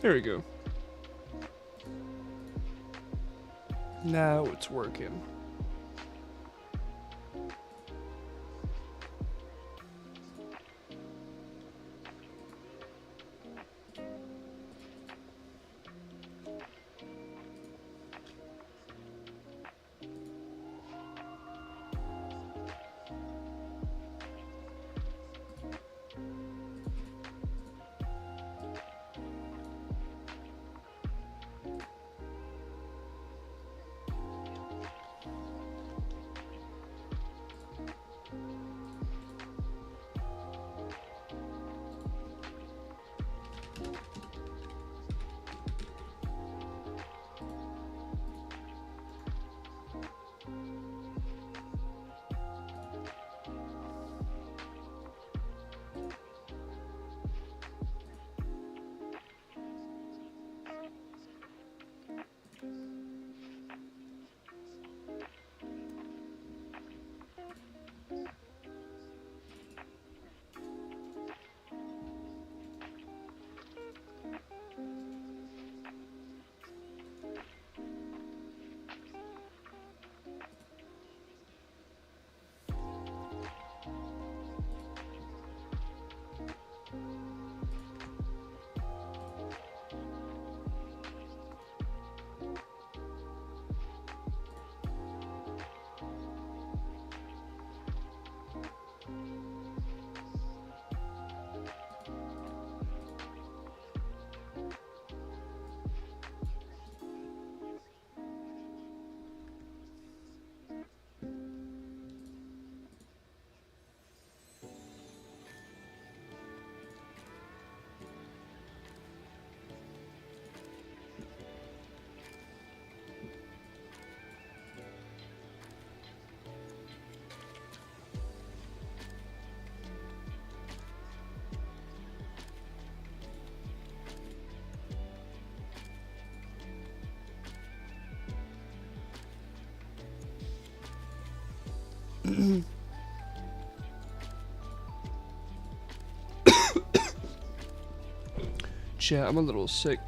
There we go. Now it's working. Chat, I'm a little sick,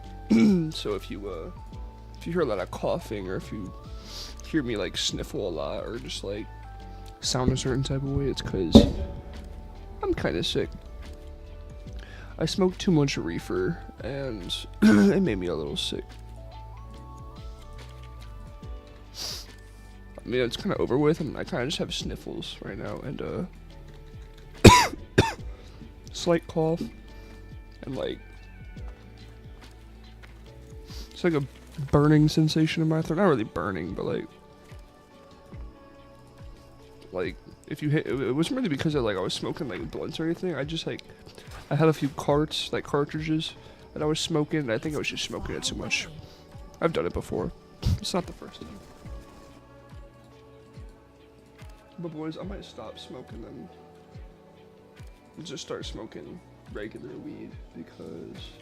so if you hear a lot of coughing, or if you hear me like sniffle a lot, or just like sound a certain type of way, it's because I'm kind of sick. I smoked too much reefer, and it made me a little sick. I mean, it's kind of over with, and I kind of just have sniffles right now, and slight cough, and like it's like a burning sensation in my throat. Not really burning, but like if you hit, it wasn't really because of like I was smoking like blunts or anything. I just like I had a few cartridges that I was smoking, and I think I was just smoking it too much. I've done it before. It's not the first time. But boys, I might stop smoking them and just start smoking regular weed, because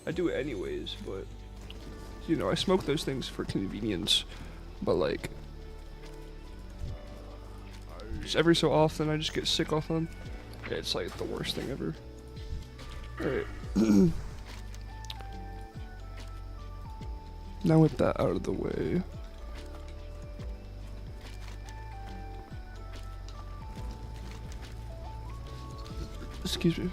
I do it anyways, but you know, I smoke those things for convenience, but like just every so often I just get sick off them. It's like the worst thing ever. Alright. Now with that out of the way, excuse me.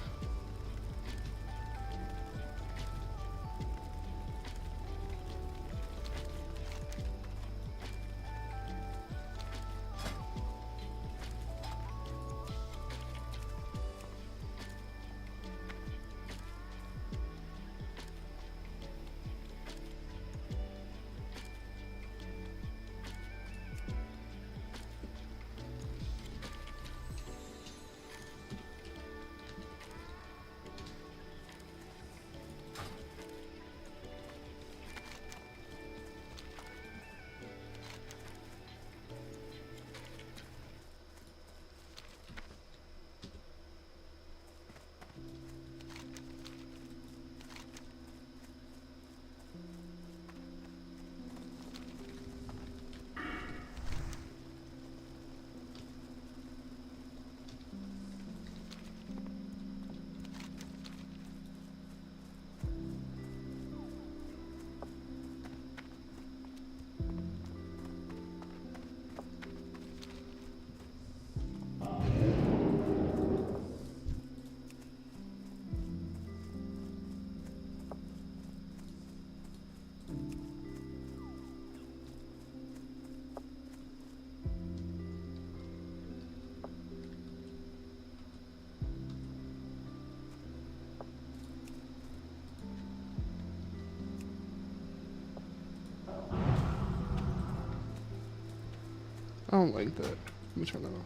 don't like that. Let me turn that off.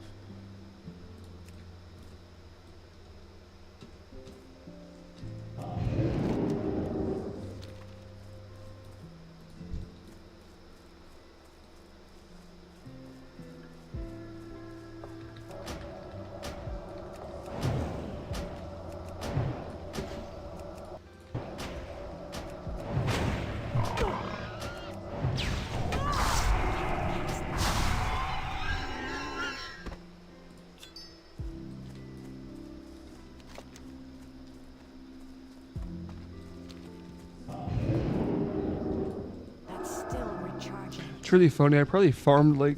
It's really funny. I probably farmed like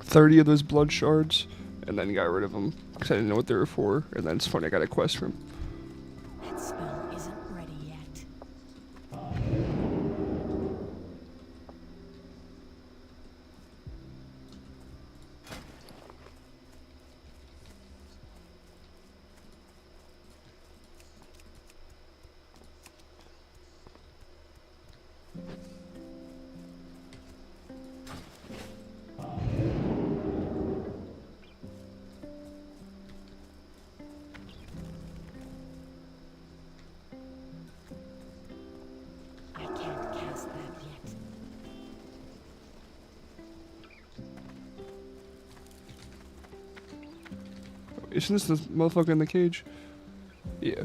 30 of those blood shards and then got rid of them because I didn't know what they were for. And then it's funny, I got a quest from. That spell isn't ready yet. I can't cast that yet. Isn't this the motherfucker in the cage? Yeah.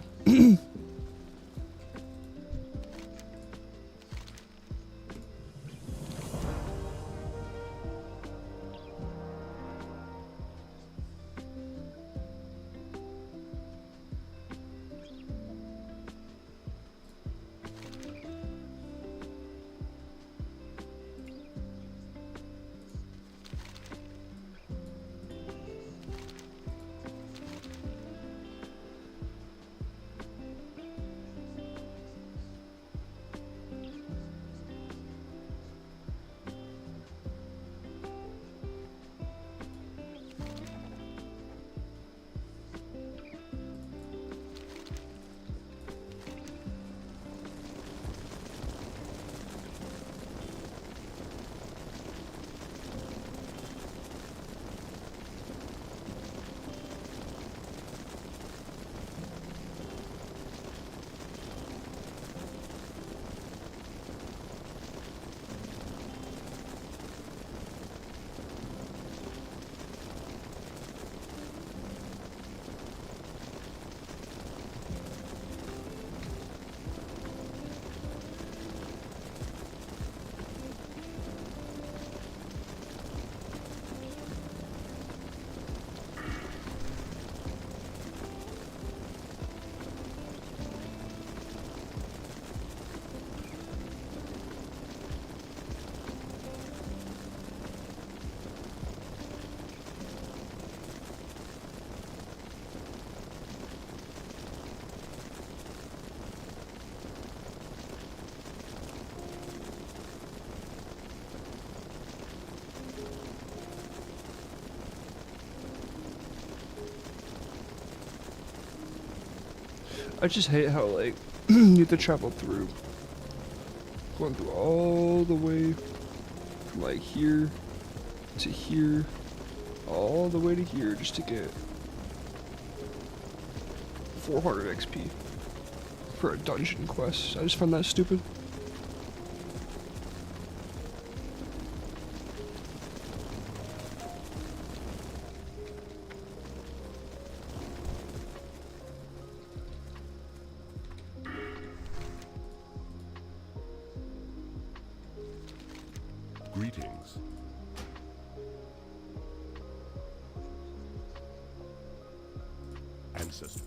I just hate how, like, you have to travel through. Going through all the way from, like, here to here. All the way to here just to get 400 XP for a dungeon quest. I just find that stupid. Greetings. Ancestors.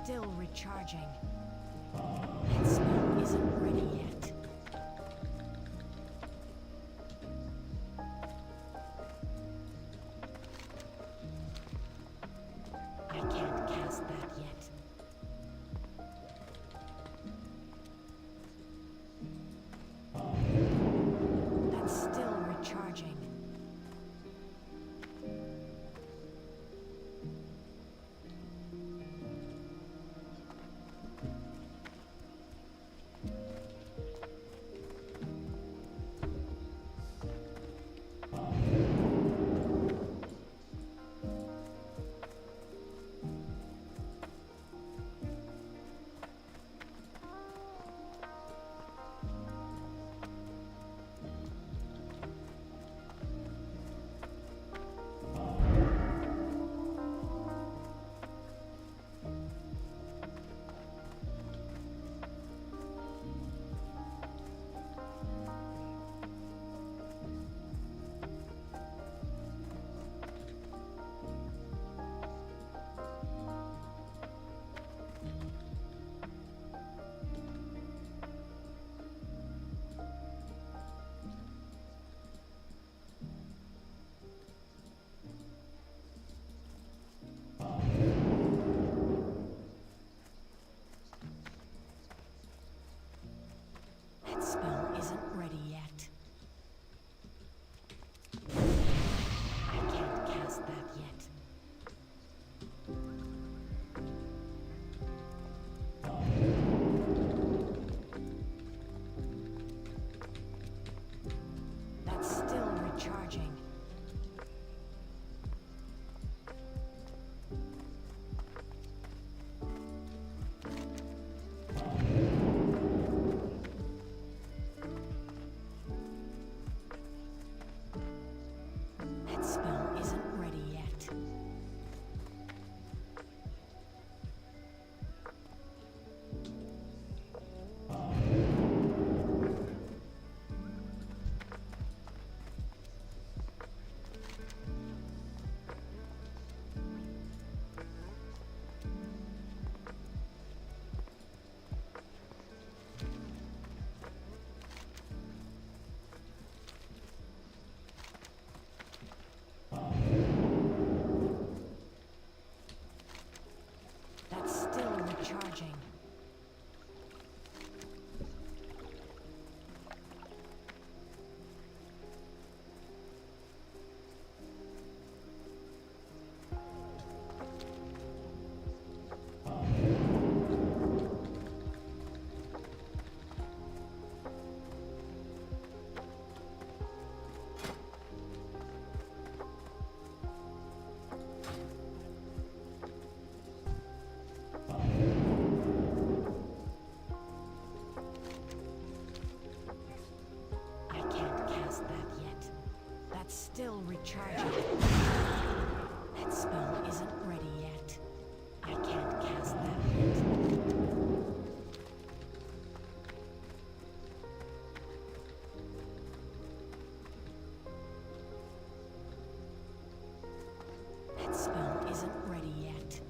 still recharging. That spell isn't ready yet. I can't cast that yet. That's still recharging. That spell isn't ready yet. I can't cast that yet. That's still recharging. That spell isn't ready yet. That's still recharging. I can't cast that yet. That's still recharging. That spell isn't ready yet. I can't cast that yet. That spell isn't ready yet.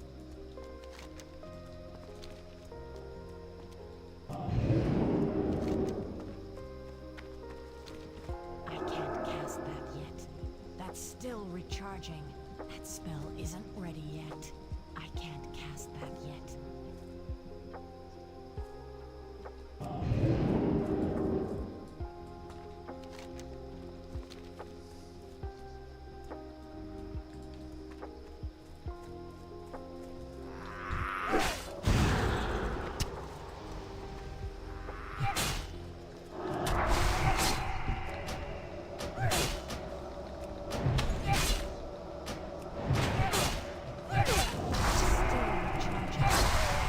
I can't cast that yet. That's still recharging. That spell isn't ready yet. I can't cast that yet. Still recharging.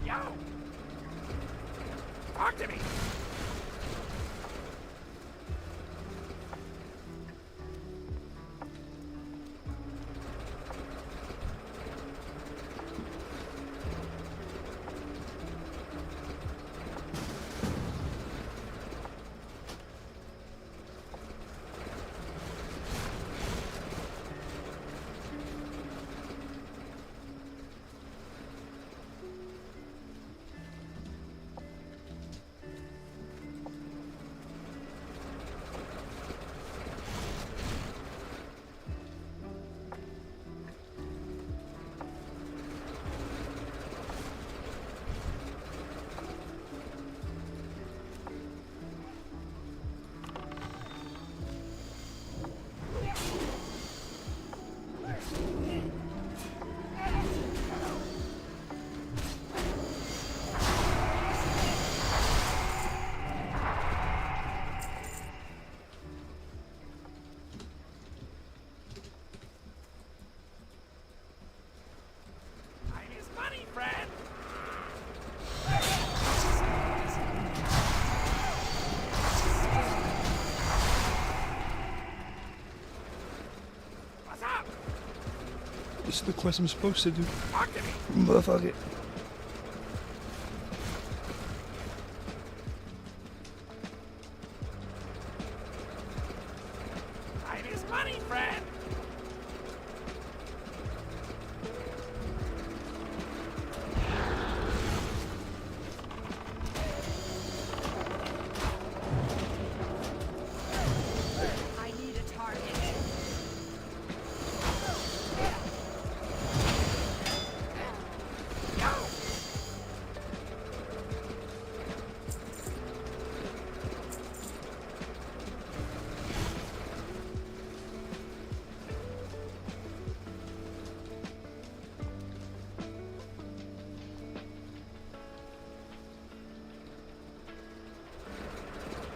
Yo! Talk to me! This is the quest I'm supposed to do. Talk to me! Motherfucker. Time is money, friend! I need a target.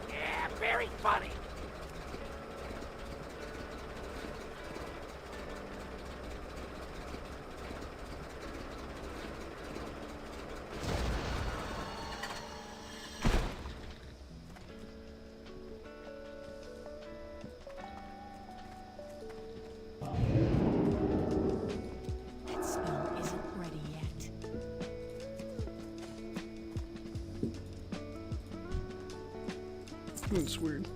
Yeah, very funny! That spell isn't ready yet. That's weird.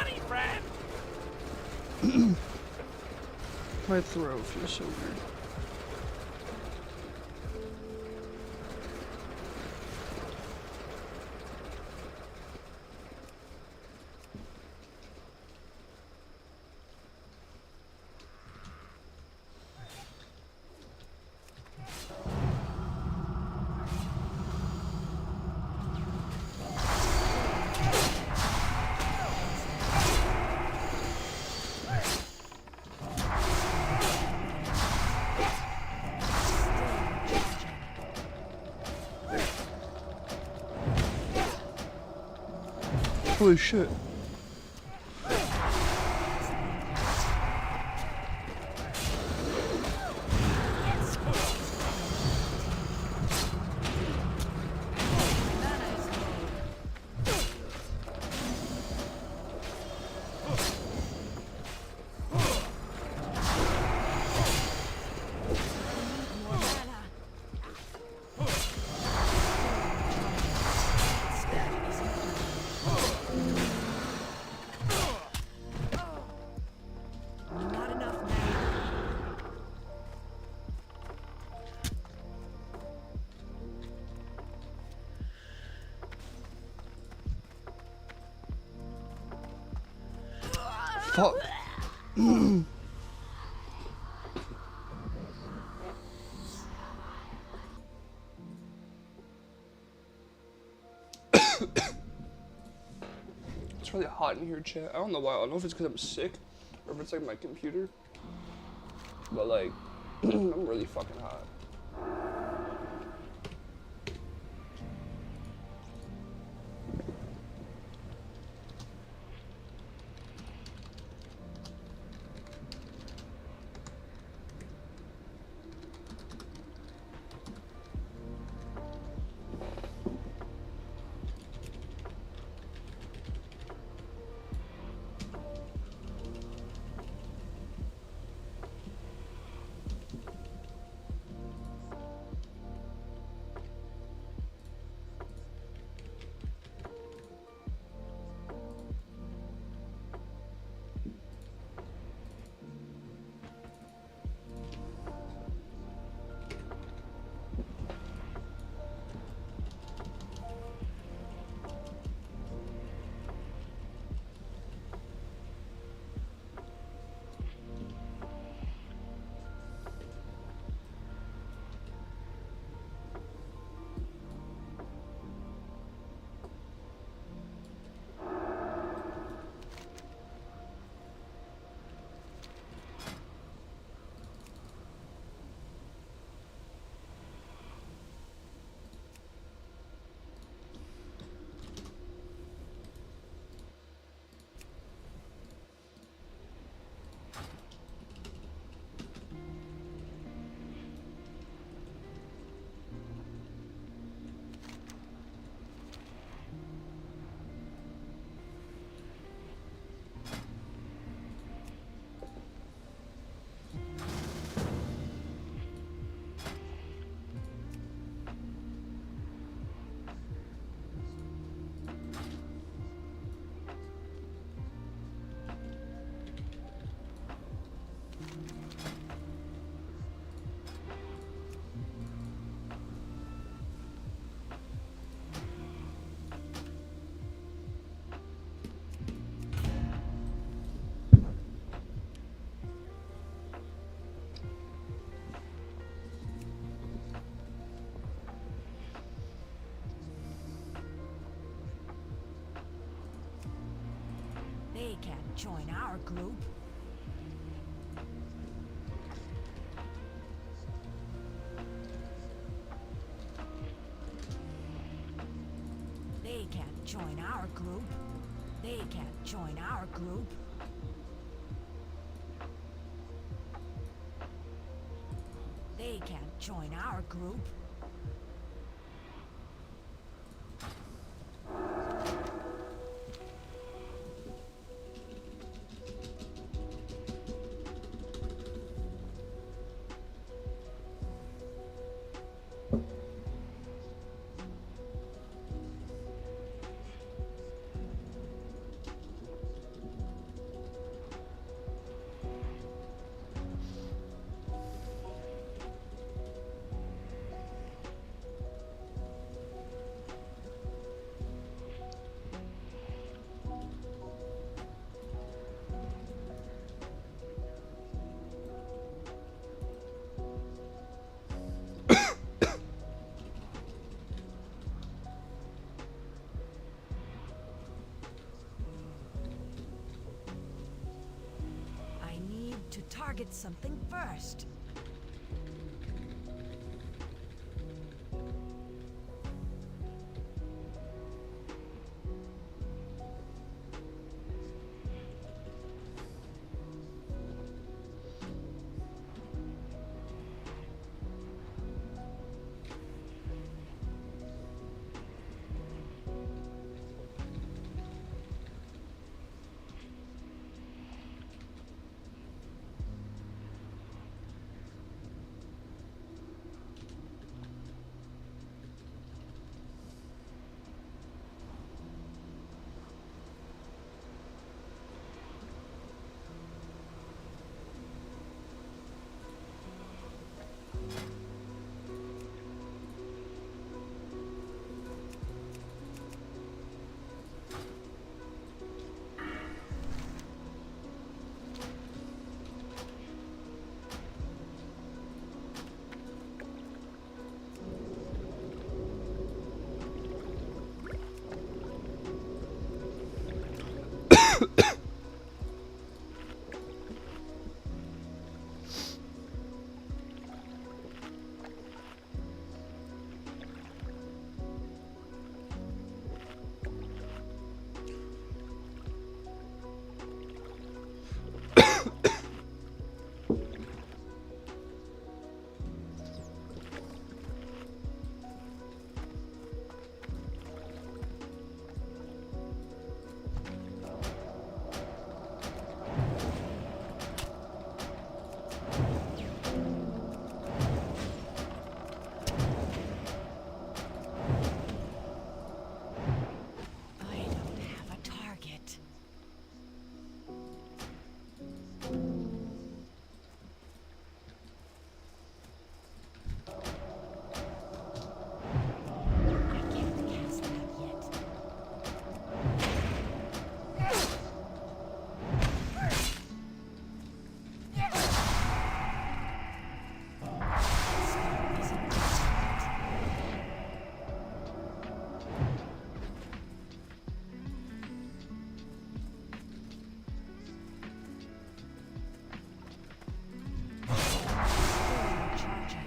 money, friend. My throat feels so weird. Holy shit. Not enough now. Fuck. It's really hot in here, chat. I don't know why. I don't know if it's because I'm sick or if it's like my computer. But like, I'm really fucking hot. They can't join our group. They can't join our group. They can't join our group. They can't join our group. target something first. I don't have a target. I can't cast that yet. Spell isn't ready yet. Recharging.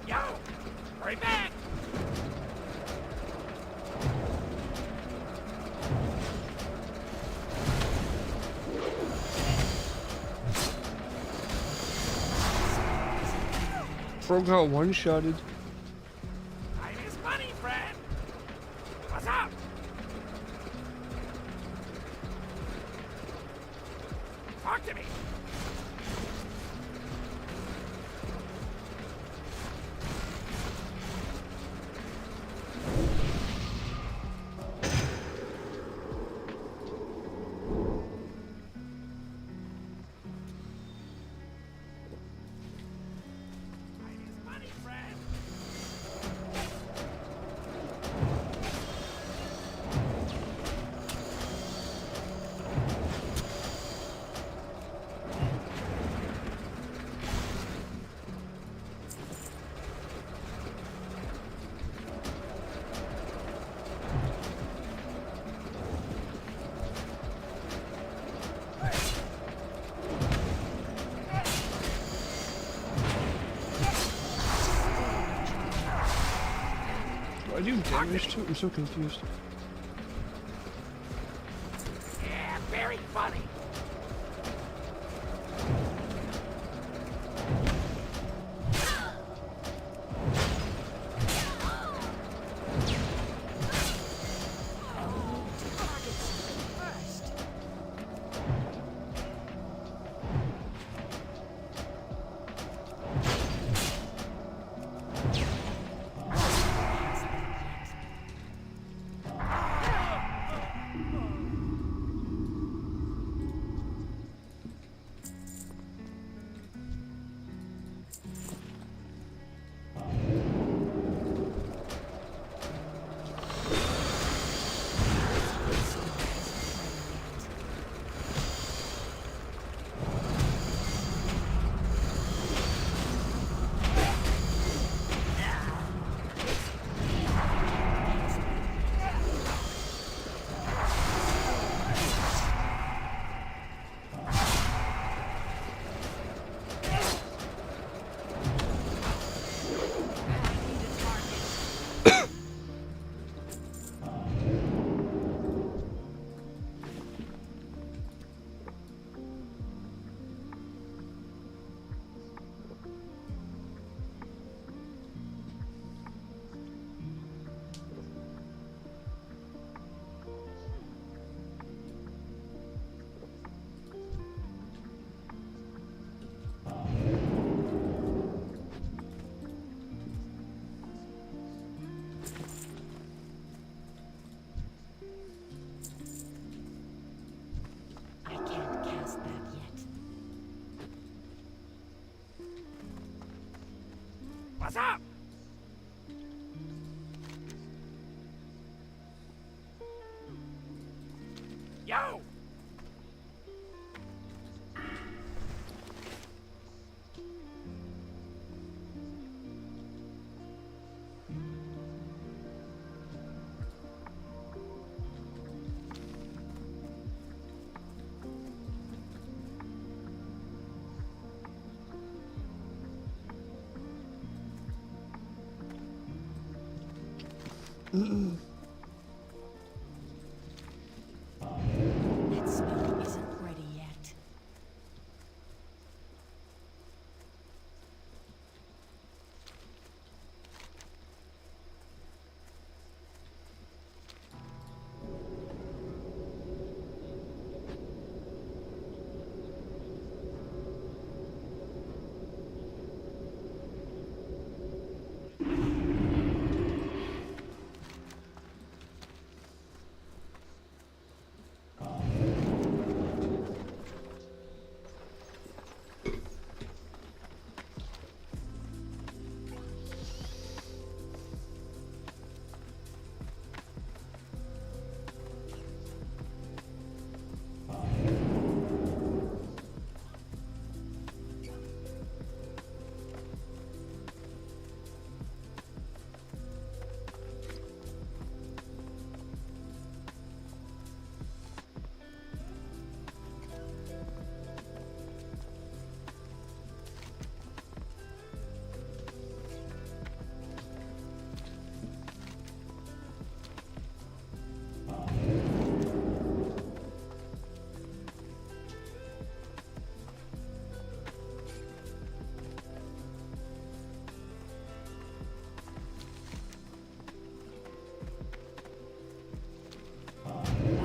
Yo! Hurry back! Bro got one-shotted. Time is money, friend! What's up? Talk to me! Time is money, friend! Do I do damage to it? I'm so confused. Yeah, very funny! Target something first. What's up? Yo! That spell isn't ready yet.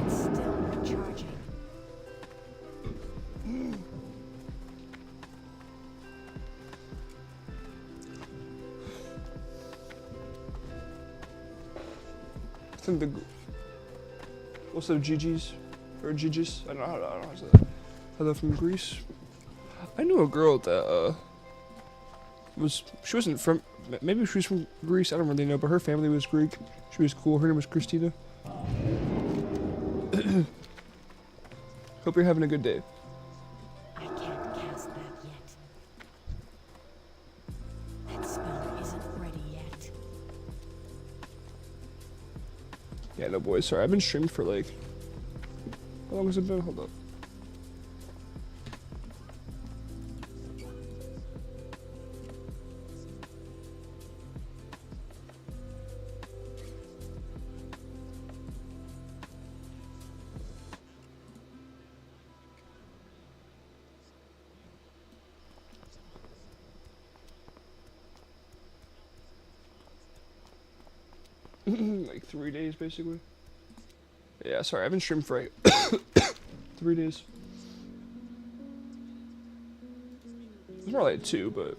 It's still recharging. I think the what's up, GG's or GG's? I don't know how to say that. Are they from Greece? I knew a girl that she wasn't from, maybe she was from Greece. I don't really know, but her family was Greek. She was cool. Her name was Christina. Hope you're having a good day. I can't cast that yet. That spell isn't ready yet. Yeah, no boys. Sorry, I've been streaming for like, how long has it been? Hold up. Like 3 days, basically. Yeah, sorry, I've been streaming for like 3 days. It's more like 2, but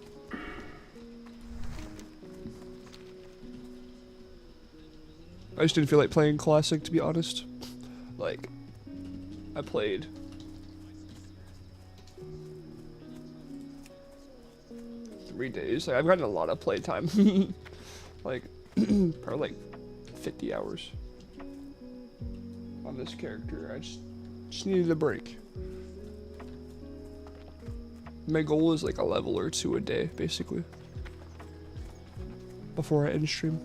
I just didn't feel like playing Classic, to be honest. Like, I played 3 days. Like, I've gotten a lot of playtime. Like, probably like 50 hours on this character. I just needed a break. My goal is like a level or 2 a day, basically, before I end stream.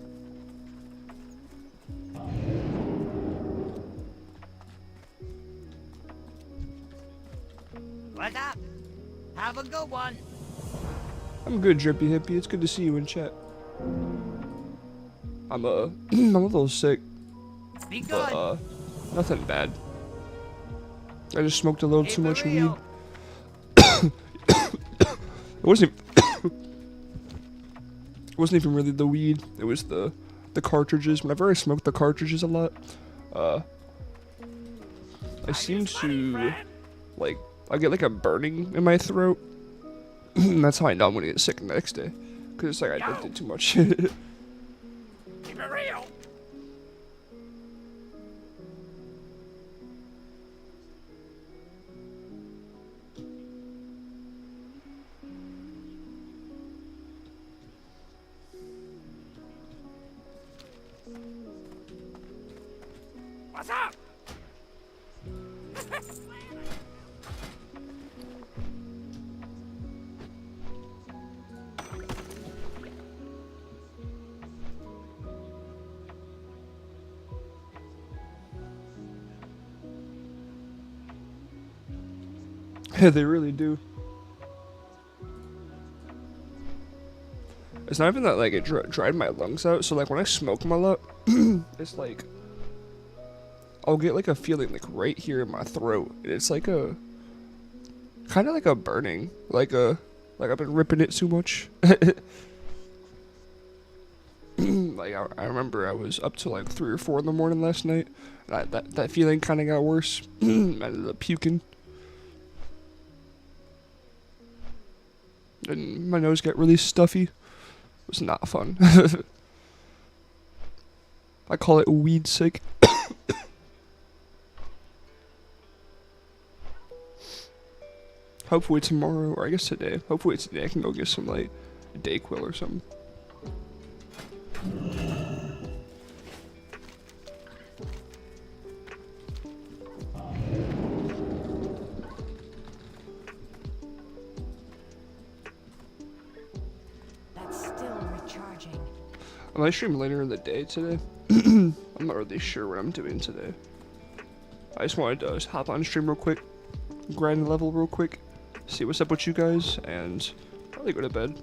What's up? Have a good one. I'm good, Drippy Hippie. It's good to see you in chat. I'm I'm a little sick, Be good. but nothing bad. I just smoked a little Keep too it much weed. real. It wasn't it wasn't even really the weed. It was the cartridges. Whenever I smoke the cartridges a lot, I seem to like I get like a burning in my throat. That's how I know I'm gonna get sick the next day, cause it's like I did too much. Keep it real. What's up? Yeah, they really do. It's not even that like it dried my lungs out. So like when I smoke them a lot, it's like I'll get like a feeling like right here in my throat. And it's like a kind of like a burning, like I've been ripping it too much. Like I remember I was up till like 3 or 4 in the morning last night, and that feeling kind of got worse. I ended up puking, and my nose got really stuffy. It was not fun. I call it weed sick. Hopefully tomorrow, or I guess today. Hopefully today I can go get some like Dayquil or something. That's still recharging. I might stream later in the day today. I'm not really sure what I'm doing today. I just wanted to hop on stream real quick, grind level real quick, see what's up with you guys, and probably go to bed.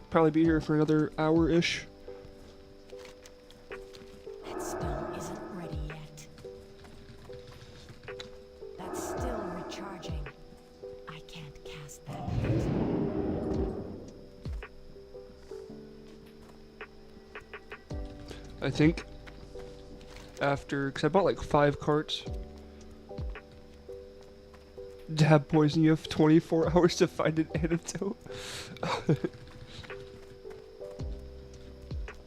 Probably be here for another hour-ish. That spell isn't ready yet. That's still recharging. I can't cast that yet. I think after, because I bought like 5 carts. Dab poison, you have 24 hours to find an antidote.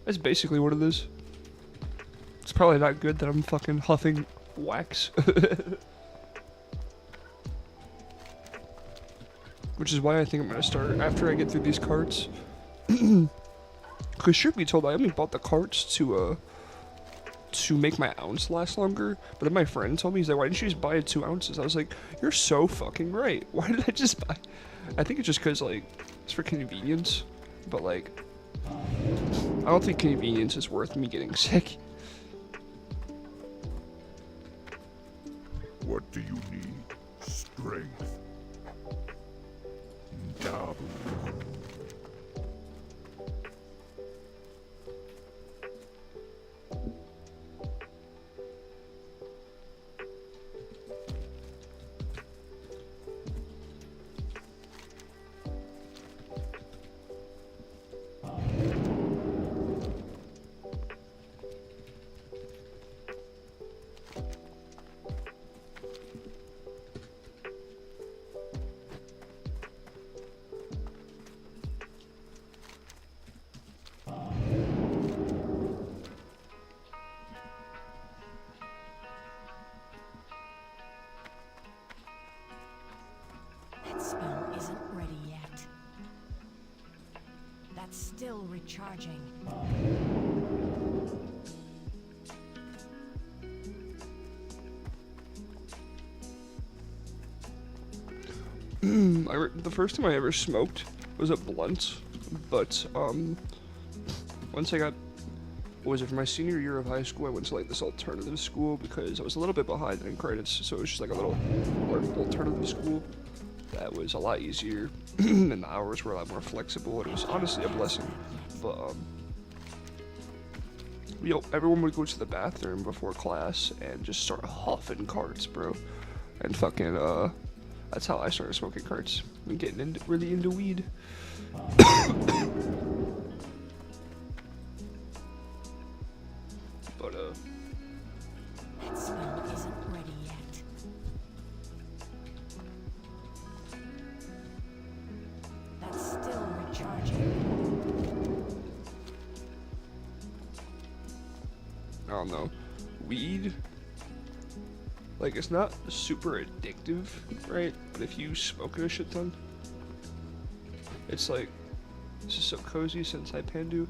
That's basically what it is. It's probably not good that I'm fucking huffing wax. Which is why I think I'm gonna start after I get through these carts. Cause truth be told, I only bought the carts to make my ounce last longer. But then my friend told me, he's like, why didn't you just buy it 2 ounces? I was like, you're so fucking right. Why did I just buy? I think it's just cause like, it's for convenience. But like, I don't think convenience is worth me getting sick. What do you need? Strength. Double. That spell isn't ready yet. That's still recharging. The first time I ever smoked was a blunt, but once I got, what was it, for my senior year of high school, I went to like this alternative school because I was a little bit behind in credits, so it was just like a little alternative school that was a lot easier, and the hours were a lot more flexible, and it was honestly a blessing. But everyone would go to the bathroom before class and just start huffing carts, bro, and fucking that's how I started smoking carts and getting really into weed. But That spell isn't ready yet. That's still recharging. I don't know, weed, like, it's not super addictive, right? But if you smoke it a shit ton, it's like, this is so cozy since I pandu.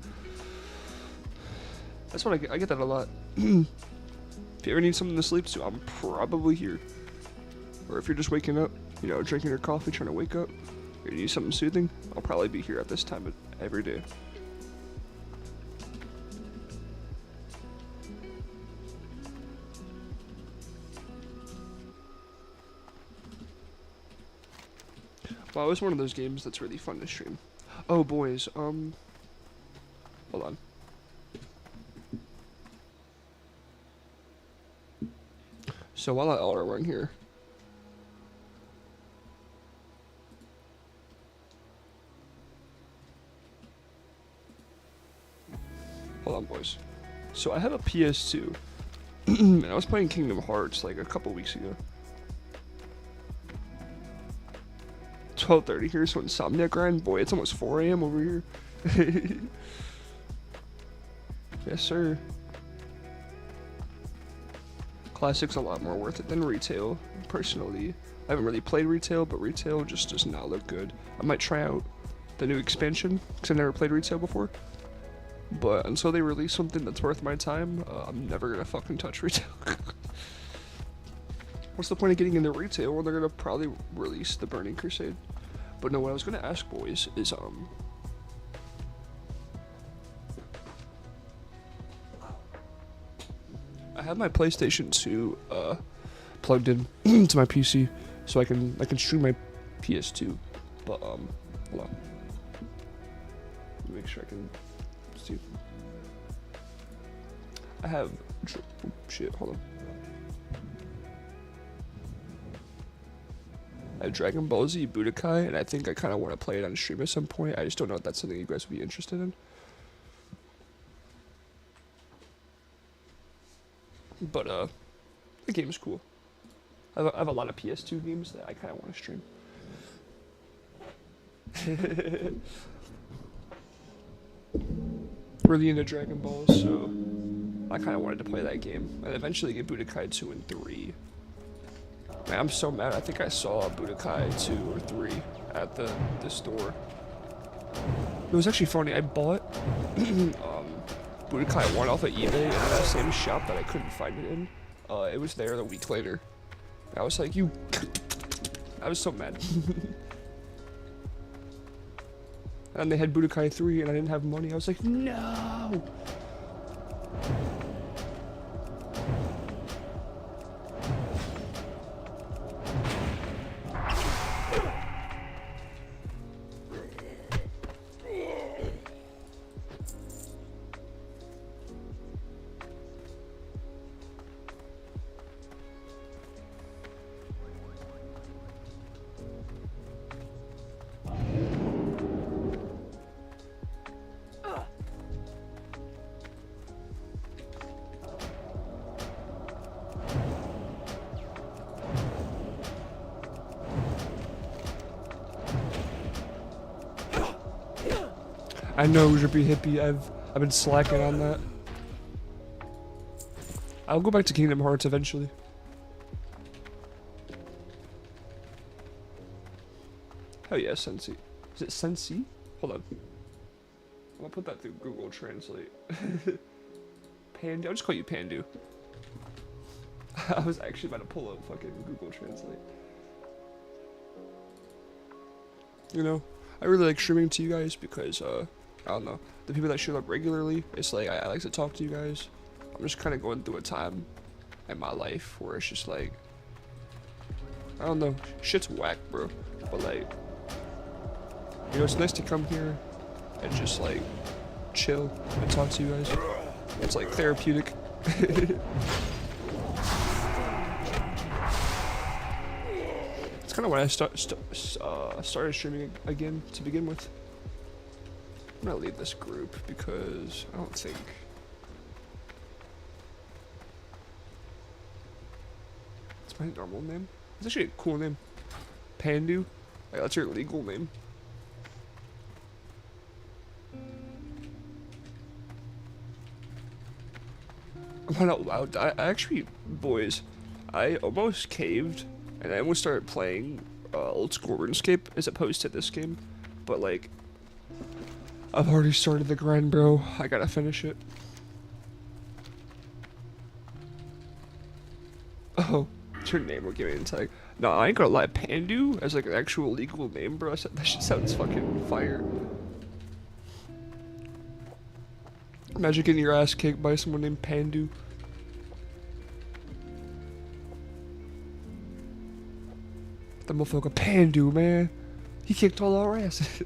That's what I get that a lot. If you ever need something to sleep to, I'm probably here. Or if you're just waking up, you know, drinking your coffee, trying to wake up, or you need something soothing, I'll probably be here at this time every day. Wow, it's one of those games that's really fun to stream. Oh, boys, hold on. So while I run here, hold on, boys. So I have a PS2, and I was playing Kingdom Hearts like a couple weeks ago. 12:30 here, so Insomniac grind. Boy, it's almost 4 a.m. over here. Yes, sir. Classic's a lot more worth it than retail. Personally, I haven't really played retail, but retail just does not look good. I might try out the new expansion, because I've never played retail before. But until they release something that's worth my time, I'm never gonna fucking touch retail. What's the point of getting into retail when they're gonna probably release the Burning Crusade? But no, what I was gonna ask, boys, is I have my PlayStation 2 plugged in to my PC, so I can stream my PS2. But hold on. Let me make sure I can see. I have shit. Hold on. I have Dragon Ball Z Budokai, and I think I kind of want to play it on stream at some point. I just don't know if that's something you guys would be interested in. But the game is cool. I have a lot of PS2 games that I kind of want to stream. Really into Dragon Ball, so I kind of wanted to play that game and eventually get Budokai 2 and 3. Man, I'm so mad. I think I saw Budokai 2 or 3 at the store. It was actually funny. I bought Budokai 1 off of eBay in that same shop that I couldn't find it in. It was there a week later. I was like, I was so mad. And they had Budokai 3 and I didn't have money. I was like, no! I know, Drippy Hippie. I've been slacking on that. I'll go back to Kingdom Hearts eventually. Oh yeah, Sensi. Is it Sensi? Hold on. I'm gonna put that through Google Translate. Pandu. I'll just call you Pandu. I was actually about to pull up fucking Google Translate. You know, I really like streaming to you guys because, I don't know, the people that show up regularly, it's like, I like to talk to you guys. I'm just kind of going through a time in my life where it's just like, I don't know, shit's whack, bro. But like, you know, it's nice to come here and just like, chill and talk to you guys. It's like therapeutic. It's kind of when I started streaming again to begin with. I'm gonna leave this group because I don't think it's my normal name. It's actually a cool name, Pandu. Like, that's your legal name. I'm not allowed. I actually, boys, I almost caved and I almost started playing old school RuneScape as opposed to this game, but like, I've already started the grind, bro. I gotta finish it. Oh, it's your name will give me a tag. No, I ain't gonna lie. Pandu as like an actual legal name, bro. That shit sounds fucking fire. Imagine getting your ass kicked by someone named Pandu. The motherfucker Pandu, man. He kicked all our asses.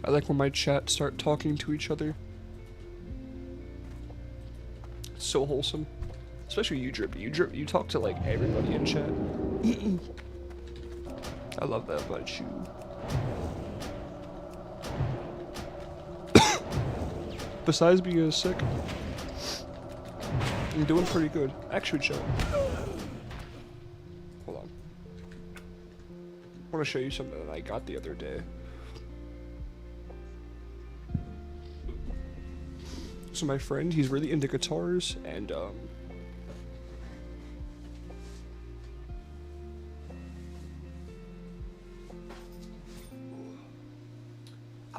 I like when my chat start talking to each other. It's so wholesome. Especially you, Drippy. You talk to like everybody in chat. I love that about you. Besides being sick, you're doing pretty good. Actually, chat. Hold on. I want to show you something that I got the other day. So my friend, he's really into guitars, and I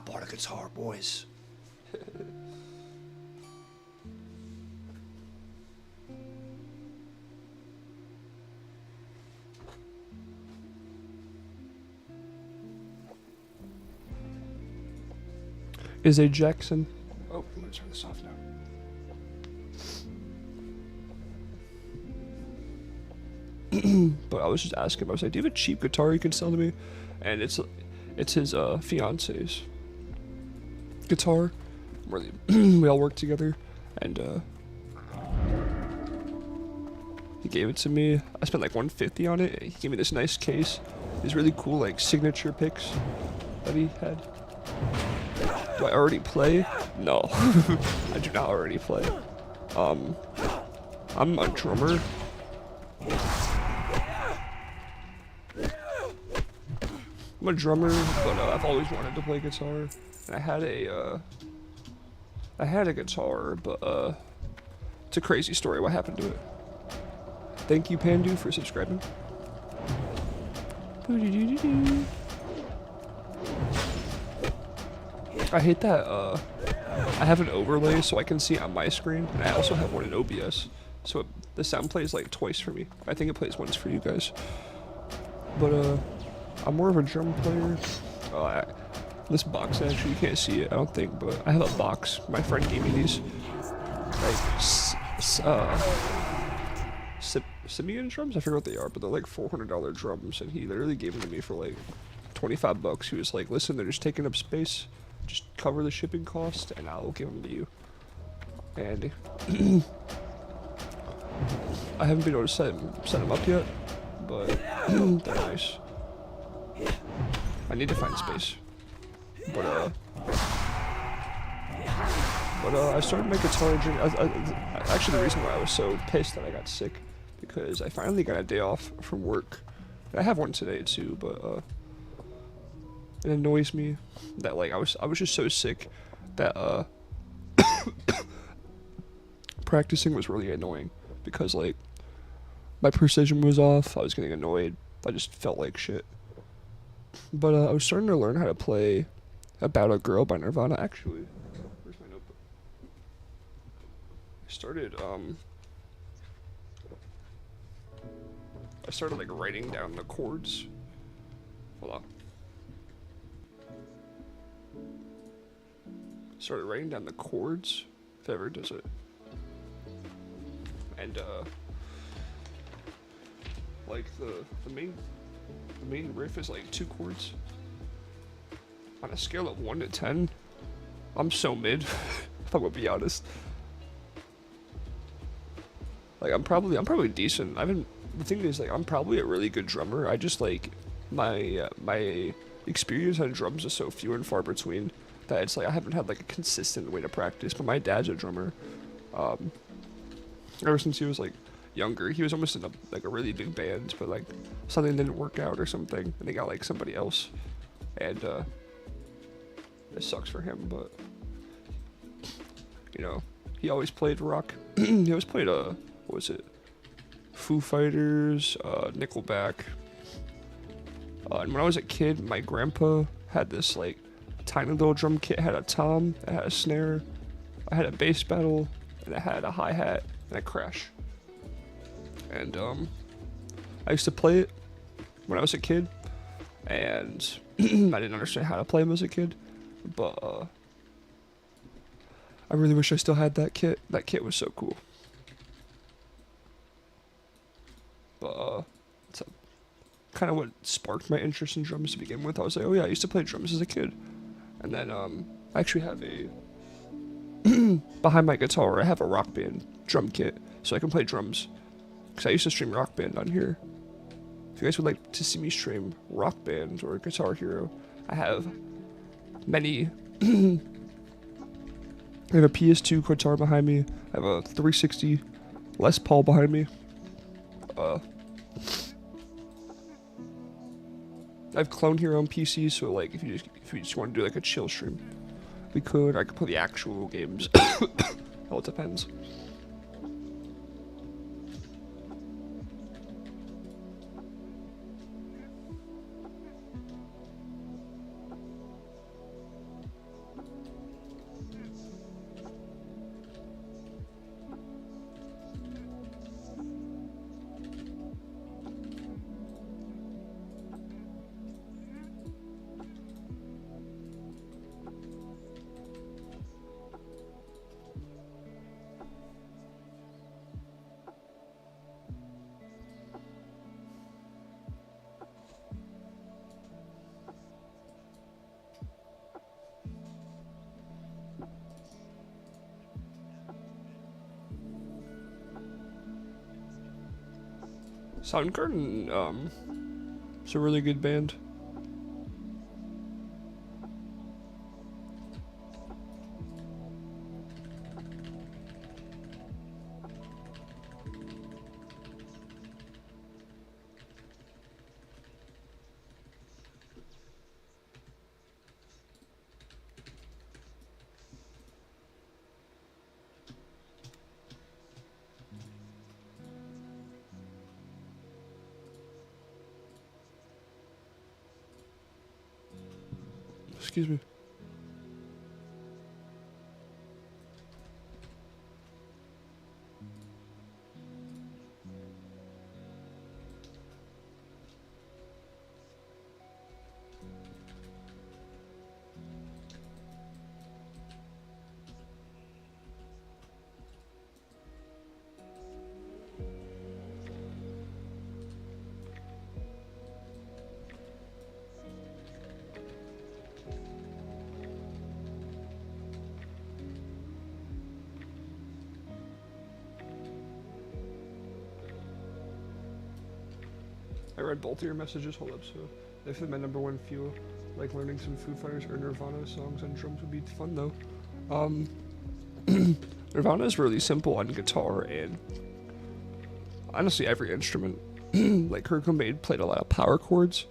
bought a guitar, boys. Is a Jackson. Oh, I'm gonna turn this off now. But I was just asking him, I was like, do you have a cheap guitar you can sell to me? And it's his fiance's guitar. Really, we all work together, and he gave it to me. I spent like $150 on it. He gave me this nice case. These really cool like signature picks that he had. Do I already play? No, I do not already play. I'm a drummer. I'm a drummer, but I've always wanted to play guitar. And I had a guitar, but it's a crazy story what happened to it. Thank you, Pandu, for subscribing. I hate that I have an overlay so I can see it on my screen, and I also have one in OBS, so the sound plays like twice for me. I think it plays once for you guys. But I'm more of a drum player. This box, actually, you can't see it, I don't think, but I have a box. My friend gave me these, like, Simeon drums? I forget what they are, but they're like $400 drums, and he literally gave them to me for like 25 bucks. He was like, listen, they're just taking up space. Just cover the shipping cost, and I'll give them to you. And I haven't been able to set them up yet, but they're nice. I need to find space. But I started my guitar journey. Actually, the reason why I was so pissed that I got sick, because I finally got a day off from work. I have one today too, but it annoys me that like I was just so sick that practicing was really annoying, because like my precision was off. I was getting annoyed. I just felt like shit. But I was starting to learn how to play About a Girl by Nirvana. Actually, where's my notebook? I started like writing down the chords. Hold on. Started writing down the chords, if ever does it. And like the main riff is like 2 chords. On a scale of 1 to 10, I'm so mid, if I'm gonna be honest. Like I'm probably decent. The thing is, like, I'm probably a really good drummer. I just like my experience on drums is so few and far between that it's like I haven't had like a consistent way to practice. But my dad's a drummer. Ever since he was like younger, he was almost in a really big band, but like something didn't work out or something, and they got like somebody else, and it sucks for him. But you know, he always played rock. He always played what was it? Foo Fighters, Nickelback. And when I was a kid, my grandpa had this like tiny little drum kit. It had a tom, it had a snare, I had a bass pedal, and it had a hi-hat and a crash. And I used to play it when I was a kid, and I didn't understand how to play them as a kid, but I really wish I still had that kit. That kit was so cool. But it's kind of what sparked my interest in drums to begin with. I was like, oh yeah, I used to play drums as a kid. And then I actually have a behind my guitar I have a Rock Band drum kit so I can play drums, because I used to stream Rock Band on here. If you guys would like to see me stream Rock Band or Guitar Hero, I have many. I have a PS2 guitar behind me. I have a 360 Les Paul behind me. I have Clone Hero on PC, so like if you just want to do like a chill stream, we could. I could play the actual games. Well, it depends. Soundgarden, it's a really good band. Excuse me. I read both of your messages. Hold up, so this is my number one fuel. Like learning some Foo Fighters or Nirvana songs on drums would be fun though. Nirvana is really simple on guitar and honestly every instrument. Like Kurt Cobain played a lot of power chords.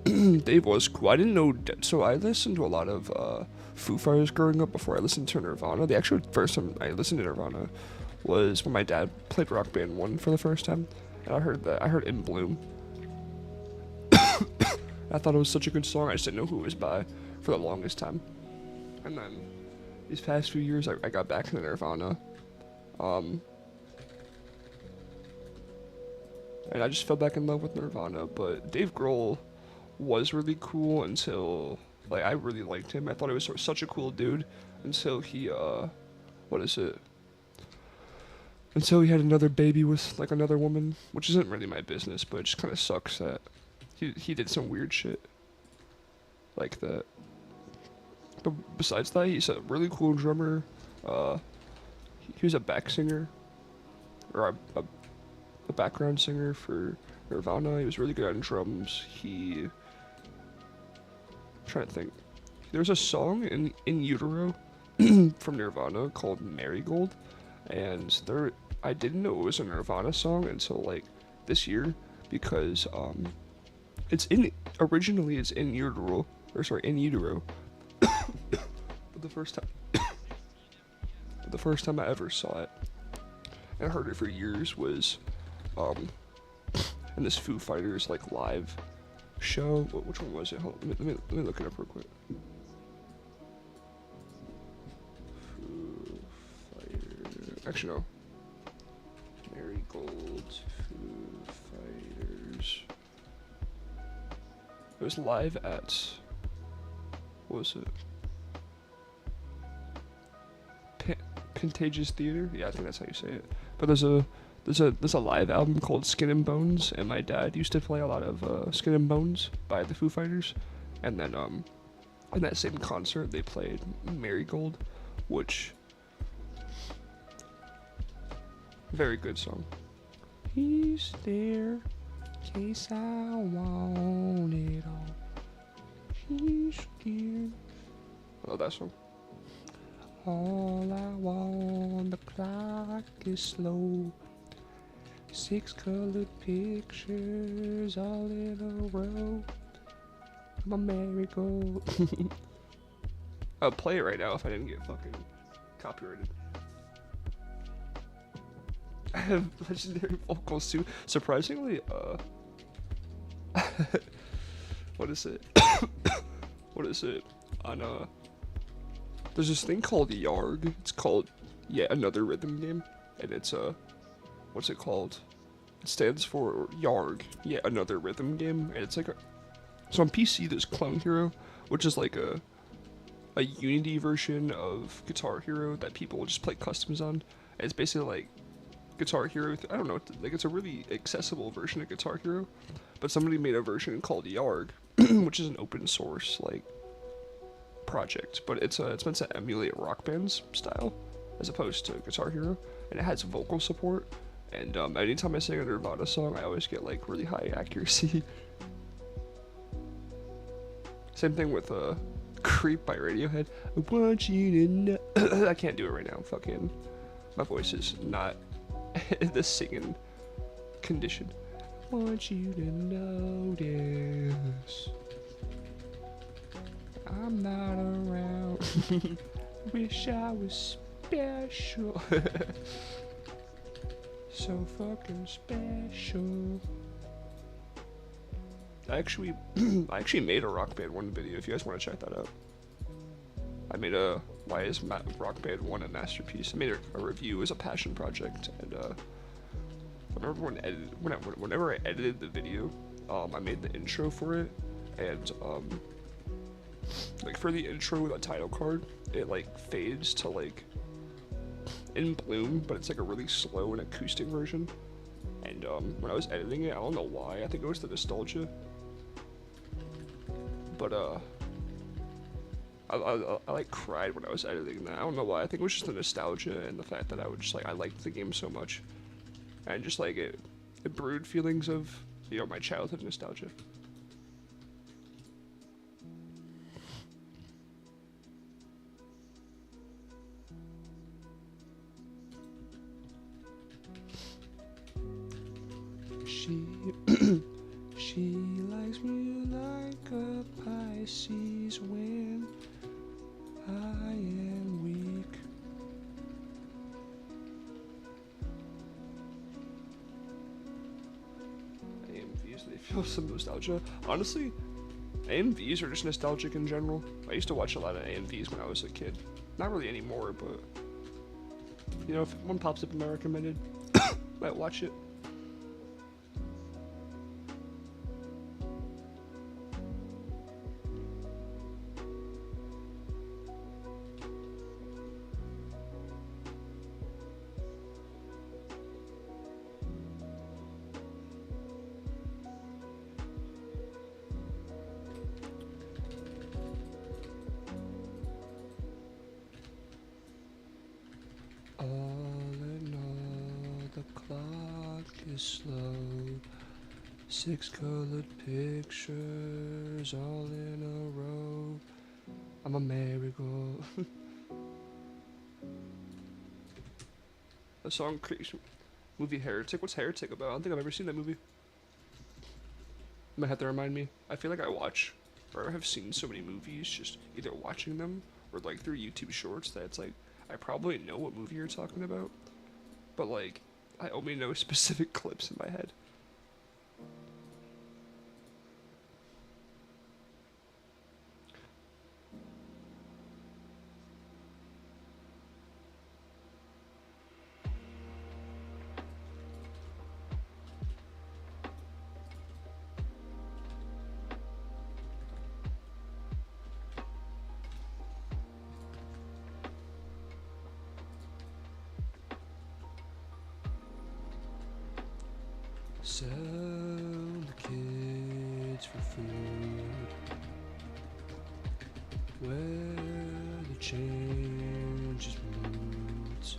Dave was cool. I didn't know, so I listened to a lot of Foo Fighters growing up before I listened to Nirvana. The actual first time I listened to Nirvana was when my dad played Rock Band 1 for the first time, and I heard In Bloom. I thought it was such a good song, I just didn't know who it was by for the longest time. And then, these past few years, I got back into Nirvana. And I just fell back in love with Nirvana, but Dave Grohl was really cool until, like, I really liked him. I thought he was such a cool dude until he, until he had another baby with, like, another woman, which isn't really my business, but it just kind of sucks that he did some weird shit like that. But besides that, he's a really cool drummer. He was a back singer, or a background singer for Nirvana. He was really good on drums. I'm trying to think. There's a song in Utero from Nirvana called Marigold, and I didn't know it was a Nirvana song until like this year, because originally it's in Utero, but the first time I ever saw it and heard it for years was in and this Foo Fighters like live show. Which one was it? Hold on, let me look it up real quick. Foo Fighters. Actually, no. Marigold Foo Fighters. It was live at. What was it? Contagious Theater? Yeah, I think that's how you say it. But there's a live album called Skin and Bones, and my dad used to play a lot of Skin and Bones by the Foo Fighters, and then in that same concert they played Marigold, which very good song. He's there, in case I want it all. He's scared. I love that song. All I want, the clock is slow. 6 colored pictures all in a row. I'm a marigold. I'll play it right now if I didn't get fucking copyrighted. I have legendary vocals too. Surprisingly, what is it? What is it? On there's this thing called Yarg. It's called Yet Another Rhythm Game, and it's what's it called? It stands for Yarg, Yet Another Rhythm Game, and it's like so on PC there's Clone Hero, which is like a Unity version of Guitar Hero that people will just play customs on. And it's basically like Guitar Hero. I don't know, like it's a really accessible version of Guitar Hero, but somebody made a version called Yarg, which is an open source like project, but it's meant to emulate Rock Band's style as opposed to Guitar Hero, and it has vocal support. And anytime I sing a Nirvana song, I always get like really high accuracy. Same thing with Creep by Radiohead. I want you to know. I can't do it right now. Fucking, my voice is not in the singing condition. I want you to notice I'm not around. Wish I was special. So fucking special. I actually made a Rock Band 1 video if you guys want to check that out. I made a Why is Rock Band 1 a masterpiece? I made a review as a passion project, and I remember whenever I edited the video, I made the intro for it, and like for the intro, the title card, it like fades to like In Bloom, but it's like a really slow and acoustic version. And when I was editing it, I don't know why, I think it was the nostalgia, but I like cried when I was editing that. I don't know why. I think it was just the nostalgia and the fact that I would just like I liked the game so much, and just like it brewed feelings of, you know, my childhood nostalgia. She likes me like a Pisces when I am weak. AMVs, they feel some nostalgia. Honestly, AMVs are just nostalgic in general. I used to watch a lot of AMVs when I was a kid. Not really anymore, but you know, if one pops up in my recommended, might watch it. All in all, the clock is slow. 6 colored pictures all in a row. I'm a marigold. A song creation. Movie Heretic. What's Heretic about? I don't think I've ever seen that movie. You might have to remind me. I feel like I watch or have seen so many movies, just either watching them or like through YouTube shorts, that it's like I probably know what movie you're talking about, but like I only know specific clips in my head. Sell the kids for food. Where the change is moods.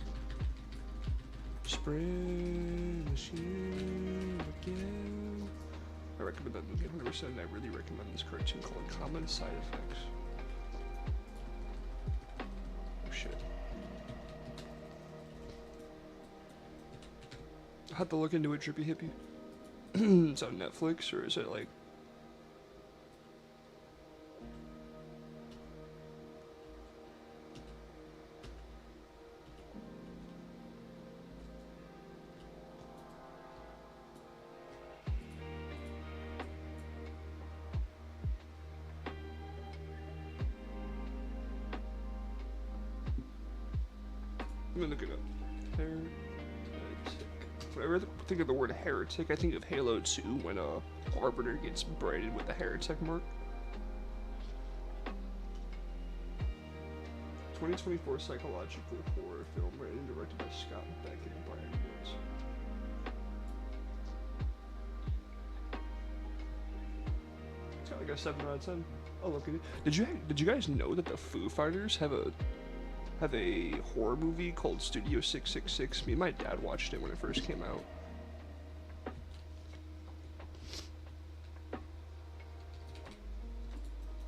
Spring is here again. I recommend that movie 100%, and I really recommend this cartoon called Common Side Effects. Oh shit. I had to look into it, Trippy Hippie. It's on Netflix, or is it like... I'm gonna look it up. Heretic. Whenever I think of the word heretic, I think of Halo 2 when Arbiter gets branded with the heretic mark. 2024 psychological horror film written and directed by Scott Beck and Brian Woods. It's got like a 7 out of 10. I'll look at it. Did you guys know that the Foo Fighters have a horror movie called Studio 666? Me and my dad watched it when it first came out.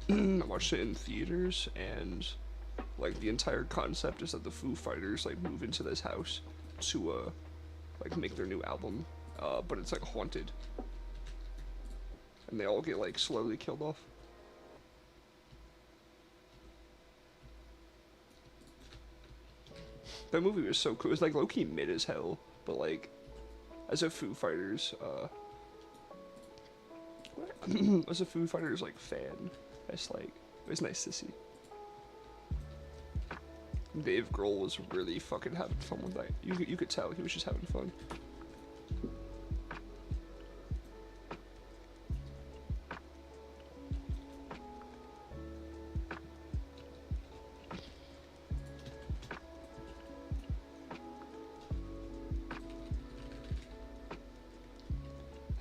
I watched it in theaters, and like the entire concept is that the Foo Fighters like move into this house to like make their new album, but it's like haunted, and they all get like slowly killed off. That movie was so cool. It was like low-key mid as hell, but like as a Foo Fighters as a Foo Fighters like fan, it's like it was nice to see. Dave Grohl was really fucking having fun with that. You could tell he was just having fun.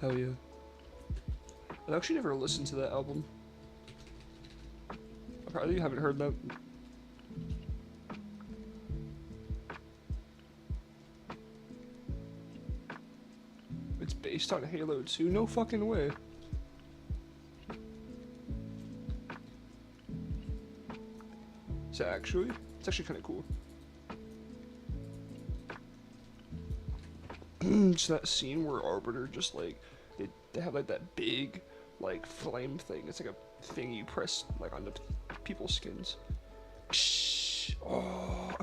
Hell yeah. I've actually never listened to that album. I probably haven't heard that. It's based on Halo 2? No fucking way. Is it actually? It's actually kind of cool. Just that scene where Arbiter just like they have like that big like flame thing. It's like a thing you press like on the people's skins. Oh.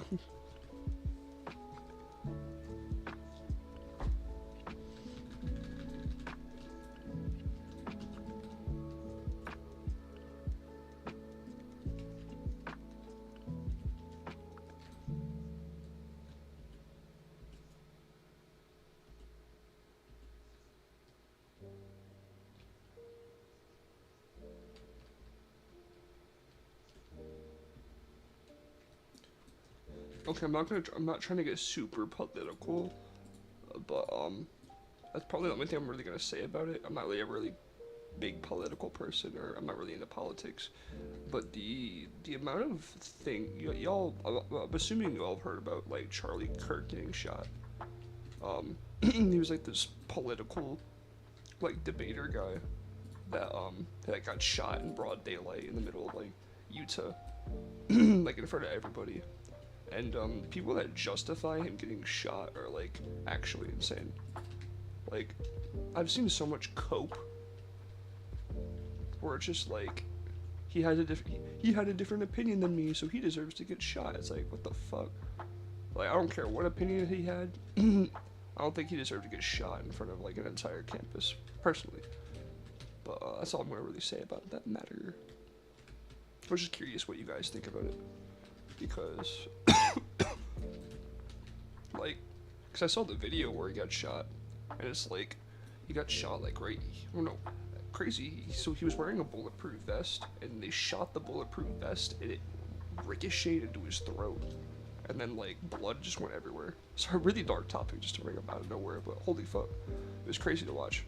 Okay, I'm not trying to get super political, but that's probably the only thing I'm really gonna say about it. I'm not really a really big political person, or I'm not really into politics, but the amount of y'all, I'm assuming you all have heard about like Charlie Kirk getting shot. He was like this political like debater guy that got shot in broad daylight in the middle of like Utah, like in front of everybody. And people that justify him getting shot are like actually insane. Like, I've seen so much cope where it's just like he had a different opinion than me, so he deserves to get shot. It's like, what the fuck? Like, I don't care what opinion he had. I don't think he deserved to get shot in front of like an entire campus, personally. But that's all I'm gonna really say about that matter. I was just curious what you guys think about it. Because, like, because I saw the video where he got shot, and it's like, he got shot, like, right, I don't know, crazy, so he was wearing a bulletproof vest, and they shot the bulletproof vest, and it ricocheted into his throat, and then like blood just went everywhere. So a really dark topic just to bring up out of nowhere, but holy fuck, it was crazy to watch.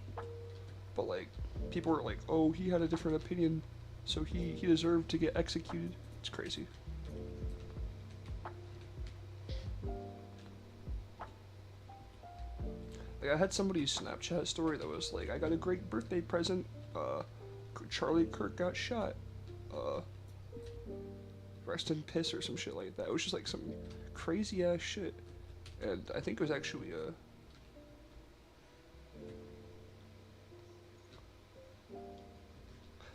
But like, people were like, oh, he had a different opinion, so he deserved to get executed. It's crazy. Like, I had somebody's Snapchat story that was like, I got a great birthday present, Charlie Kirk got shot, rest in piss or some shit like that. It was just like some crazy ass shit. And I think it was actually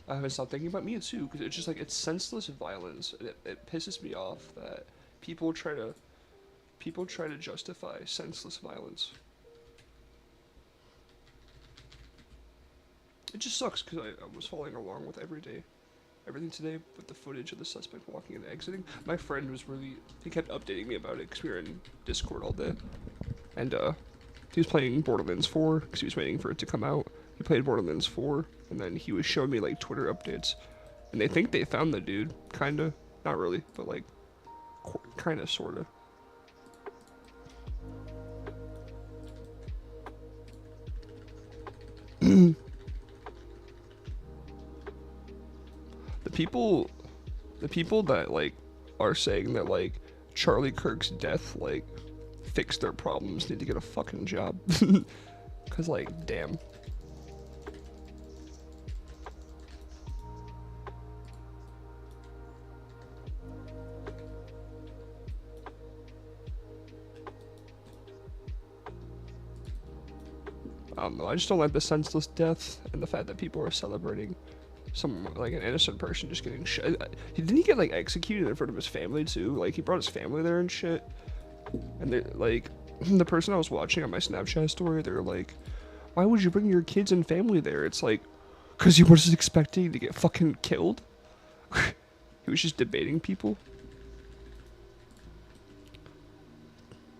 I haven't stopped thinking about me too, because it's just like, it's senseless violence, and it pisses me off that people try to justify senseless violence. It just sucks because I was following along with everything today with the footage of the suspect walking and exiting. My friend was he kept updating me about it because we were in Discord all day. And he was playing Borderlands 4 because he was waiting for it to come out. He played Borderlands 4 and then he was showing me like Twitter updates. And they think they found the dude, kinda. Not really, but like, kinda, sorta. The people that like are saying that like Charlie Kirk's death like fixed their problems need to get a fucking job. Cause like, damn. I don't know, I just don't like the senseless death and the fact that people are celebrating some, like, an innocent person just getting shot. Didn't he get, like, executed in front of his family, too? Like, he brought his family there and shit. And, they, like, the person I was watching on my Snapchat story, they were like, why would you bring your kids and family there? It's like, because he was expecting to get fucking killed? He was just debating people?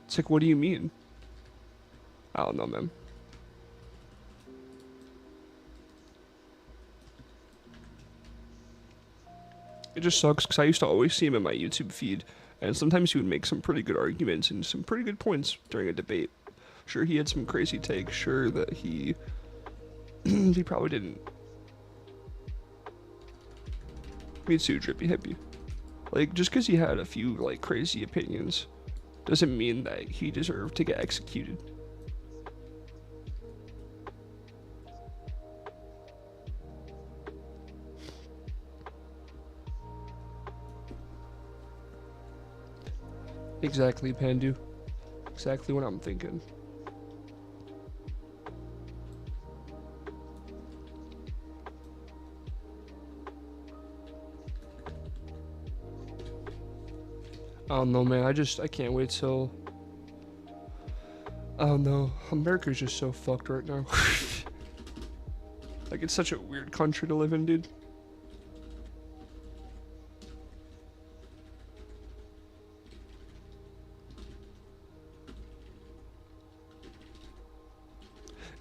It's like, what do you mean? I don't know, man. It just sucks because I used to always see him in my YouTube feed, and sometimes he would make some pretty good arguments and some pretty good points during a debate. Sure, he had some crazy takes. Sure that he he probably didn't. Me too, Drippy Hippie. Like, just because he had a few like crazy opinions doesn't mean that he deserved to get executed. Exactly, Pandu. Exactly what I'm thinking. I don't know, man. I can't wait till... I don't know. America's just so fucked right now. Like, it's such a weird country to live in, dude.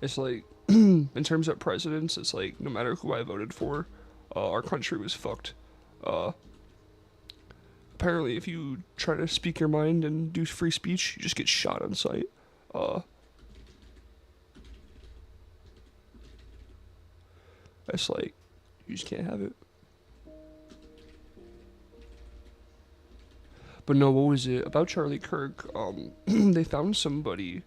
It's like, in terms of presidents, it's like, no matter who I voted for, our country was fucked. Apparently, if you try to speak your mind and do free speech, you just get shot on sight. It's like, you just can't have it. But no, what was it? About Charlie Kirk, they found somebody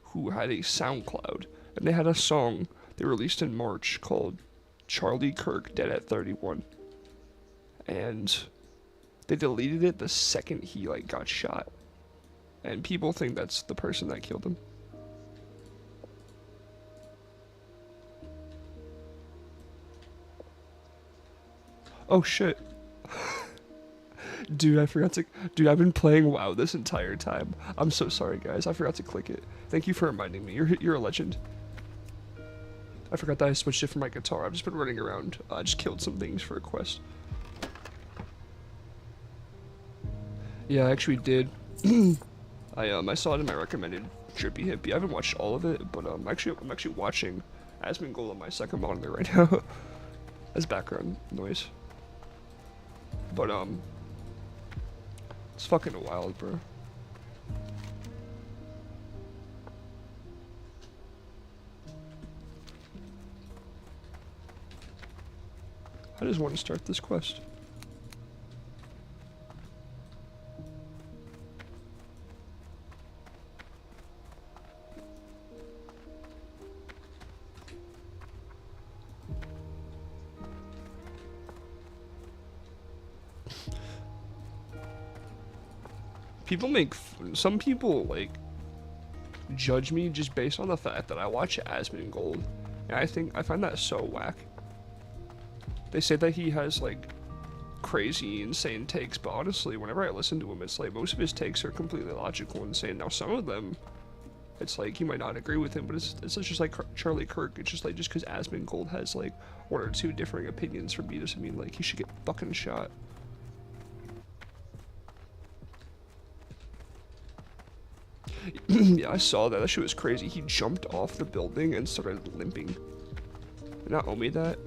who had a SoundCloud, and they had a song they released in March called Charlie Kirk Dead at 31. And they deleted it the second he, like, got shot. And people think that's the person that killed him. Oh shit. Dude, I forgot to... Dude, I've been playing WoW this entire time. I'm so sorry, guys. I forgot to click it. Thank you for reminding me. You're a legend. I forgot that I switched it from my guitar. I've just been running around. I just killed some things for a quest. Yeah, I actually did. I saw it in my recommended Drippy Hippie. I haven't watched all of it, but I'm actually watching Asmongold on my second monitor right now as background noise. But it's fucking wild, bro. I just want to start this quest. Some people like judge me just based on the fact that I watch Asmongold, and I find that so whack. They say that he has like crazy, insane takes, but honestly, whenever I listen to him, it's like most of his takes are completely logical and insane. Now, some of them, it's like you might not agree with him, but it's just like Charlie Kirk. It's just like just because Asmongold has like one or two differing opinions from me doesn't mean like he should get fucking shot. Yeah, I saw that. That shit was crazy. He jumped off the building and started limping. Not only that,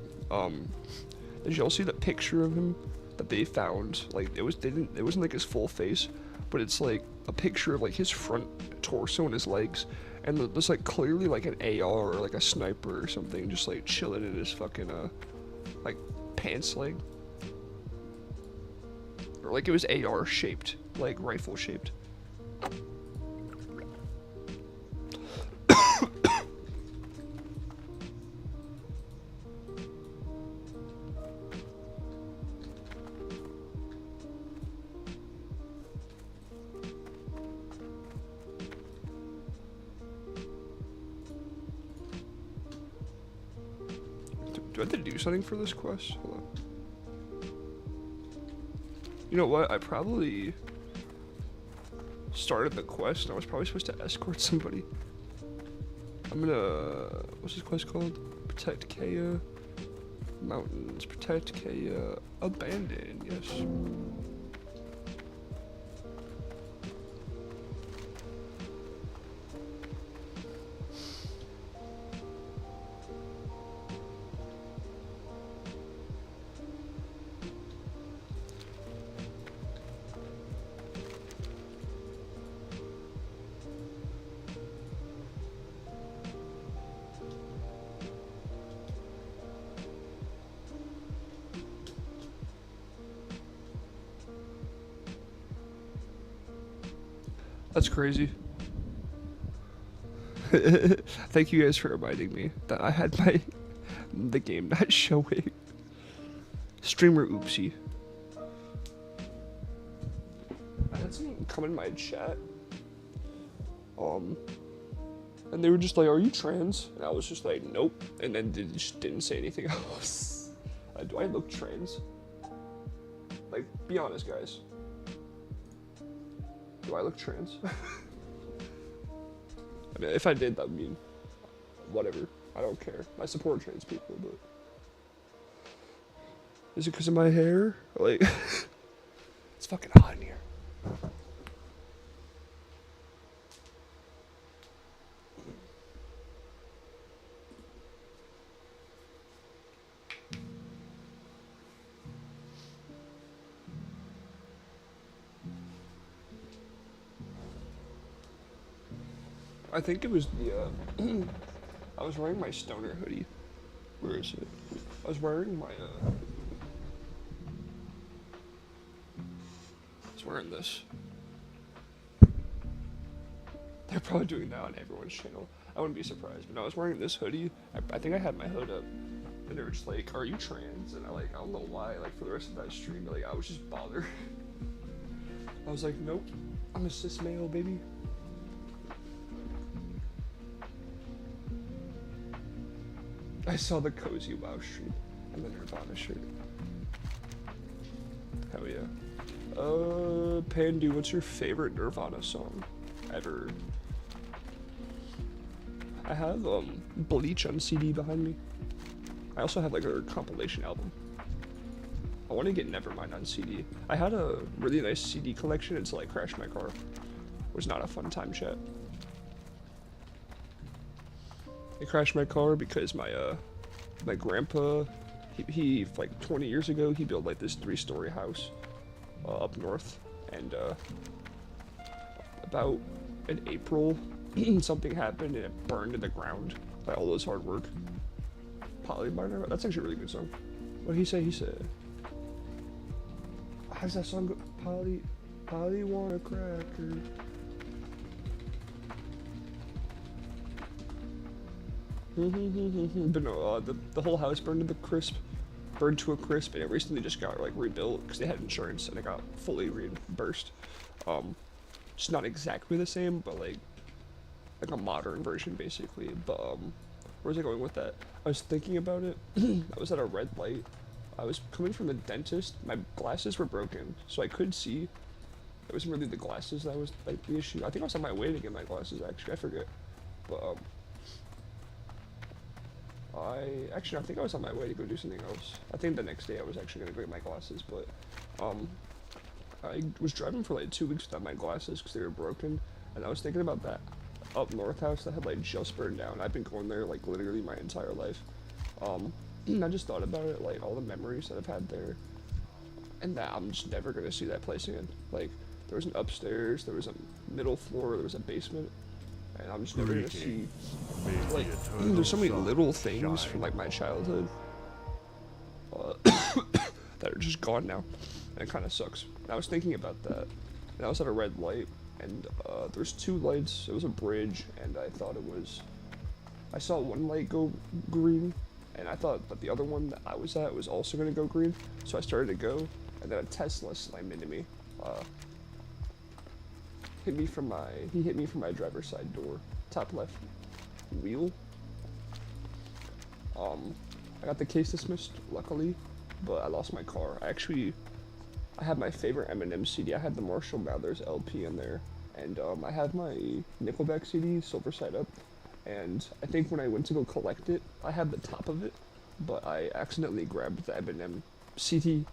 did y'all see the picture of him that they found? Like it wasn't like his full face, but it's like a picture of like his front torso and his legs, and there's like clearly like an AR or like a sniper or something just like chilling in his fucking like pants leg, or like it was AR shaped, like rifle shaped. Do I have to do something for this quest? Hold on. You know what? I probably started the quest and I was probably supposed to escort somebody. I'm gonna... What's this quest called? Protect Kaya. Mountains. Protect Kaya. Abandon. Yes. That's crazy. Thank you guys for reminding me that I had the game not showing. Streamer oopsie. I had someone come in my chat. And they were just like, "Are you trans?" And I was just like, "Nope." And then they just didn't say anything else. Do I look trans? Like, be honest, guys. Do I look trans? I mean, if I did, that would mean whatever. I don't care. I support trans people, but is it because of my hair? Like, it's fucking hot in here. I think it was the, I was wearing my stoner hoodie. Where is it? I was wearing my, I was wearing this. They're probably doing that on everyone's channel. I wouldn't be surprised, but no, I was wearing this hoodie. I think I had my hood up. And they were just like, "Are you trans?" And I don't know why, like, for the rest of that stream, like, I was just bothered. I was like, "Nope, I'm a cis male, baby." I saw the cozy WoW stream and the Nirvana shirt. Hell yeah. Pandu, what's your favorite Nirvana song ever? I have Bleach on CD behind me. I also have like a compilation album. I want to get Nevermind on CD. I had a really nice CD collection until I crashed my car. It was not a fun time, chat. I crashed my car because my grandpa, he like 20 years ago, he built like this 3-story house up north, and about in April, something happened and it burned to the ground by all those hard work. Polyminer, that's actually a really good song. What he say? He said, how's that song go? Polly want a cracker. But no, the whole house burned to a crisp, and it recently just got like rebuilt because they had insurance and it got fully reimbursed. It's not exactly the same, but like a modern version basically. But where was I going with that? I was thinking about it. I was at a red light. I was coming from the dentist. My glasses were broken, so I could see. It wasn't really the glasses that was like the issue. I think I was on my way to get my glasses actually. I forget, but I think I was on my way to go do something else. I think the next day I was actually gonna go get my glasses, but I was driving for like 2 weeks without my glasses because they were broken, and I was thinking about that up north house that had like just burned down. I've been going there like literally my entire life. I just thought about it, like all the memories that I've had there, and that I'm just never gonna see that place again. Like there was an upstairs, there was a middle floor, there was a basement. And I'm just never gonna see, like, there's so many little things from, like, my childhood that are just gone now, and it kind of sucks. And I was thinking about that, and I was at a red light, and there's 2 lights, it was a bridge, and I saw one light go green, and I thought that the other one that I was at was also gonna go green, so I started to go, and then a Tesla slammed into me. He hit me from my driver's side door, top left wheel. I got the case dismissed, luckily, but I lost my car. I had my favorite Eminem CD. I had the Marshall Mathers LP in there, and I have my Nickelback CD, Silver Side Up, and I think when I went to go collect it, I had the top of it, but I accidentally grabbed the Eminem CD,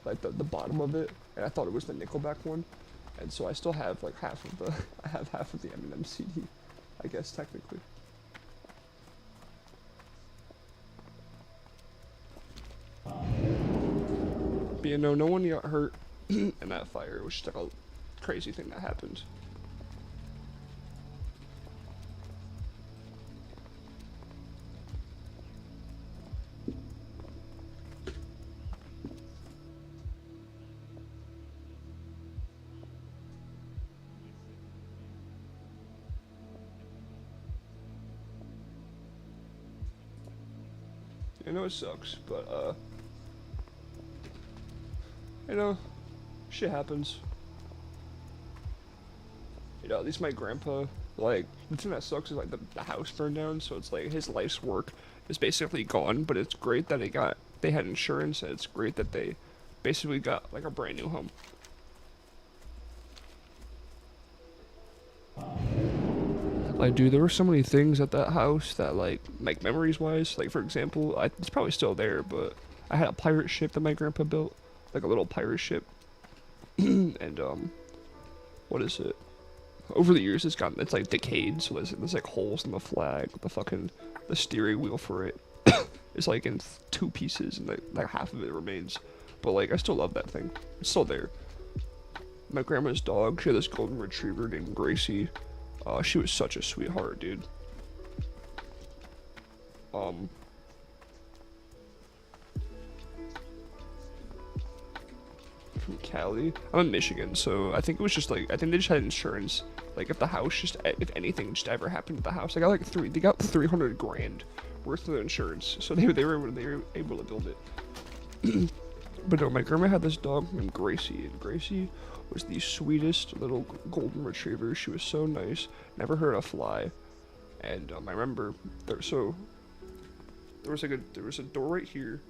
like the bottom of it, and I thought it was the Nickelback one. And so I still have like half of the Eminem CD, I guess technically. But you know, no one got hurt in that fire. It was just like a crazy thing that happened. I know it sucks, but, you know, shit happens. You know, at least my grandpa, like, the thing that sucks is, like, the house burned down, so it's like, his life's work is basically gone, but it's great that they had insurance, and it's great that they basically got, like, a brand new home. Like, dude, there were so many things at that house that, like memories-wise, like, for example, it's probably still there, but I had a pirate ship that my grandpa built, like a little pirate ship, and, what is it? Over the years, it's, like, decayed, so there's, like, holes in the flag, the steering wheel for it is, like, in 2 pieces, and, like, half of it remains, but, like, I still love that thing. It's still there. My grandma's dog, she had this golden retriever named Gracie. She was such a sweetheart, dude. From Cali. I'm in Michigan, so I think it was just like, I think they just had insurance. Like, if the house if anything just ever happened to the house, they got 300 grand worth of insurance, so they were able to build it. But no, my grandma had this dog named Gracie, and Gracie was the sweetest little golden retriever. She was so nice, never hurt a fly, and I remember there was a door right here,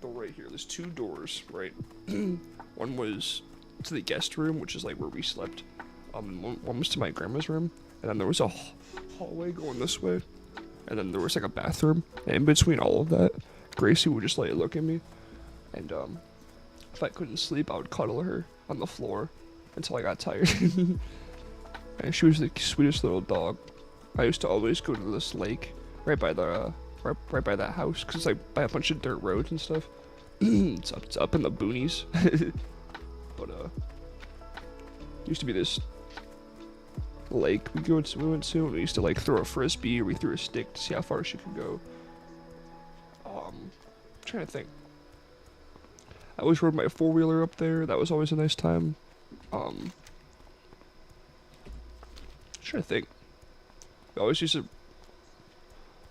There's 2 doors, right? One was to the guest room, which is like where we slept. One was to my grandma's room, and then there was a hallway going this way, and then there was like a bathroom. And in between all of that, Gracie would just like look at me, and if I couldn't sleep, I would cuddle her on the floor until I got tired. And she was the sweetest little dog. I used to always go to this lake right by that house, because it's like by a bunch of dirt roads and stuff. It's up in the boonies. But used to be this lake we went to, and we used to like throw a frisbee, or we threw a stick to see how far she could go. I'm trying to think. I always rode my 4-wheeler up there. That was always a nice time. I'm trying to think. I always used to.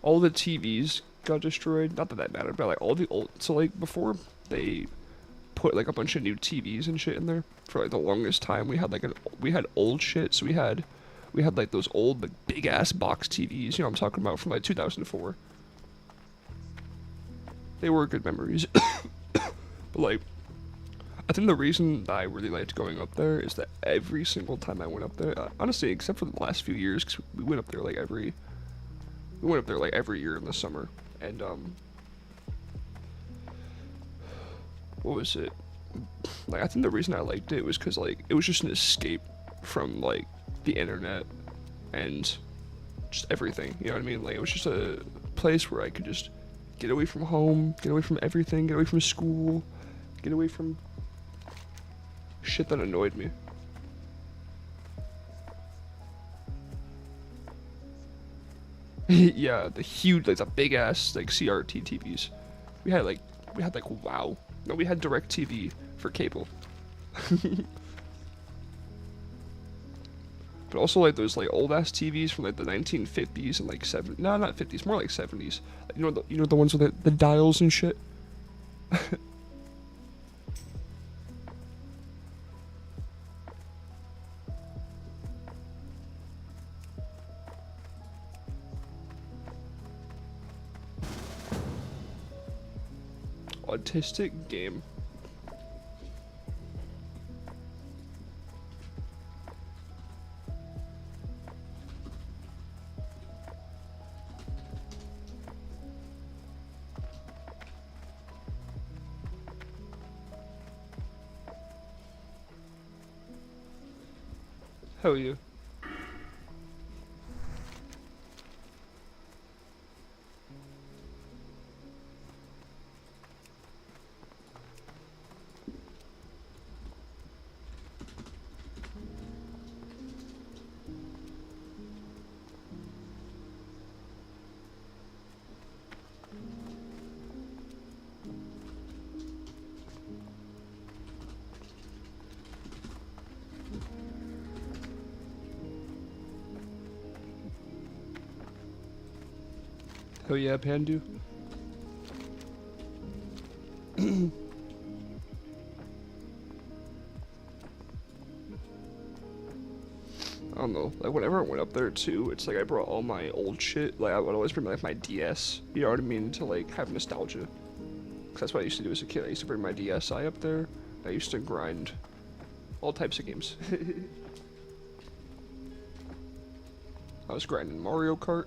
All the TVs got destroyed. Not that that mattered, but like all the old. So like before they put like a bunch of new TVs and shit in there, for like the longest time we had like we had old shit. So we had like those old like big ass box TVs. You know what I'm talking about, from like 2004. They were good memories. But like, I think the reason that I really liked going up there is that every single time I went up there, honestly, except for the last few years, because we went up there like every year in the summer, and what was it? Like, I think the reason I liked it was because like it was just an escape from like the internet and just everything. You know what I mean? Like, it was just a place where I could just get away from home, get away from everything, get away from school, get away from shit that annoyed me. Yeah, the huge, like the big ass like CRT TVs. We had like WoW. No, we had DirecTV for cable. But also like those like old ass TVs from like the 1950s and like not 50s, more like 70s. Like, you know the ones with the dials and shit. Autistic game. Hell yeah. Hell yeah, Pandu. I don't know, like whenever I went up there too, it's like I brought all my old shit. Like I would always bring like my DS, you know what I mean, to like have nostalgia. Cause that's what I used to do as a kid. I used to bring my DSi up there. I used to grind all types of games. I was grinding Mario Kart.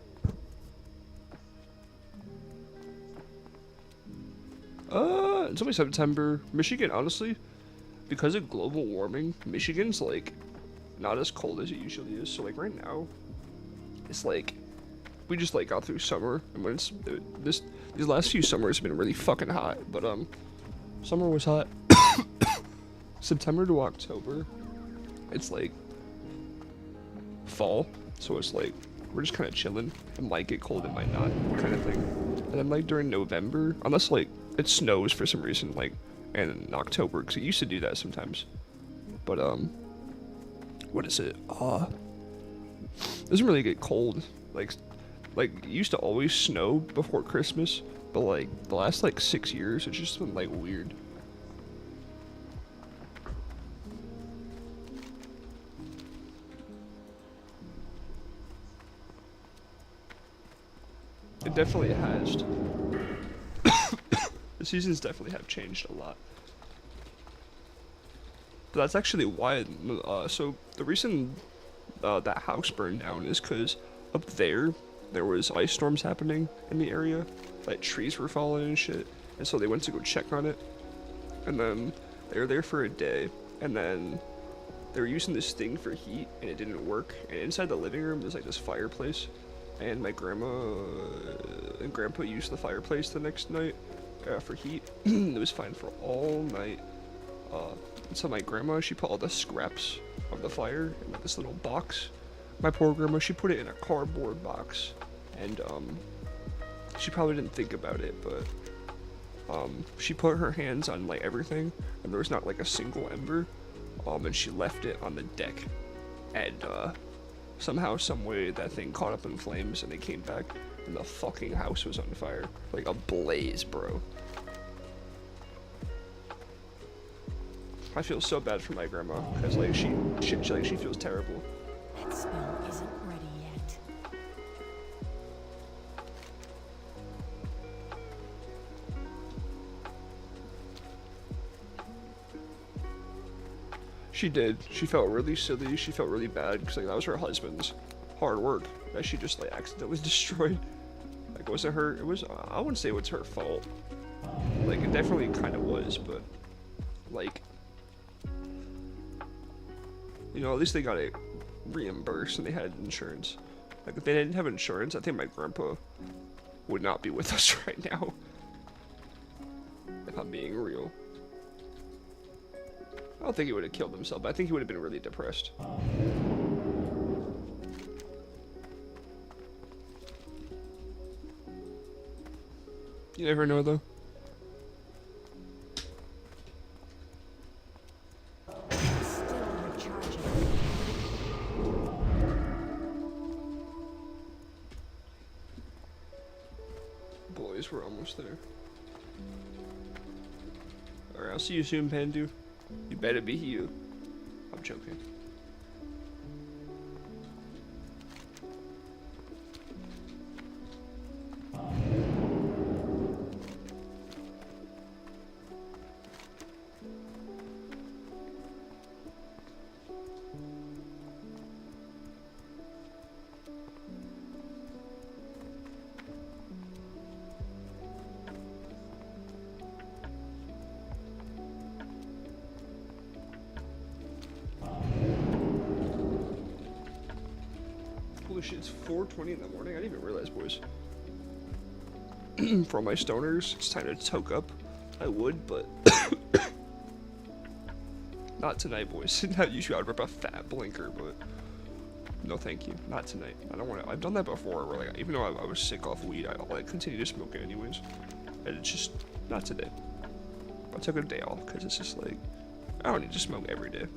It's only September. Michigan, honestly, because of global warming, Michigan's like not as cold as it usually is. So like right now, it's like we just like got through summer, and when it's these last few summers have been really fucking hot. But summer was hot. September to October, it's like fall, so it's like we're just kind of chilling. It might get cold, it might not, kind of thing. And then like during November, unless like it snows for some reason, like in October, because it used to do that sometimes. But what is it? It doesn't really get cold. Like it used to always snow before Christmas, but like the last like 6 years, it's just been like weird. It definitely has. The seasons definitely have changed a lot. But that's actually why, so the reason that house burned down is because up there was ice storms happening in the area. Like trees were falling and shit. And so they went to go check on it. And then they were there for a day. And then they were using this thing for heat and it didn't work. And inside the living room there's like this fireplace. And my grandma and grandpa used the fireplace the next night for heat. It was fine for all night. And so my grandma, she put all the scraps of the fire in like this little box. My poor grandma, she put it in a cardboard box. And she probably didn't think about it, but She put her hands on like everything, and there was not like a single ember. And she left it on the deck, and somehow, some way, that thing caught up in flames, and they came back, and the fucking house was on fire, like a blaze, bro. I feel so bad for my grandma, cause like she feels terrible. That spell isn't ready yet. She did. She felt really silly. She felt really bad because like that was her husband's hard work that she just like accidentally destroyed. Like it wasn't her. It was. I wouldn't say it was her fault. Like it definitely kind of was, but like you know, at least they got it reimbursed and they had insurance. Like if they didn't have insurance, I think my grandpa would not be with us right now. If I'm being real. I don't think he would have killed himself, but I think he would have been really depressed. You never know, though. Still recharging. Boys, we're almost there. Alright, I'll see you soon, Pandu. You better be you. I'm joking. Holy shit, it's 4:20 in the morning. I didn't even realize, boys. For all my stoners, it's time to toke up. I would, but not tonight, boys. Not usually I'd rip a fat blinker, but no, thank you. Not tonight. I don't want to. I've done that before, where like even though I was sick off weed, I'll like continue to smoke it anyways. And it's just not today. I took a day off because it's just like I don't need to smoke every day.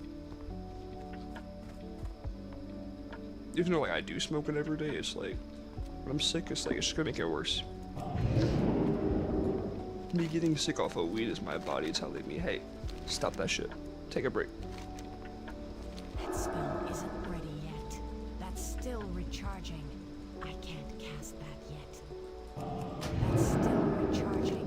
Even though like I do smoke it every day, it's like when I'm sick, it's like it's just gonna make it worse. Me getting sick off of weed is my body telling me, hey, stop that shit. Take a break. That spell isn't ready yet. That's still recharging. I can't cast that yet. That's still recharging.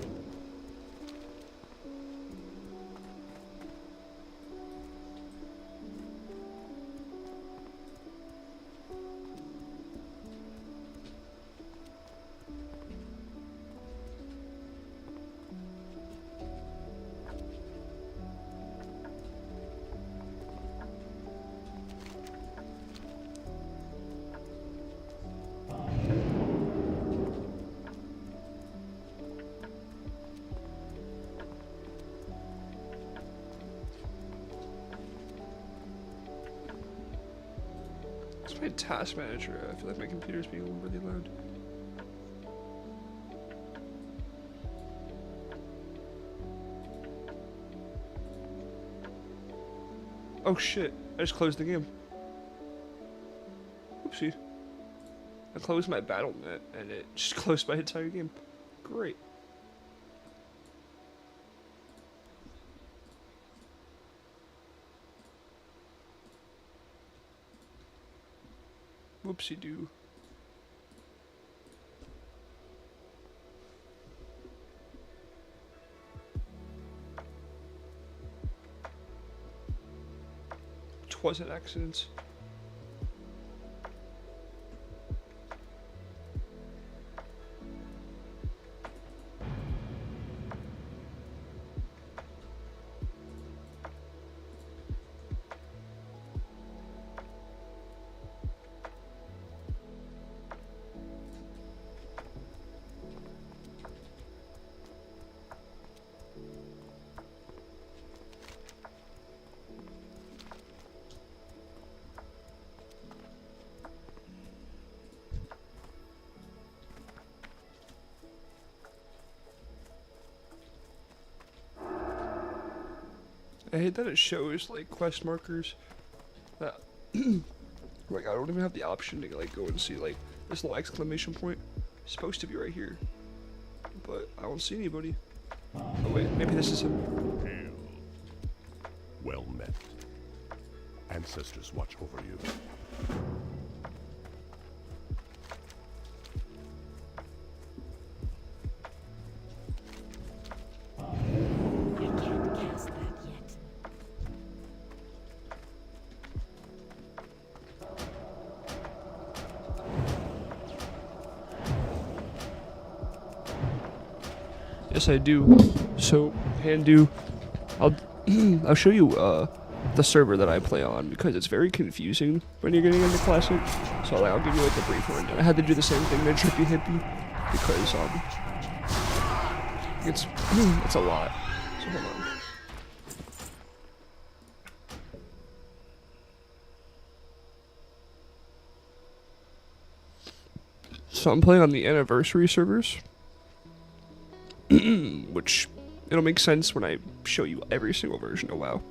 It's my task manager. I feel like my computer's being really loud. Oh shit, I just closed the game. Oopsie. I closed my battle.net and it just closed my entire game. Great. Whoopsie doo. Twas an accident. I hate that it shows like quest markers that like I don't even have the option to like go and see like this little exclamation point. It's supposed to be right here, but I don't see anybody. Oh wait, maybe this is him. Hail. Well met. Ancestors watch over you. I can't cast that yet. Yes, I do. So, Handu, I'll I'll show you the server that I play on because it's very confusing when you're getting into Classic. So like, I'll give you like a brief rundown. I had to do the same thing to Trippy Hippie because it's a lot. So hold on. So I'm playing on the anniversary servers, which it'll make sense when I show you every single version of WoW.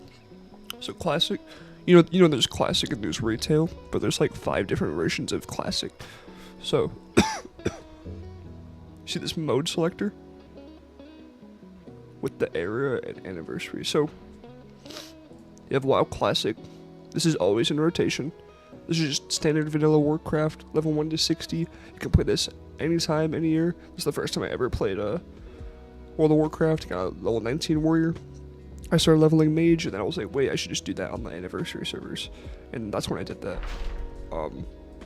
So Classic, you know there's Classic and there's Retail, but there's like 5 different versions of Classic. So, see this mode selector? With the era and anniversary. So, you have WoW Classic. This is always in rotation. This is just standard vanilla Warcraft, level 1 to 60. You can play this anytime, any year. This is the first time I ever played World of Warcraft. Got a level 19 warrior. I started leveling mage, and then I was like, wait, I should just do that on the anniversary servers. And that's when I did that.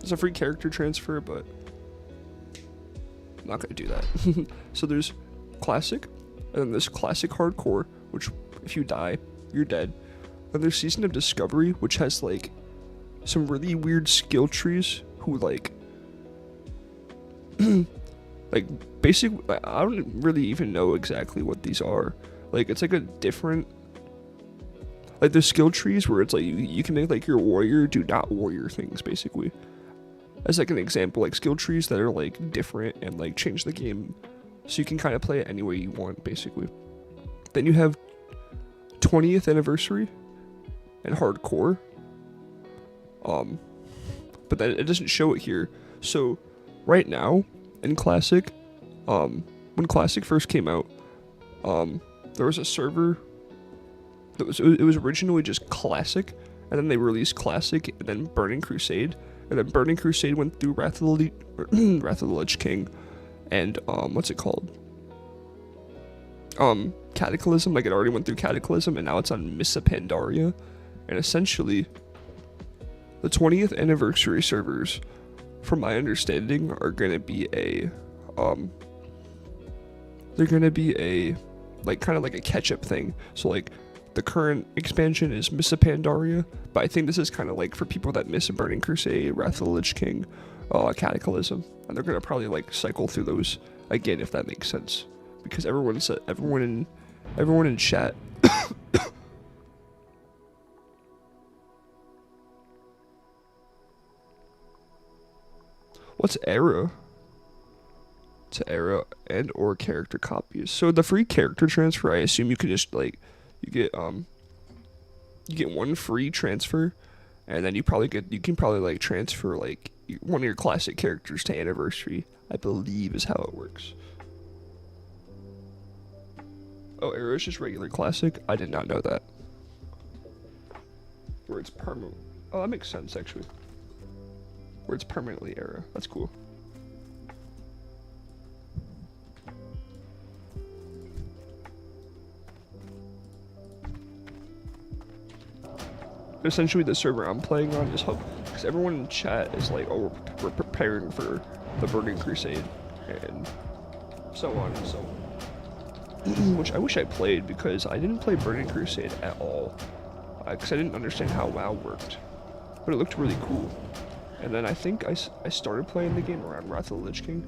It's a free character transfer, but I'm not going to do that. So there's Classic, and then there's Classic Hardcore, which if you die, you're dead. And there's Season of Discovery, which has like some really weird skill trees who like like basically I don't really even know exactly what these are. Like it's like a different like there's skill trees where it's like you can make like your warrior do not warrior things basically. As like an example, like skill trees that are like different and like change the game so you can kind of play it any way you want basically. Then you have 20th anniversary and hardcore. But then it doesn't show it here. So right now in Classic, when Classic first came out, there was a server that it was originally just Classic, and then they released Classic and then Burning Crusade, and then Burning Crusade went through Wrath of the Lich King, and what's it called? Cataclysm. Like it already went through Cataclysm, and now it's on Mists of Pandaria, and essentially the 20th anniversary servers, from my understanding, are gonna be they're gonna be a like kind of like a catch-up thing. So like the current expansion is Mists of Pandaria, but I think this is kind of like for people that miss Burning Crusade, Wrath of the Lich King, Cataclysm, and they're gonna probably like cycle through those again if that makes sense, because everyone in chat. What's era? It's era and or character copies. So the free character transfer, I assume you could just like you get one free transfer, and then you can probably like transfer like one of your classic characters to anniversary, I believe is how it works. Oh, era is just regular classic? I did not know that. Where it's permanent. Oh, that makes sense actually. Where it's permanently era. That's cool. Essentially, the server I'm playing on is because everyone in chat is like, oh, we're preparing for the Burning Crusade, and so on and so on. Which I wish I played, because I didn't play Burning Crusade at all, because I didn't understand how WoW worked, but it looked really cool. And then I think I started playing the game around Wrath of the Lich King.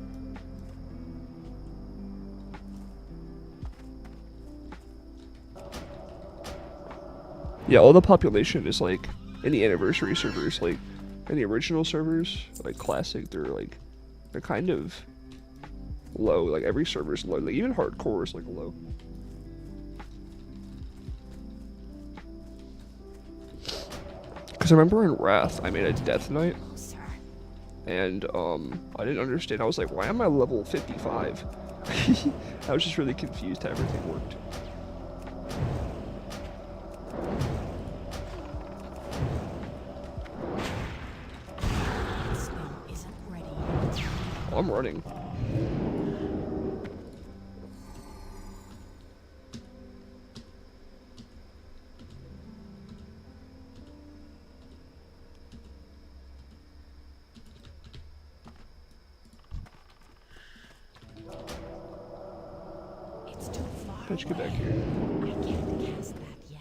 Yeah, all the population is like in the anniversary servers, like in the original servers, like classic, they're kind of low. Like every server's low. Like even hardcore is like low. Because I remember in Wrath, I made a Death Knight, Closer. and I didn't understand. I was like, why am I level 55? I was just really confused how everything worked. That spell isn't ready yet. Oh, I'm running. It's too far Let's get back away. here. I can't cast that yet.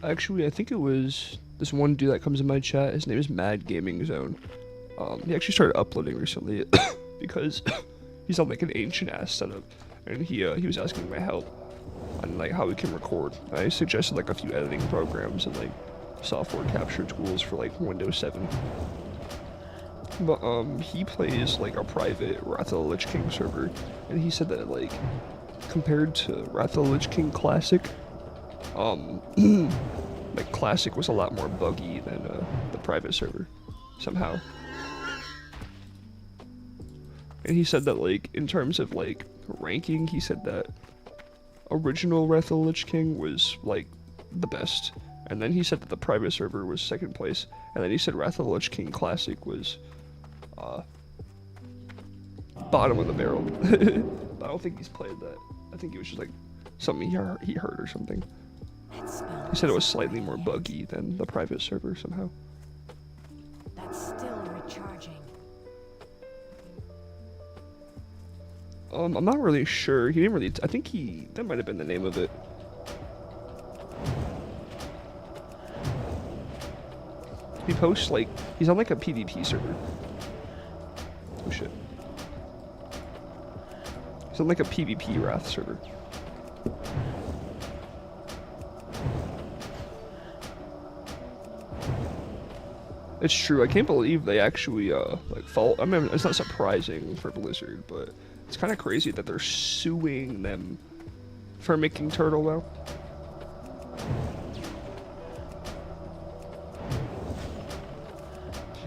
Actually, I think it was this one dude that comes in my chat. His name is Mad Gaming Zone. He actually started uploading recently because he's on like an ancient ass setup, and he was asking my help on like how we can record. I suggested like a few editing programs and like software capture tools for like Windows 7. But he plays like a private Wrath of the Lich King server, and he said that like compared to Wrath of the Lich King Classic, like Classic was a lot more buggy than the private server, somehow. And he said that like in terms of like ranking, he said that original Wrath of the Lich King was like the best, and then he said that the private server was second place, and then he said Wrath of the Lich King Classic was bottom of the barrel. But I don't think he's played that. I think it was just like something he heard or something. That spell He said it was isn't slightly ready more yet. buggy than the private server somehow. That's still recharging. I'm not really sure. He didn't really. I think that might have been the name of it. He posts like he's on like a PvP server. Oh shit. He's on like a PvP Wrath server. It's true. I can't believe they actually like fault. I mean, it's not surprising for Blizzard, but it's kind of crazy that they're suing them for making Turtle WoW.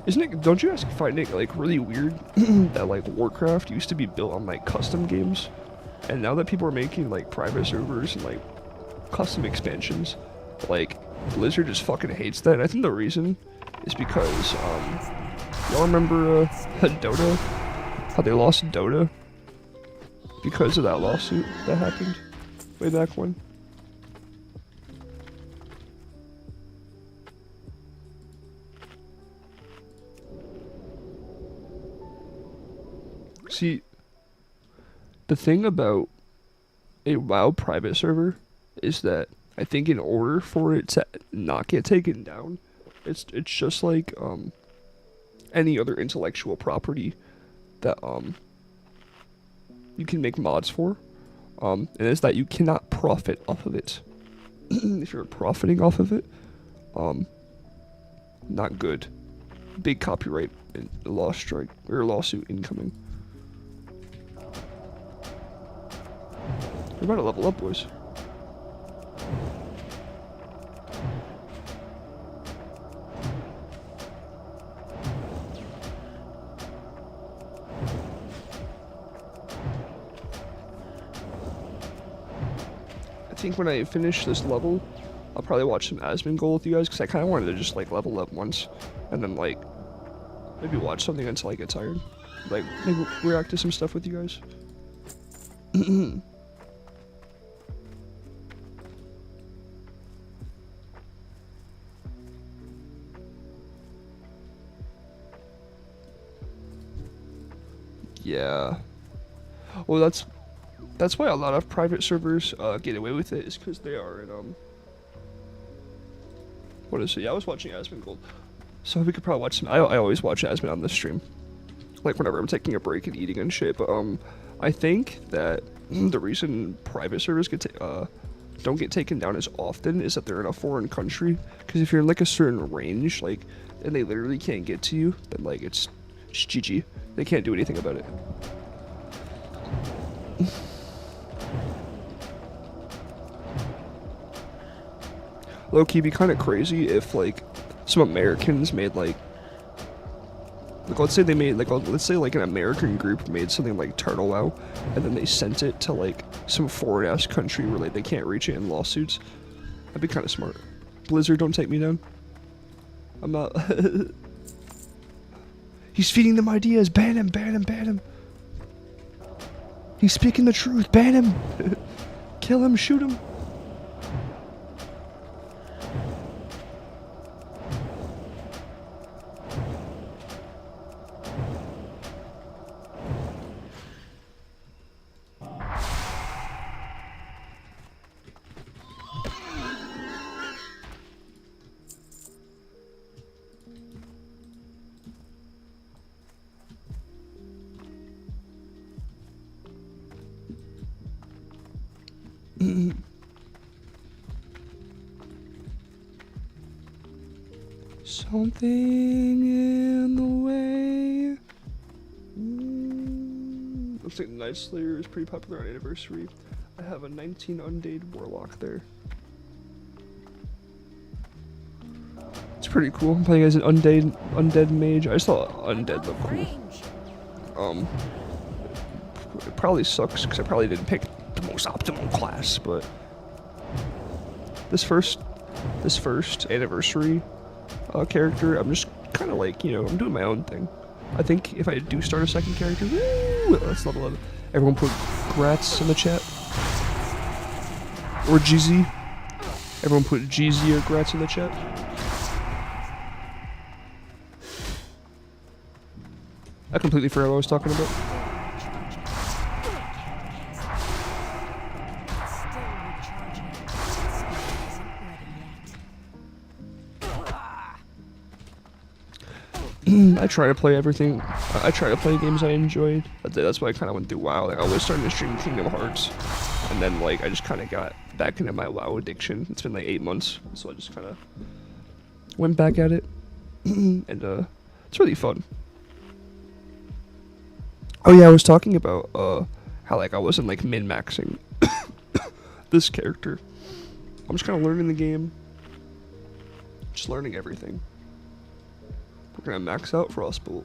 Isn't it? Don't you guys find it like really weird that like Warcraft used to be built on like custom games, and now that people are making like private servers and like custom expansions, like Blizzard just fucking hates that. And I think the reason is because y'all remember Dota? How they lost Dota because of that lawsuit that happened way back when. See, the thing about a WoW private server is that I think in order for it to not get taken down, it's just like any other intellectual property that you can make mods for, and it's that you cannot profit off of it. If you're profiting off of it, not good. Big copyright and law strike or lawsuit incoming. We're about to level up, boys. I think when I finish this level, I'll probably watch some Asmongold with you guys, because I kind of wanted to just like level up once, and then like maybe watch something until I get tired. Like maybe react to some stuff with you guys. Yeah. Well, that's why a lot of private servers get away with it, is because they are in what is it? Yeah, I was watching Asmongold, so we could probably watch some. I always watch Asmon on this stream, like whenever I'm taking a break and eating and shit. But I think that the reason private servers don't get taken down as often is that they're in a foreign country. Because if you're in like a certain range, like, and they literally can't get to you, then like it's GG. They can't do anything about it. Low-key be kind of crazy if like some Americans made like let's say they made like let's say like an American group made something like Turtle WoW, and then they sent it to like some foreign ass country where like they can't reach it in lawsuits. That'd be kind of smart. Blizzard, don't take me down. I'm not. He's feeding them ideas. Ban him, ban him, ban him. He's speaking the truth. Ban him. Kill him, shoot him. Something in the way. Looks like Night Slayer is pretty popular on Anniversary. I have a 19 Undead Warlock there. It's pretty cool. I'm playing as an undead mage. I just thought undead looked cool. It probably sucks because I probably didn't pick the most optimal class, but this first Anniversary character, I'm just kind of like, you know, I'm doing my own thing. I think if I do start a second character, woo, that's level 11. Everyone put grats in the chat. Or GZ. Everyone put GZ or grats in the chat. I completely forgot what I was talking about. I try to play everything. I try to play games I enjoyed. That's why I kind of went through WoW. Like, I was starting to stream Kingdom Hearts, and then like I just kind of got back into my WoW addiction. It's been like 8 months, so I just kind of went back at it, and it's really fun. Oh yeah, I was talking about how like I wasn't like min-maxing this character. I'm just kind of learning the game, just learning everything. We're gonna max out Frostbolt.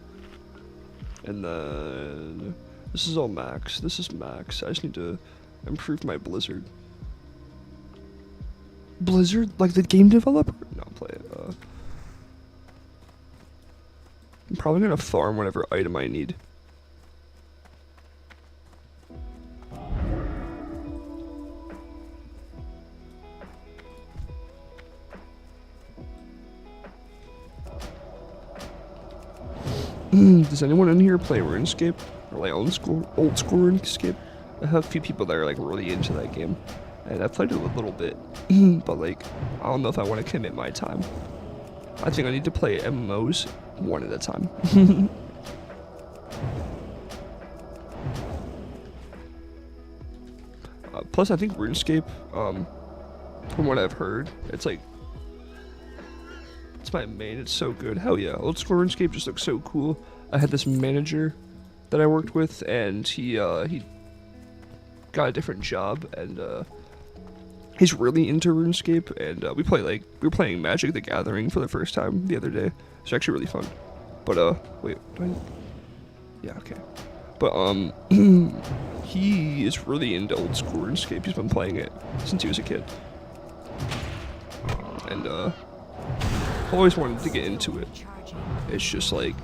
And then this is all max. This is max. I just need to improve my Blizzard. Blizzard? Like the game developer? No, play it. I'm probably gonna farm whatever item I need. Does anyone in here play RuneScape? Or like old school RuneScape? I have a few people that are like really into that game. And I've played it a little bit. But like, I don't know if I want to commit my time. I think I need to play MMOs one at a time. Plus I think RuneScape, from what I've heard, it's like, it's my main, it's so good. Hell yeah, old school RuneScape just looks so cool. I had this manager that I worked with, and he got a different job, and he's really into RuneScape, and we were playing Magic the Gathering for the first time the other day. It's actually really fun. But wait, yeah, okay. But he is really into old school RuneScape. He's been playing it since he was a kid, and I've always wanted to get into it. It's just like,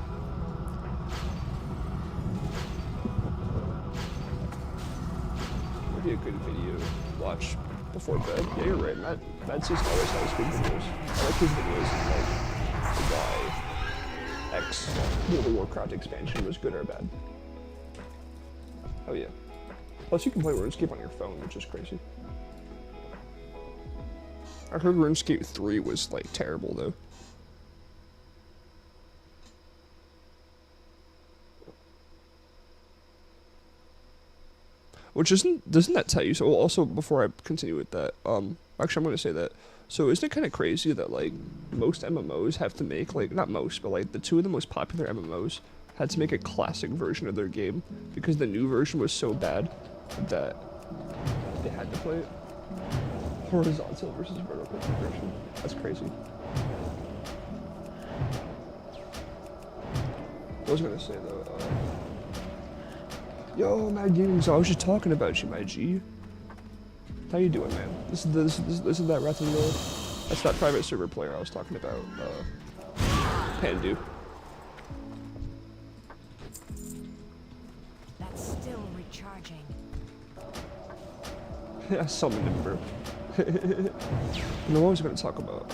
would be a good video to watch before bed. Yeah, you're right. Matt Season always has good videos. I like his videos like why X World of Warcraft expansion was good or bad. Oh yeah. Plus you can play RuneScape on your phone, which is crazy. I heard RuneScape 3 was like terrible though. Which doesn't that tell you? So also before I continue with that, actually I'm gonna say that. So isn't it kind of crazy that like most MMOs have to make, like, not most, but like the two of the most popular MMOs had to make a classic version of their game because the new version was so bad. that they had to play it. Horizontal versus vertical progression. That's crazy. I was gonna say though, yo, Mad Gaming, so I was just talking about you, my G. How you doing, man? This is that Ratango. That's that private server player I was talking about. Pandu. That's still recharging. I summoned him, bro. You know what I was gonna talk about?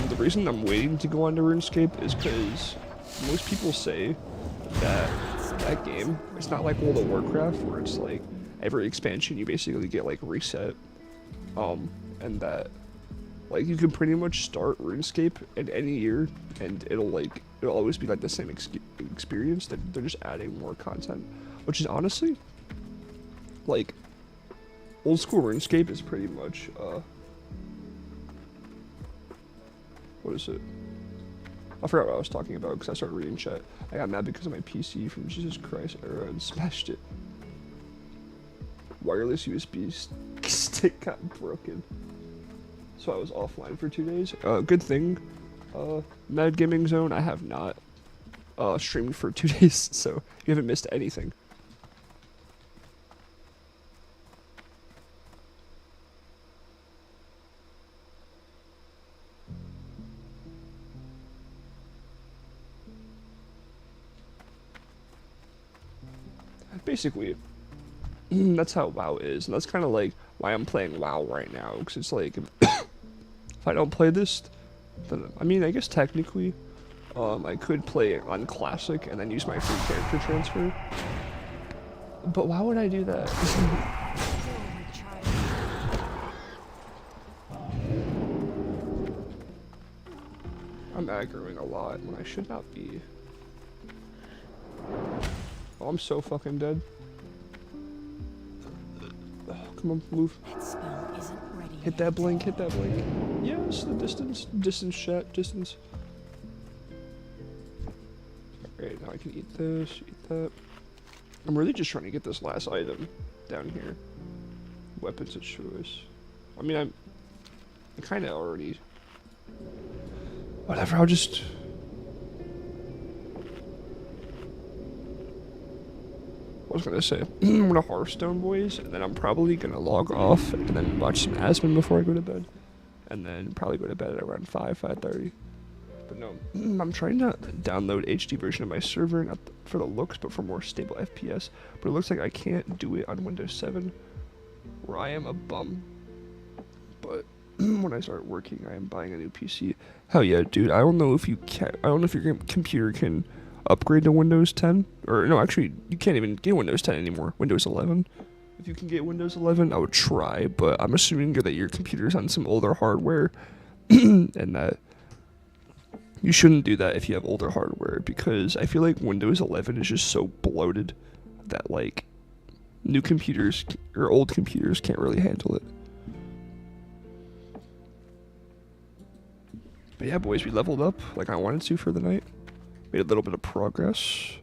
The reason I'm waiting to go on to RuneScape is because most people say that that game, it's not like World of Warcraft where it's like every expansion you basically get like reset. And that like you can pretty much start RuneScape in any year and it'll always be like the same experience, that they're just adding more content, which is honestly like old school RuneScape is pretty much what is it? I forgot what I was talking about because I started reading chat. I got mad because of my PC from Jesus Christ era and smashed it. Wireless USB stick got broken. So I was offline for 2 days. Good thing, Mad Gaming Zone, I have not streamed for 2 days, so you haven't missed anything. Basically, that's how WoW is, and that's kind of like why I'm playing WoW right now, because it's like, if I don't play this, then, I mean, I guess technically, I could play on Classic and then use my free character transfer, but why would I do that? Still recharging. I'm aggroing a lot when I should not be. Oh, I'm so fucking dead. Oh, come on, move. That spell isn't ready Hit yet. that blink, hit that blink. Yes, the distance chat, distance. Alright, now I can eat this, eat that. I'm really just trying to get this last item down here. Weapons of choice. I mean, I kind of already... Whatever, I'll just... I was gonna say, I'm gonna Hearthstone, boys, and then I'm probably gonna log off and then watch some Aspen before I go to bed. And then probably go to bed at around 5:30. But no, I'm trying to download HD version of my server, not for the looks, but for more stable FPS. But it looks like I can't do it on Windows 7, where I am a bum. But when I start working, I am buying a new PC. Hell yeah, dude, I don't know if you can, I don't know if your computer can upgrade to Windows 10, or no, actually, you can't even get Windows 10 anymore. Windows 11. If you can get Windows 11, I would try, but I'm assuming that your computer's on some older hardware, and that you shouldn't do that if you have older hardware, because I feel like Windows 11 is just so bloated that, like, new computers, or old computers can't really handle it. But yeah, boys, we leveled up like I wanted to for the night. Made a little bit of progress.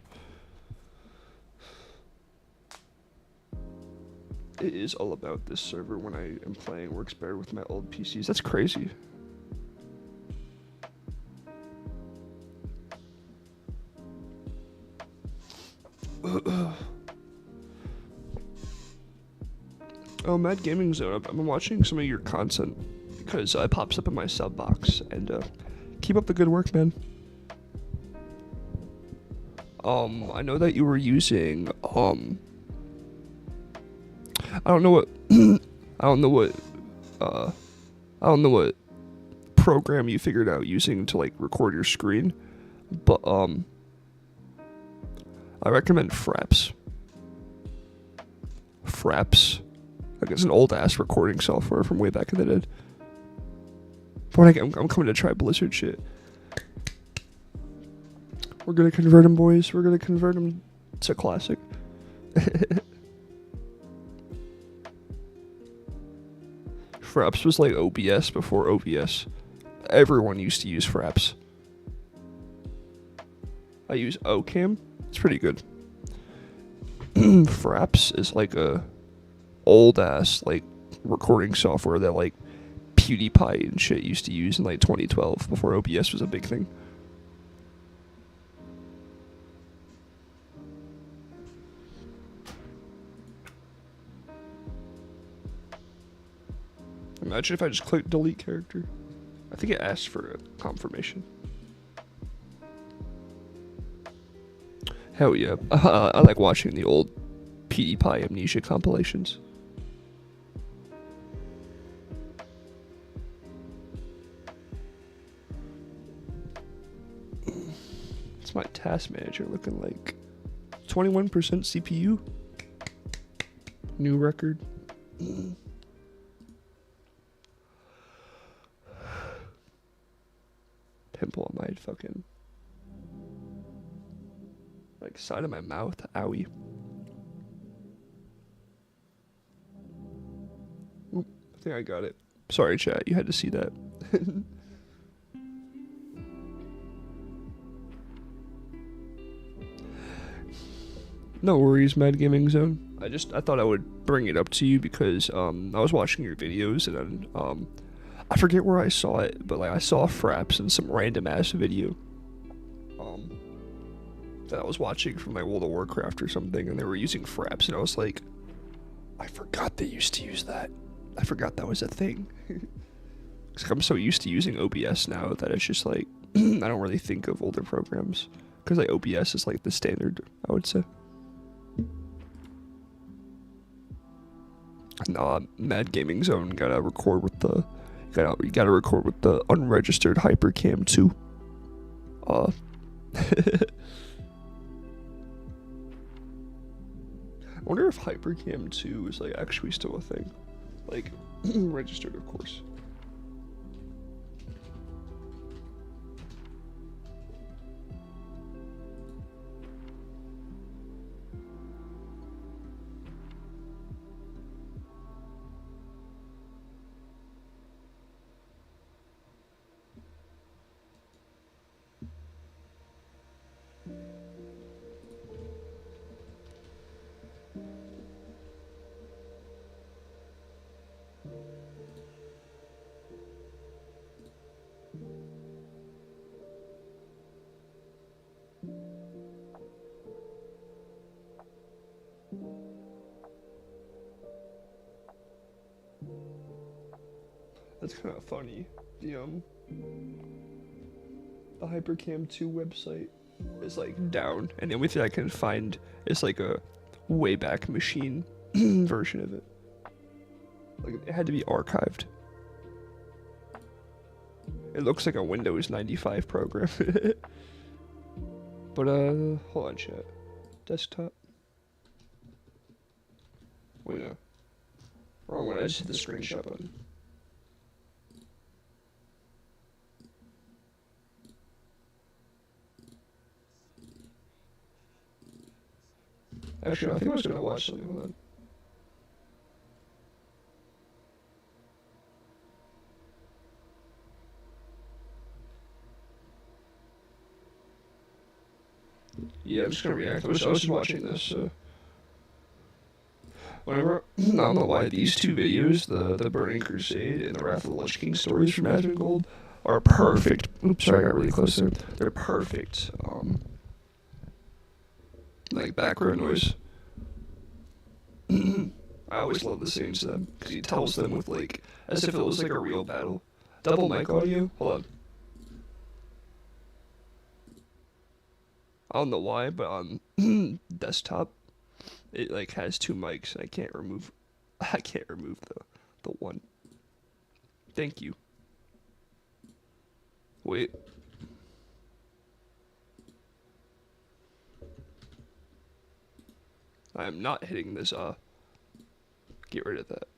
It is all about this server when I am playing works better with my old PCs. That's crazy. Oh, Mad Gaming Zone. I've been watching some of your content because it pops up in my sub box, and keep up the good work, man. I know that you were using, I don't know what, I don't know what program you figured out using to, like, record your screen, but, I recommend Fraps. Fraps. Like, it's an old-ass recording software from way back in the day. But I'm coming to try Blizzard shit. We're gonna convert them, boys. We're gonna convert them to classic. Fraps was like OBS before OBS. Everyone used to use Fraps. I use Ocam. It's pretty good. Fraps is like a old ass like recording software that like PewDiePie and shit used to use in like 2012 before OBS was a big thing. Imagine if I just clicked delete character. I think it asked for a confirmation. Hell yeah. I like watching the old PewDiePie Amnesia compilations. What's my task manager looking like? 21% CPU? New record? Pimple on my fucking like side of my mouth. Owie. Oop, I think I got it. Sorry, chat. You had to see that. No worries, Mad Gaming Zone. I thought I would bring it up to you because I was watching your videos and then I forget where I saw it, but like I saw Fraps in some random ass video that I was watching from like World of Warcraft or something, and they were using Fraps, and I was like, I forgot they used to use that. I forgot that was a thing. Cause I'm so used to using OBS now that it's just like I don't really think of older programs because like OBS is like the standard, I would say. Nah, Mad Gaming Zone gotta record with the you gotta record with the unregistered Hypercam 2. I wonder if Hypercam 2 is like actually still a thing. Like registered, of course. That's kind of funny. The Hypercam 2 website is like down, and the only thing I can find is like a Wayback Machine version of it. Like it had to be archived. It looks like a Windows 95 program. But hold on, chat. Desktop. Wait, no. Wrong one. I just hit the screenshot button. Actually, I think I was gonna watch something. Hold on. Yeah, I'm just gonna react. I was just watching this. Whenever I don't know why these two videos, the Burning Crusade and the Wrath of the Lich King stories from Asmongold, are perfect. Oops, sorry, I got really close there. They're perfect. Like background noise. I always love listening to them because he tells them with like as if it was like a real battle. Double mic audio. Hold on. I don't know why, but on desktop, it like has two mics, and I can't remove the one. Thank you. Wait. I am not hitting this get rid of that.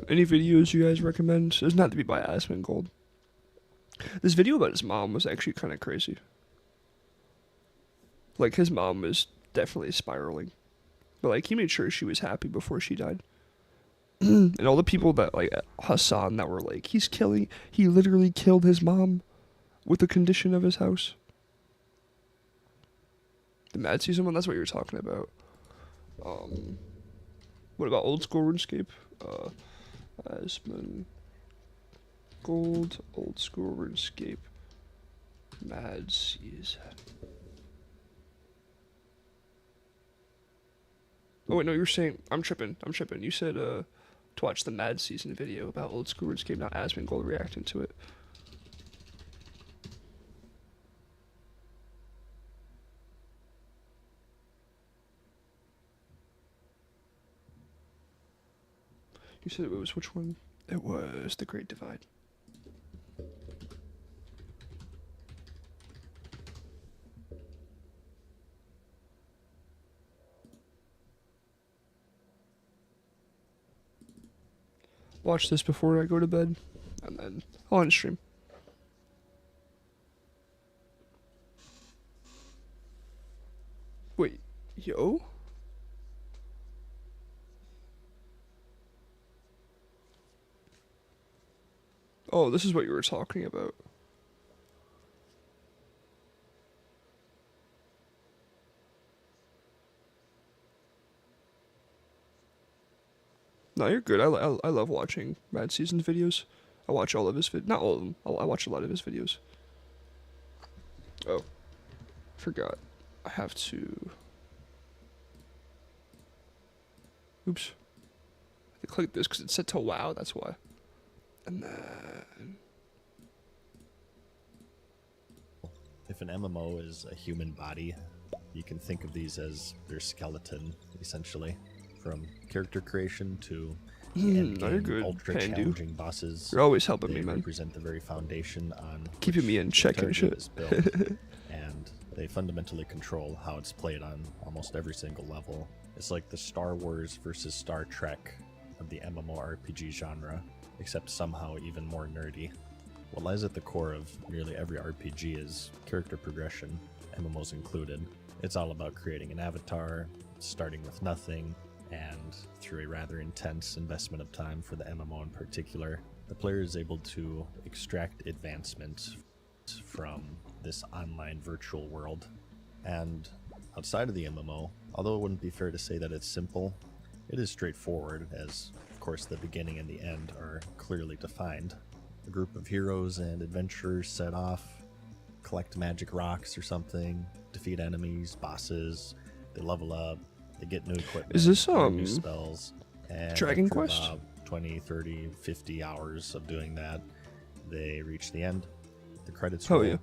Any videos you guys recommend? It doesn't have to be by Asmongold. This video about his mom was actually kind of crazy. Like, his mom was definitely spiraling. But, like, he made sure she was happy before she died. And all the people that, like, Hassan, that were like, he literally killed his mom with the condition of his house. The Mad Season one, that's what you were talking about. What about old school RuneScape? Asmon Gold, old school RuneScape, Mad Season. Oh wait, no, you were saying I'm tripping. You said to watch the Mad Season video about old school RuneScape, not Asmon Gold reacting to it. You said it was which one? It was The Great Divide. Watch this before I go to bed, and then I'll end stream. Wait, yo? Oh, this is what you were talking about. No, you're good. I love watching Mad Season's videos. I watch all of his not all of them. I watch a lot of his videos. Oh, forgot. I have to. Oops. I clicked this because it said to WoW. That's why. And then. If an MMO is a human body, you can think of these as their skeleton, essentially. From character creation to No, you're good. ultra challenging bosses. You're always helping they me, man. represent the very foundation on Keeping which me in the check and target shit. is built, and they fundamentally control how it's played on almost every single level. It's like the Star Wars versus Star Trek of the MMORPG genre, except somehow even more nerdy. What lies at the core of nearly every RPG is character progression, MMOs included. It's all about creating an avatar, starting with nothing, and through a rather intense investment of time for the MMO in particular, the player is able to extract advancement from this online virtual world. And outside of the MMO, although it wouldn't be fair to say that it's simple, it is straightforward, as of course the beginning and the end are clearly defined. A group of heroes and adventurers set off, collect magic rocks or something, defeat enemies, bosses, they level up, they get new equipment, Is this, learn new spells, and Dragon after Quest? about 20, 30, 50 hours of doing that, they reach the end, the credits Oh, roll, yeah.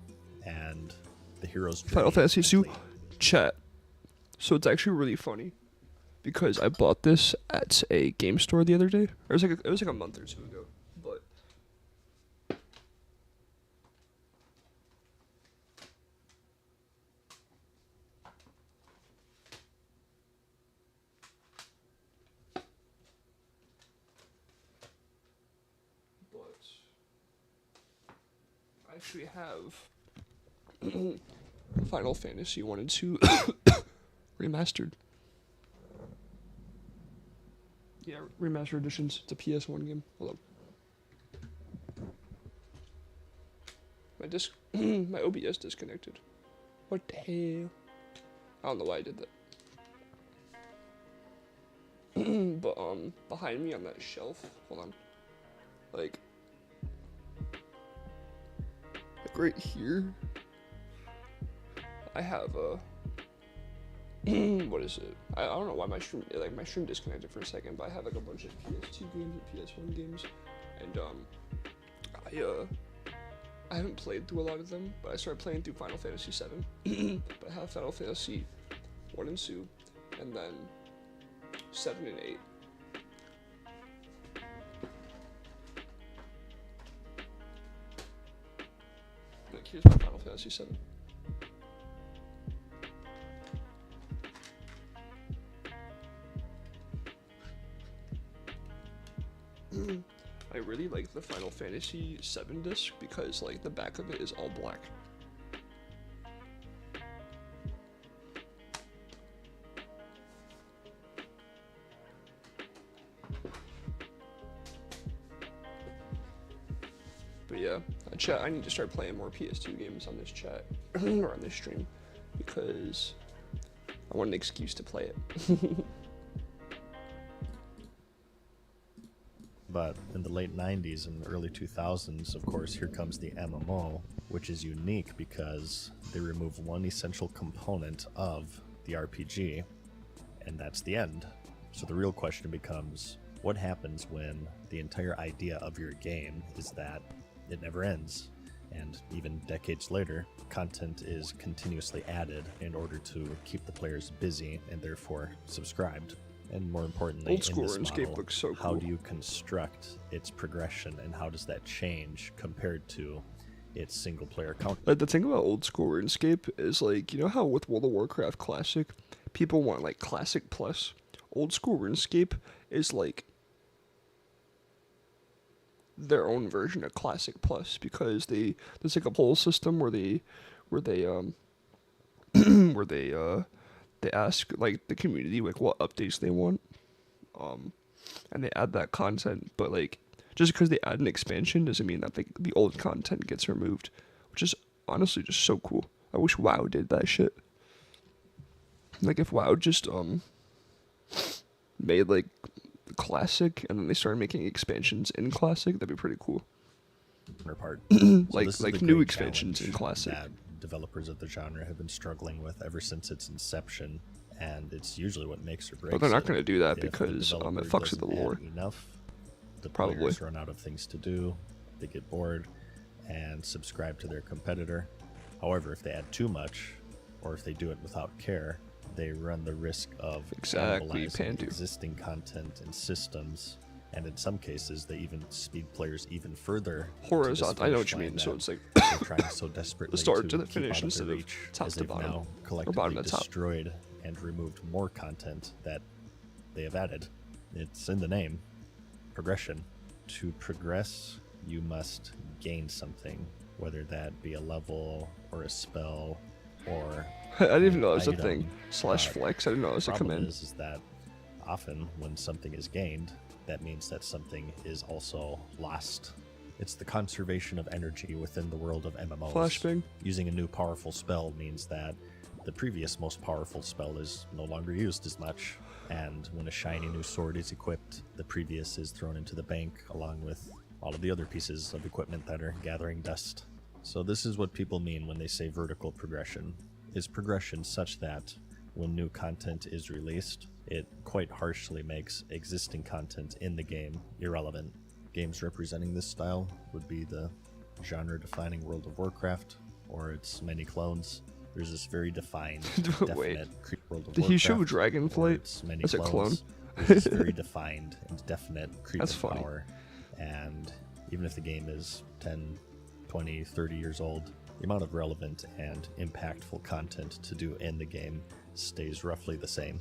and the hero's Final journey Fantasy is 2 complete. chat. So it's actually really funny because I bought this at a game store the other day. It was like a month or two ago. But I actually have Final Fantasy 1 and 2 remastered. Yeah, remastered editions. It's a PS1 game. Hold on. My OBS disconnected. What the hell? I don't know why I did that. But behind me on that shelf, hold on. Like right here, I have a what is it? I don't know why my stream disconnected for a second, but I have like a bunch of PS2 games and PS1 games, and I haven't played through a lot of them, but I started playing through Final Fantasy 7. But I have Final Fantasy 1 and 2, and then 7 and 8. Like here's my Final Fantasy 7. I really really like the Final Fantasy VII disc because like the back of it is all black. But yeah, chat. I need to start playing more PS2 games on this chat or on this stream because I want an excuse to play it. But in the late 90s and early 2000s, of course, here comes the MMO, which is unique because they remove one essential component of the RPG, and that's the end. So the real question becomes, what happens when the entire idea of your game is that it never ends? And even decades later, content is continuously added in order to keep the players busy and therefore subscribed. And more importantly, Old school in this RuneScape model, looks so how cool. do you construct its progression and how does that change compared to its single player count? Like, the thing about old school RuneScape is like, you know how with World of Warcraft Classic, people want like Classic Plus? Old school RuneScape is like their own version of Classic Plus because there's like a poll system where they they ask like the community like what updates they want, and they add that content. But like just because they add an expansion doesn't mean that the old content gets removed, which is honestly just so cool. I wish WoW did that shit. Like if WoW just made like Classic and then they started making expansions in Classic, that'd be pretty cool. Part. Like this is the new great expansions in challenge Classic. that developers of the genre have been struggling with ever since its inception, and it's usually what makes or breaks. But they're not it. going to do that If the because it developer fucks with the doesn't add lore. Enough, the Probably. players run out of things to do, they get bored, and subscribe to their competitor. However, if they add too much, or if they do it without care, they run the risk of Exactly, cannibalizing Pandu. existing content and systems, and in some cases, they even speed players even further. to this Horizontal. I know what finish you line mean. So that it's like they're trying so desperately start to the keep finish out of instead their of reach, top as to they've bottom, now or collectively bottom to top. destroyed and removed more content that they have added. It's in the name, progression. To progress, you must gain something, whether that be a level or a spell or I didn't even know it was a item. thing. Slash Uh, flex. I didn't know it was a problem command. is that often when something is gained, that means that something is also lost. It's the conservation of energy within the world of MMOs. Flashbang. Using a new powerful spell means that the previous most powerful spell is no longer used as much, and when a shiny new sword is equipped, the previous is thrown into the bank along with all of the other pieces of equipment that are gathering dust. So this is what people mean when they say vertical progression. Is progression such that when new content is released, it quite harshly makes existing content in the game irrelevant. Games representing this style would be the genre-defining World of Warcraft, or its many clones. There's this very defined, Wait. definite World of Did he show Warcraft, or Dragonflight its many as a clone? clones. There's this very defined and definite creep That's of funny. power, and even if the game is 10, 20, 30 years old, the amount of relevant and impactful content to do in the game stays roughly the same.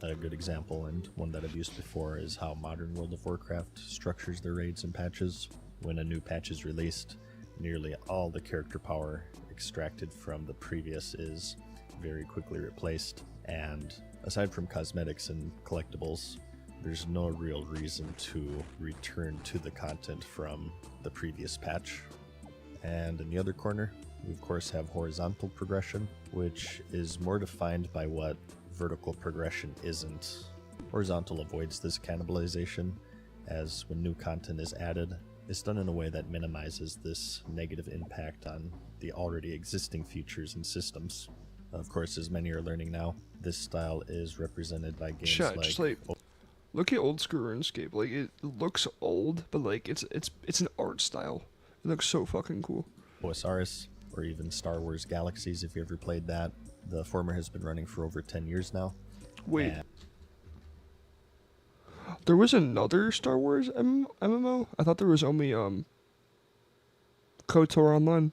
A good example, and one that I've used before, is how modern World of Warcraft structures their raids and patches. When a new patch is released, nearly all the character power extracted from the previous is very quickly replaced, and aside from cosmetics and collectibles, there's no real reason to return to the content from the previous patch. And in the other corner, we of course have horizontal progression, which is more defined by what vertical progression isn't. Horizontal avoids this cannibalization, as when new content is added, it's done in a way that minimizes this negative impact on the already existing features and systems. Of course, as many are learning now, this style is represented by games Chat, like, just like look at old school RuneScape. Like it looks old, but like it's an art style. It looks so fucking cool. OSRS, or even Star Wars Galaxies if you ever played that. The former has been running for over 10 years now. Wait, And there was another Star Wars MMO? I thought there was only KOTOR Online.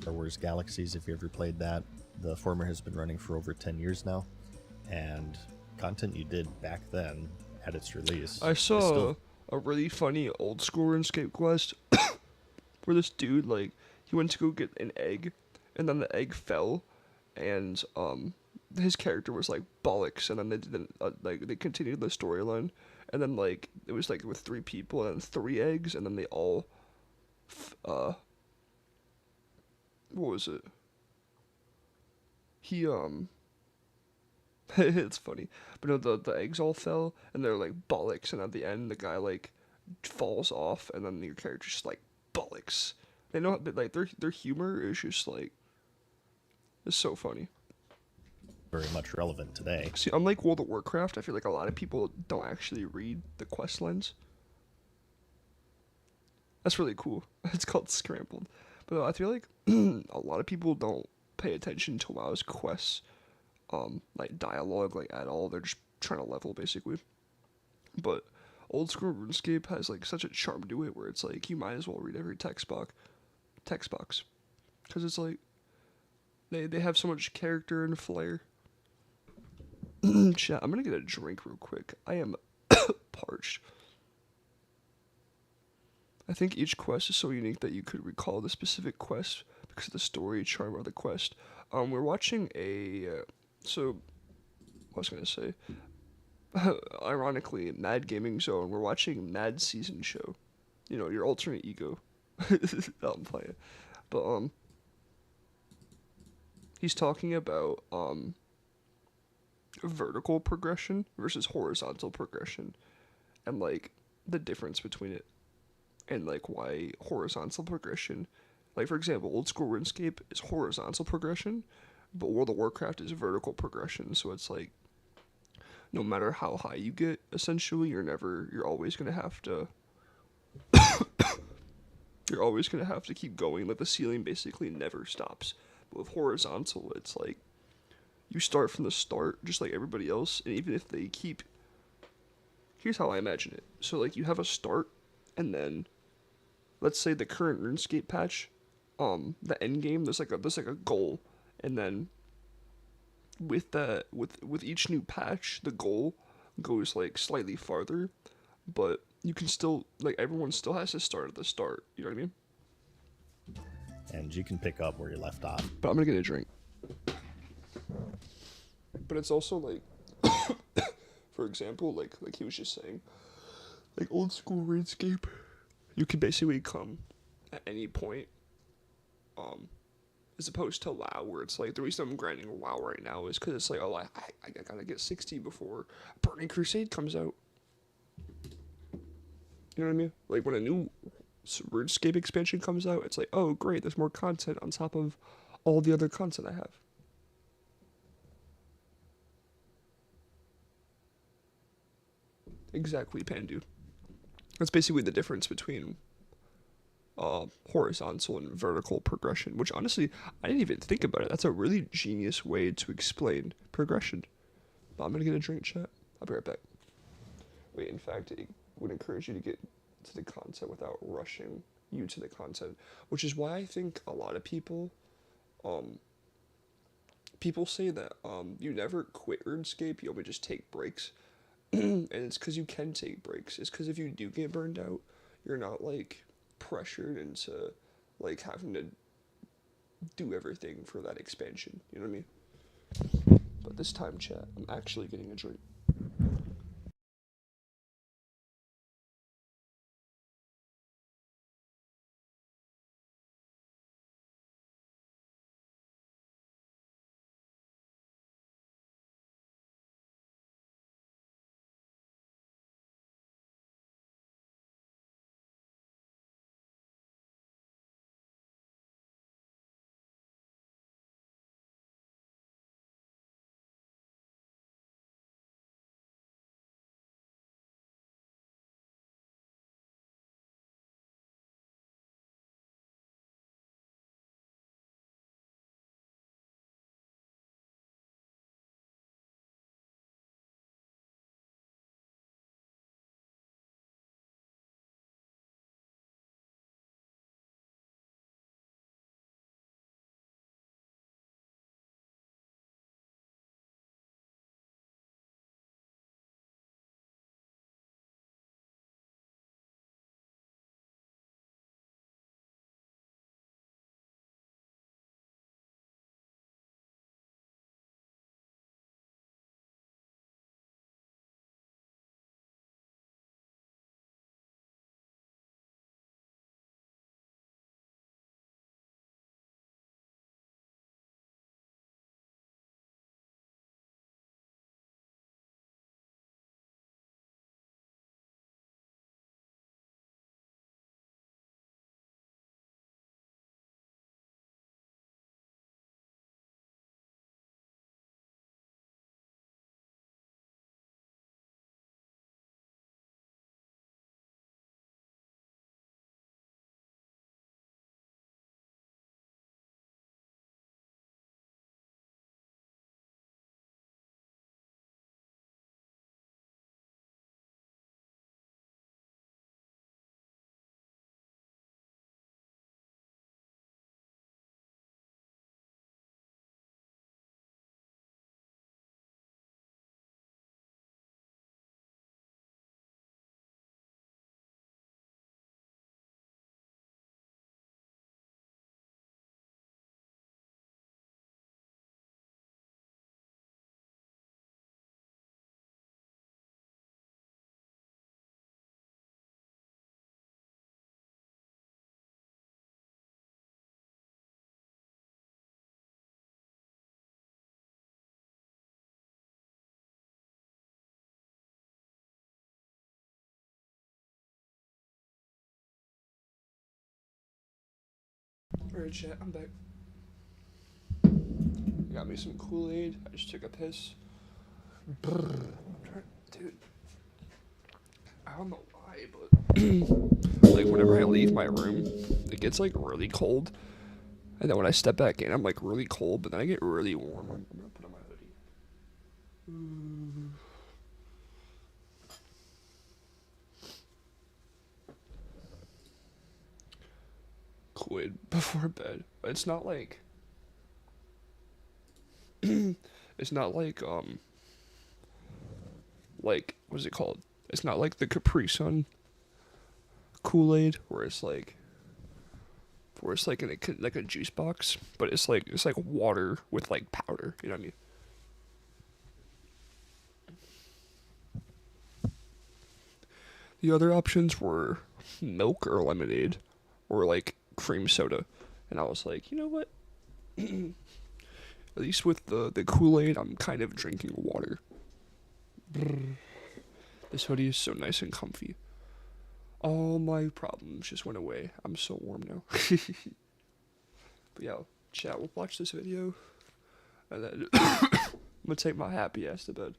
Star Wars Galaxies if you ever played that. The former has been running for over 10 years now. And content you did back then at its release I is saw still a really funny old school RuneScape quest where this dude like he went to go get an egg, and then the egg fell, and his character was like bollocks, and then they didn't like they continued the storyline, and then like it was like with three people and three eggs, and then they all what was it? He it's funny, but no, the eggs all fell, and they're like bollocks, and at the end the guy like falls off, and then your character's just like bollocks. They know like their humor is just like it's so funny. Very much relevant today. See, unlike World of Warcraft, I feel like a lot of people don't actually read the quest lines. That's really cool. It's called Scrambled, but I feel like a lot of people don't pay attention to WoW's quests, like dialogue, like at all. They're just trying to level basically. But old school RuneScape has like such a charm to it, where it's like you might as well read every text box, because it's like they have so much character and flair. Chat, I'm gonna get a drink real quick. I am parched. I think each quest is so unique that you could recall the specific quest because of the story charm of the quest. We're watching so what was I gonna say? Ironically, Mad Gaming Zone. We're watching Mad Season Show. You know, your alternate ego. I'm playing, but he's talking about vertical progression versus horizontal progression, and like the difference between it, and like why horizontal progression, like for example, old school RuneScape is horizontal progression, but World of Warcraft is vertical progression. So it's like no matter how high you get, essentially, you're always gonna have to you're always gonna have to keep going. Like the ceiling basically never stops. But with horizontal, it's like you start from the start just like everybody else, and even if they keep, here's how I imagine it. So like you have a start, and then let's say the current RuneScape patch, the end game, there's like a goal, and then with each new patch, the goal goes like slightly farther, but you can still like everyone still has to start at the start. You know what I mean? And you can pick up where you left off. But I'm gonna get a drink. But it's also like, for example, like he was just saying, like old school RuneScape, you can basically come at any point, as opposed to WoW, where it's like the reason I'm grinding WoW right now is because it's like, oh, I gotta get 60 before Burning Crusade comes out. You know what I mean? Like when a new RuneScape expansion comes out, it's like, oh great, there's more content on top of all the other content I have. Exactly, Pandu. That's basically the difference between horizontal and vertical progression, which honestly, I didn't even think about it. That's a really genius way to explain progression. But I'm gonna get a drink, chat. I'll be right back. Wait, in fact, it would encourage you to get to the content without rushing you to the content, which is why I think a lot of um, people say that, you never quit RuneScape, you only just take breaks. And it's because you can take breaks. It's because if you do get burned out, you're not like pressured into like having to do everything for that expansion. You know what I mean? But this time, chat, I'm actually getting a drink. Alright, chat, I'm back. Got me some Kool-Aid. I just took a piss. Dude, I don't know why, but like whenever I leave my room, it gets like really cold. And then when I step back in, I'm like really cold, but then I get really warm. I'm gonna put on my hoodie. Kool-Aid before bed. It's not like it's not like what is it called? It's not like the Capri Sun Kool-Aid where it's like in like a juice box, but it's like water with like powder. You know what I mean? The other options were milk or lemonade, or like cream soda, and I was like, you know what? At least with the Kool-Aid, I'm kind of drinking water. This hoodie is so nice and comfy. All my problems just went away. I'm so warm now. But yeah, chat, we'll watch this video, and then I'm gonna take my happy ass to bed.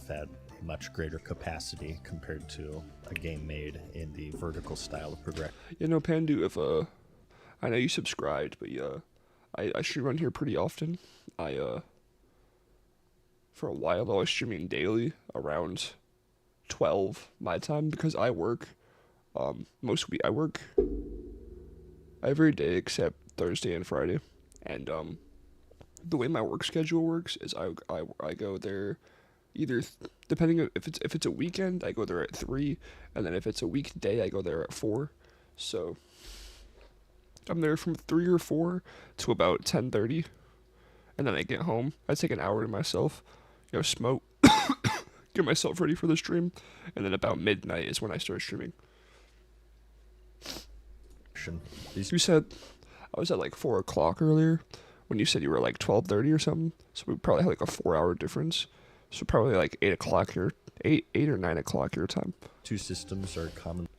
At a much greater capacity compared to a game made in the vertical style of progression. You know, Pandu, if I know you subscribed, but yeah, I stream on here pretty often. For a while I was streaming daily around 12 my time because I work. I work every day except Thursday and Friday, and the way my work schedule works is I go there either depending on if it's a weekend I go there at 3, and then if it's a weekday I go there at 4. So I'm there from 3 or 4 to about 10:30, and then I get home. I take an hour to myself, smoke, get myself ready for the stream, and then about midnight is when I start streaming. You said I was at like 4 o'clock earlier when you said you were like 12:30 or something, so we probably had like a 4-hour difference. So probably like 8 o'clock your 8 or 9 o'clock your time. Two systems are commonly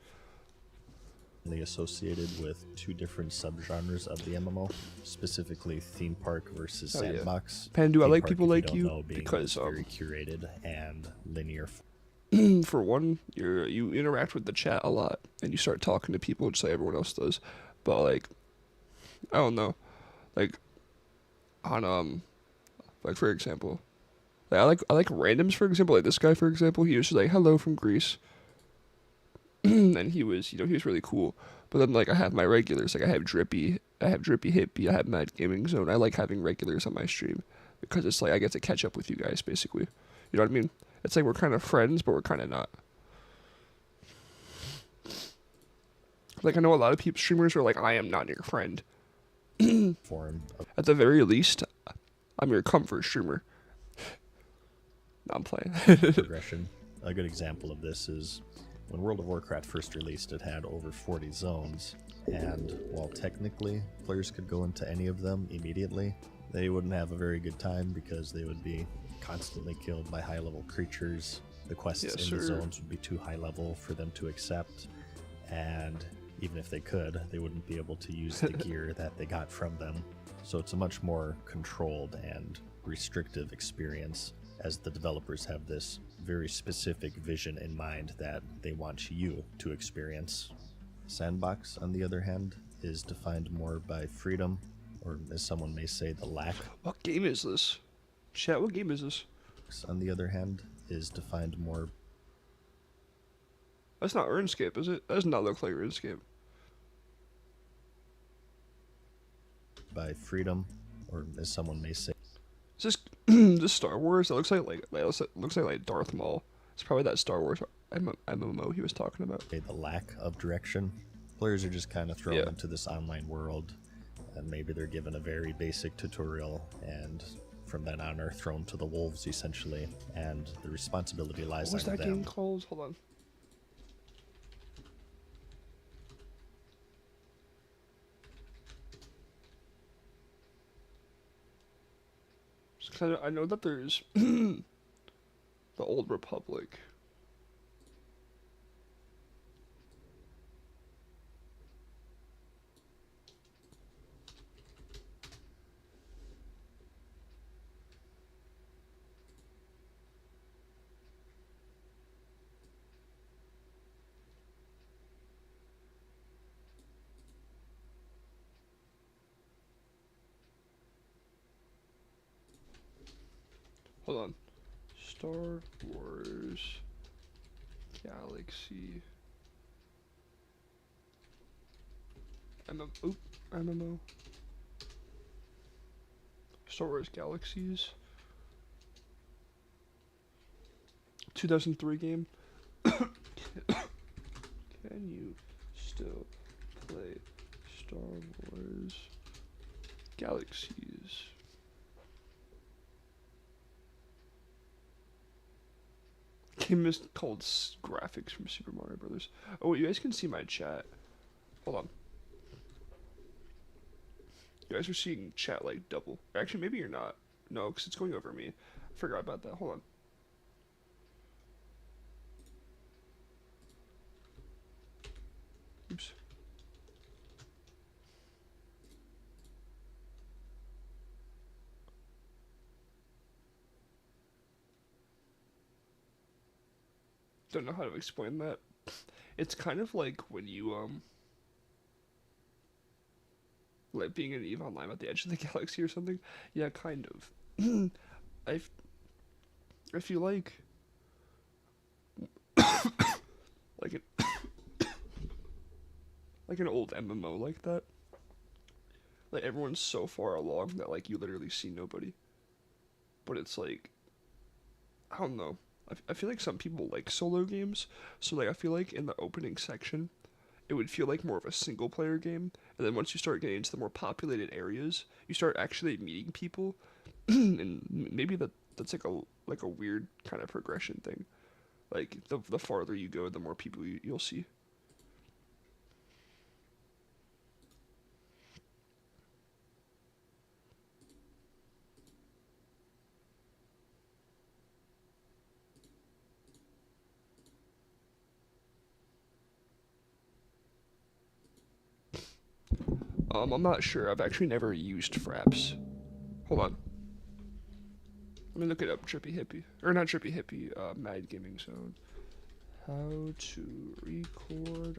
associated with two different subgenres of the MMO, specifically theme park versus sandbox. Yeah. Pandu, I like park, people like don't you know, because very curated and linear. For one, you interact with the chat a lot and you start talking to people just like everyone else does. But like, I don't know, like on like for example, like I like randoms. For example, like this guy, for example, he was just like hello from Greece, and he was really cool. But then like I have my regulars, like I have Drippy Hippie, I have Mad Gaming Zone. I like having regulars on my stream because it's like I get to catch up with you guys basically. You know what I mean? It's like we're kind of friends, but we're kind of not. Like I know a lot of people streamers are like, I am not your friend. Form of At the very least, I'm your comfort streamer. No, I'm playing. progression. A good example of this is when World of Warcraft first released, it had over 40 zones, and while technically players could go into any of them immediately, they wouldn't have a very good time because they would be constantly killed by high-level creatures. The quests in the zones would be too high level for them to accept, and even if they could, they wouldn't be able to use the gear that they got from them. So it's a much more controlled and restrictive experience, as the developers have this very specific vision in mind that they want you to experience. Sandbox, on the other hand, is defined more by freedom, or as someone may say, the lack. What game is this? Chat, what game is this? On the other hand, is defined more. That's not RuneScape, is it? That does not look like RuneScape. By freedom, or as someone may say. Is this this Star Wars? It looks like Darth Maul. It's probably that Star Wars MMO he was talking about. The lack of direction. Players are just kind of thrown into this online world, and maybe they're given a very basic tutorial, and from then on are thrown to the wolves essentially, and the responsibility lies on them. What was that game called? Hold on. I know that there's the Old Republic. Hold on. Star Wars Galaxy. MMO. Star Wars Galaxies. 2003 game. Can you still play Star Wars Galaxies? Game is called Graphics from Super Mario Brothers. Oh, you guys can see my chat. Hold on. You guys are seeing chat like double. Actually, maybe you're not. No, because it's going over me. I forgot about that. Hold on. Oops. Don't know how to explain that. It's kind of like when you like being in EVE Online at the edge of the galaxy or something. Yeah, kind of. I feel like like an like an old MMO like that. Like everyone's so far along that like you literally see nobody. But it's like I don't know. I feel like some people like solo games, so like I feel like in the opening section, it would feel like more of a single player game, and then once you start getting into the more populated areas, you start actually meeting people, and maybe that's like a weird kind of progression thing. Like the farther you go, the more people you'll see. I'm not sure. I've actually never used Fraps. Hold on. Let me look it up. Trippy Hippie. Or not Trippy Hippie, Mad Gaming Zone. How to record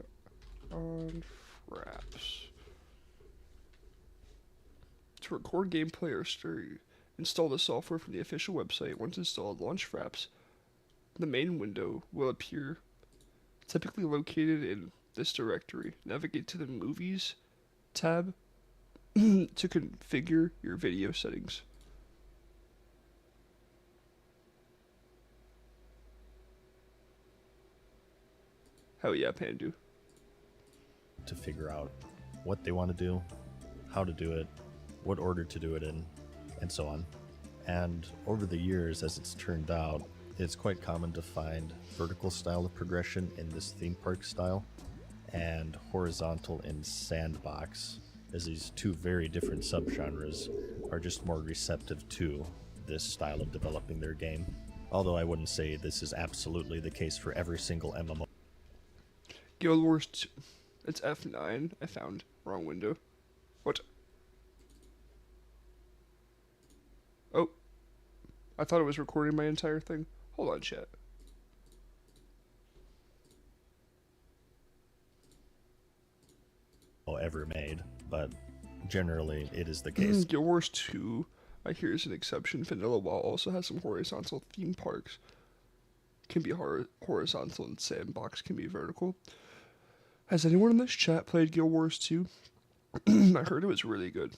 on Fraps. To record gameplay or story, install the software from the official website. Once installed, launch Fraps. The main window will appear, typically located in this directory. Navigate to the Movies tab to configure your video settings. Hell yeah, Pandu. To figure out what they want to do, how to do it, what order to do it in, and so on. And over the years, as it's turned out, it's quite common to find vertical style of progression in this theme park style, and horizontal in sandbox, as these two very different subgenres are just more receptive to this style of developing their game. Although I wouldn't say this is absolutely the case for every single MMO. Guild Wars 2. It's F9. I found. Wrong window. What? Oh. I thought it was recording my entire thing. Hold on, chat. Ever made, but generally it is the case. Guild Wars 2, I hear, is an exception. Vanilla WoW also has some horizontal theme parks. Can be horizontal and sandbox can be vertical. Has anyone in this chat played Guild Wars 2? I heard it was really good.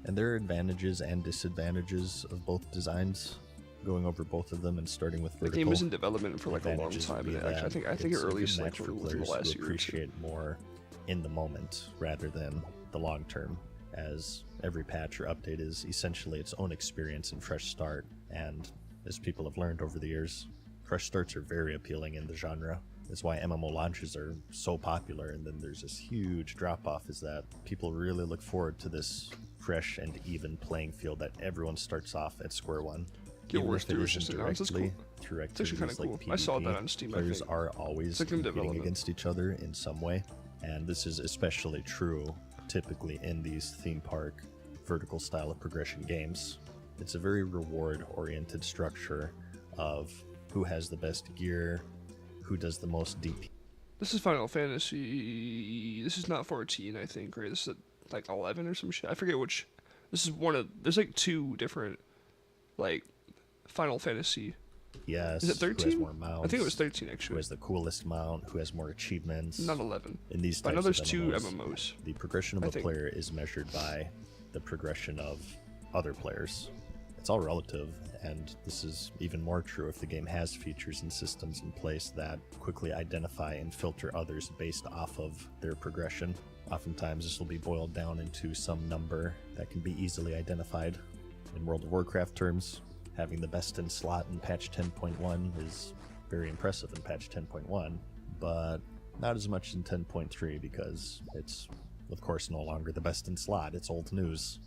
And there are advantages and disadvantages of both designs. Going over both of them and starting with vertical. The game was in development for like a long Advantages time, would and be actually, that I think it it's a good released like match for within the players last who year or two. appreciate more in the moment rather than the long term, as every patch or update is essentially its own experience and fresh start. And as people have learned over the years, fresh starts are very appealing in the genre. That's why MMO launches are so popular, and then there's this huge drop off, is that people really look forward to this fresh and even playing field that everyone starts off at square one. Guild Even Wars if it 2 was isn't just announced. It's directly cool. through It's actually kind activities of cool. like I saw PvP, that on Steam. I players think. are always It's like in competing development. against each other in some way, and this is especially true typically in these theme park vertical style of progression games. It's a very reward oriented structure of who has the best gear, who does the most DP. This is Final Fantasy. This is not 14, I think, right? This is like 11 or some shit. I forget which. This is one of. There's like two different, like, Final Fantasy. Yes. Is it Who has 13? more mounts? I think it was 13 Who actually. has the coolest mount? Who has more achievements? Not 11. In these But I know types there's of two MMOs, MMOs. the progression of I a think. player is measured by the progression of other players. It's all relative, and this is even more true if the game has features and systems in place that quickly identify and filter others based off of their progression. Oftentimes, this will be boiled down into some number that can be easily identified. In World of Warcraft terms, having the best in slot in patch 10.1 is very impressive in patch 10.1, but not as much in 10.3 because it's, of course, no longer the best in slot. It's old news.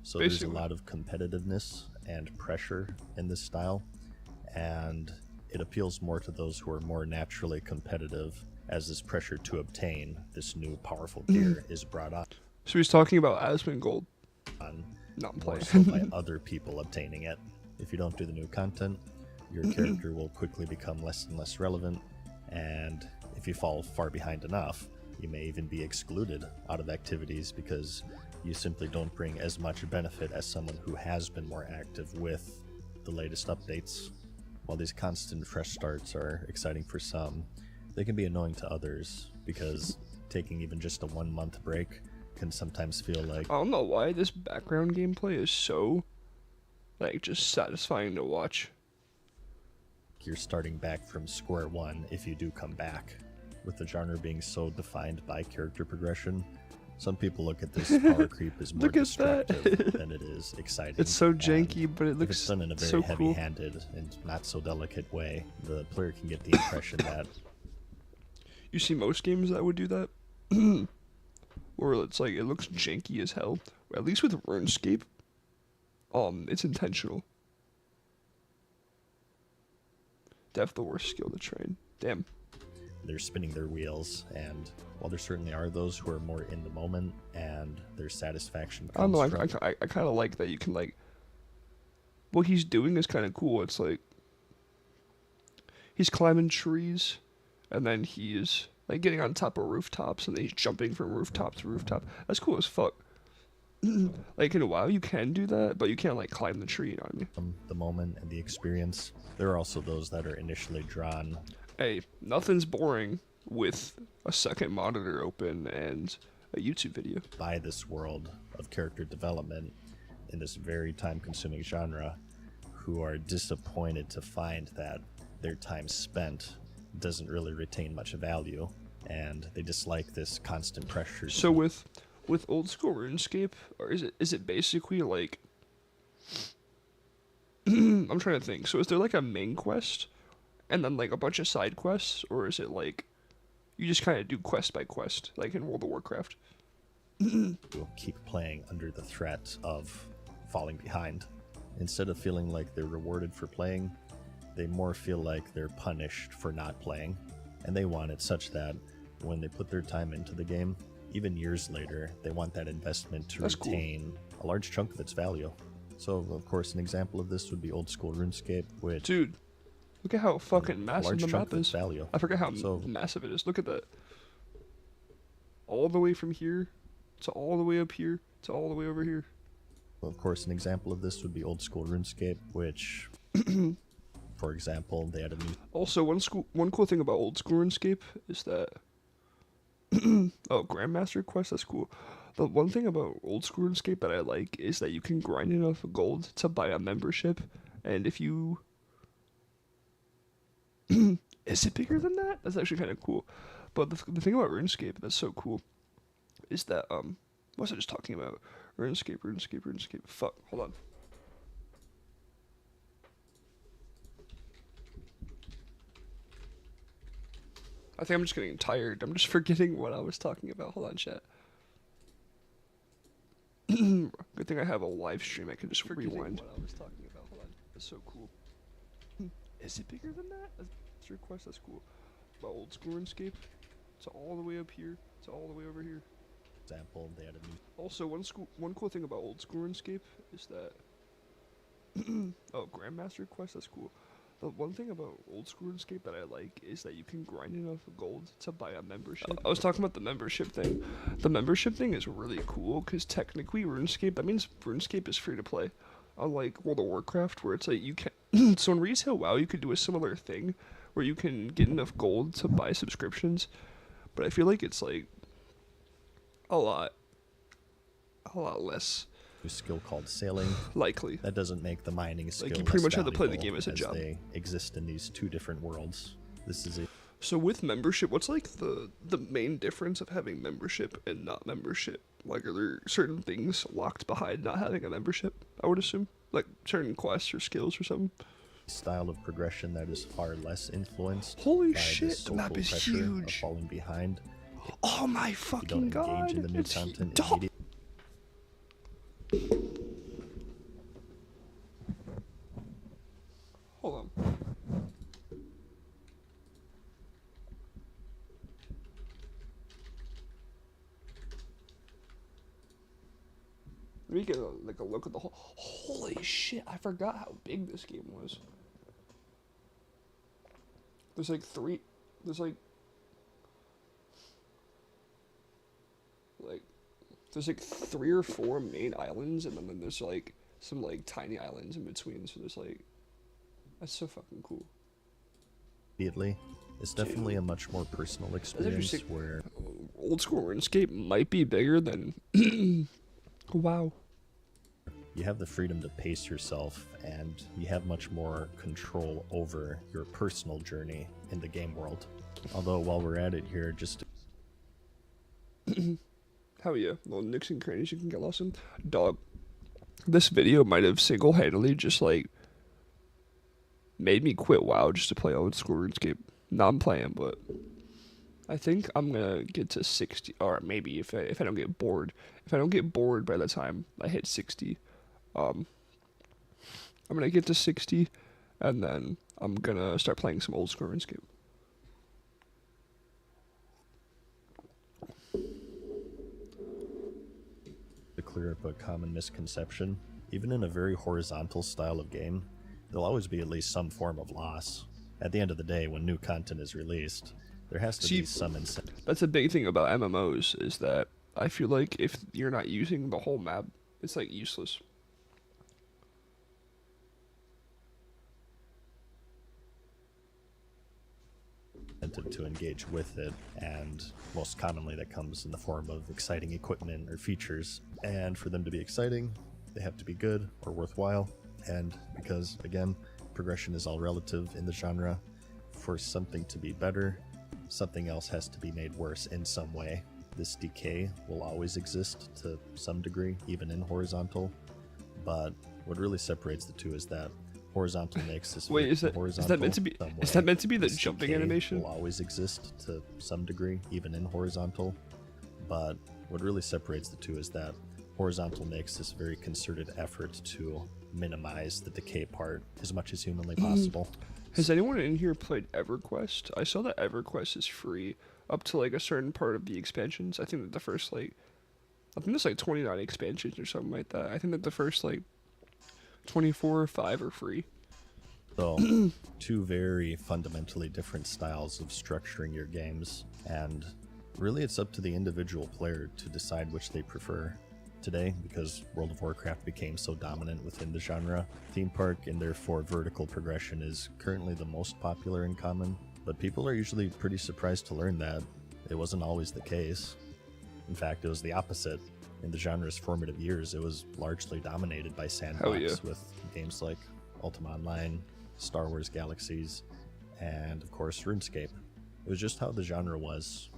So there's Basically. a lot of competitiveness and pressure in this style, and it appeals more to those who are more naturally competitive as this pressure to obtain this new powerful gear is brought So he's talking about Asmongold. on Not more playing. so by other people obtaining it. If you don't do the new content, your character will quickly become less and less relevant, and if you fall far behind enough, you may even be excluded out of activities because you simply don't bring as much benefit as someone who has been more active with the latest updates. While these constant fresh starts are exciting for some, they can be annoying to others because taking even just a 1 month break can sometimes feel like I don't know why this background gameplay is so, like, just satisfying to watch. you're starting back from square one if you do come back. With the genre being so defined by character progression, some people look at this power creep as more Look at that. destructive than it is exciting. It's so and janky, but it if looks it's done in a very so cool. heavy-handed and not so delicate way, the player can get the impression that You see most games that would do that, where it's like it looks janky as hell. At least with RuneScape, it's intentional. Def the worst skill to train. Damn. they're spinning their wheels, and while there certainly are those who are more in the moment and their satisfaction I don't comes know. from I kind of like that you can like. What he's doing is kind of cool. It's like he's climbing trees, and then he's like getting on top of rooftops, and then he's jumping from rooftop to rooftop. That's cool as fuck. Like in WoW, you can do that, but you can't like climb the tree. You know what I mean? the moment and the experience. There are also those that are initially drawn Hey, nothing's boring with a second monitor open and a YouTube video. by this world of character development in this very time-consuming genre, who are disappointed to find that their time spent doesn't really retain much value, and they dislike this constant pressure. So with old school RuneScape, or is it basically like I'm trying to think. So is there like a main quest and then like a bunch of side quests, or is it like you just kind of do quest by quest like in World of Warcraft? Will keep playing under the threat of falling behind. Instead of feeling like they're rewarded for playing, they more feel like they're punished for not playing. And they want it such that when they put their time into the game, even years later, they want that investment to That's cool. retain a large chunk of its value. So, of course, an example of this would be old school RuneScape, which Dude, look at how fucking a massive large the chunk map of its is. value. I forget how So- massive it is. Look at that. All the way from here to all the way up here to all the way over here. Of course, an example of this would be old school RuneScape, which, for example, they had a new Also, one cool thing about old school RuneScape is that oh, Grandmaster quest, that's cool. The one thing about old school RuneScape that I like is that you can grind enough gold to buy a membership, and if you is it bigger than that? That's actually kind of cool. But the thing about RuneScape that's so cool is that what was I just talking about? RuneScape. Fuck, hold on. I think I'm just getting tired. I'm just forgetting what I was talking about. Hold on, chat. Good thing I have a live stream. I can just rewind. What I was talking about. Hold on. That's so cool. Is it bigger than that? That's your request. That's cool. About old school RuneScape. It's all the way up here. It's all the way over here. example, they had a new Also, one cool thing about old school RuneScape is that oh, Grandmaster quest, that's cool. The one thing about old school RuneScape that I like is that you can grind enough gold to buy a membership. I was talking about the membership thing. The membership thing is really cool because technically RuneScape, that means RuneScape is free to play. Unlike World of Warcraft, where it's like you can So in retail WoW, you could do a similar thing where you can get enough gold to buy subscriptions, but I feel like it's like a lot less A skill called sailing. likely. That doesn't make the mining skill you pretty less much have to play the valuable, game as a job. They exist in these two different worlds. This is a So with membership, what's like the main difference of having membership and not membership? Like, are there certain things locked behind not having a membership? I would assume, like certain quests or skills or something. style of progression that is far less influenced Holy by shit, the social map is pressure of huge. falling behind. Oh my You fucking don't god! engage in the new It's content dope. immediately. Hold on. Let me get a look at the whole. Holy shit! I forgot how big this game was. There's like three. There's like there's like 3 or 4 main islands, and then there's like some like tiny islands in between. So there's like that's so fucking cool. It's definitely a much more personal experience interesting. where Old school RuneScape might be bigger than WoW. you have the freedom to pace yourself and you have much more control over your personal journey in the game world. Although while we're at it here, just Hell yeah, little nicks and crannies you can get lost in. Dog, this video might have single-handedly just like made me quit WoW just to play old school RuneScape. Not I'm playing, but I think I'm gonna get to 60, or maybe if I don't get bored. If I don't get bored by the time I hit 60, I'm gonna get to 60, and then I'm gonna start playing some old school RuneScape. to clear up a common misconception, even in a very horizontal style of game, there'll always be at least some form of loss. At the end of the day, when new content is released, there has to See, be some incentive. That's a big thing about MMOs is that I feel like if you're not using the whole map, it's like useless. To engage with it, and most commonly that comes in the form of exciting equipment or features. And for them to be exciting, they have to be good or worthwhile. And because, again, progression is all relative in the genre, for something to be better, something else has to be made worse in some way. This decay will always exist to some degree, even in horizontal, but what really separates the two is that horizontal makes this Wait, is that meant to be? Is that meant to be the This jumping decay animation? will always exist to some degree, even in horizontal. But what really separates the two is that horizontal makes this very concerted effort to minimize the decay part as much as humanly possible. Has anyone in here played EverQuest? I saw that EverQuest is free up to like a certain part of the expansions. I think that the first I think there's like 29 expansions or something like that. I think that the first 24 or 5 are free. So, two very fundamentally different styles of structuring your games, and really it's up to the individual player to decide which they prefer. Today, because World of Warcraft became so dominant within the genre, theme park and therefore vertical progression is currently the most popular in common, but people are usually pretty surprised to learn that it wasn't always the case. In fact, it was the opposite. In the genre's formative years, it was largely dominated by sandbox with games like Ultima Online, Star Wars Galaxies, and of course RuneScape. It was just how the genre was,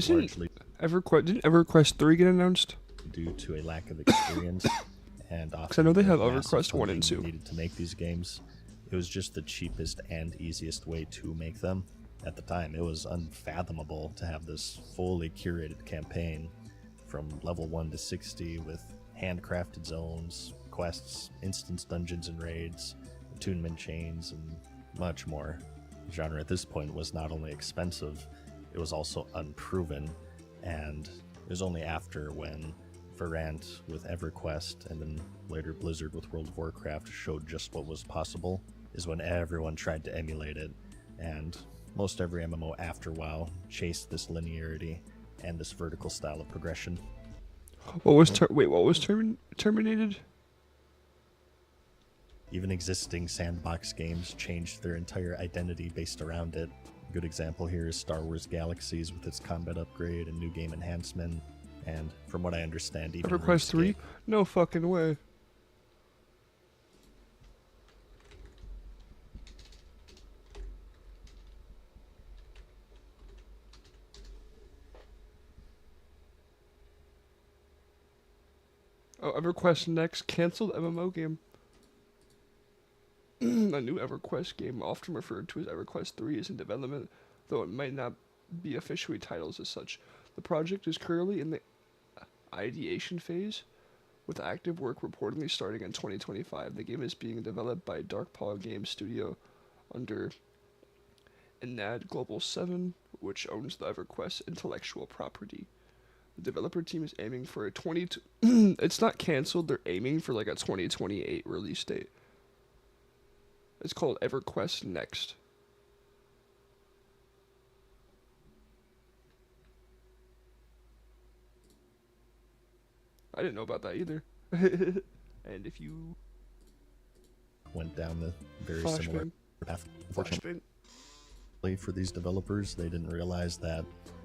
largely Didn't EverQuest 3 get announced? due to a lack of experience and often I know they have massive EverQuest 1 and funding 2. needed to make these games. It was just the cheapest and easiest way to make them. At the time, it was unfathomable to have this fully curated campaign from level 1 to 60 with handcrafted zones, quests, instance dungeons and raids, attunement chains, and much more. The genre at this point was not only expensive, it was also unproven, and it was only after when Verant with EverQuest and then later Blizzard with World of Warcraft showed just what was possible is when everyone tried to emulate it, and most every MMO after WoW chased this linearity and this vertical style of progression. What was terminated? Even existing sandbox games changed their entire identity based around it. A good example here is Star Wars Galaxies with its combat upgrade and new game enhancement. And from what I understand, even EverQuest 3? RuneScape- No fucking way. Oh, EverQuest Next canceled MMO game. A new EverQuest game, often referred to as EverQuest 3, is in development, though it might not be officially titled as such. The project is currently in the ideation phase, with active work reportedly starting in 2025. The game is being developed by Darkpaw Games Studio under Enad Global 7, which owns the EverQuest intellectual property. The developer team is aiming for a it's not canceled, they're aiming for like a 2028 release date. It's called EverQuest Next. I didn't know about that either. And if you went down the very similar Flashbang. path. Unfortunately Flashbang. for these developers, they didn't realize that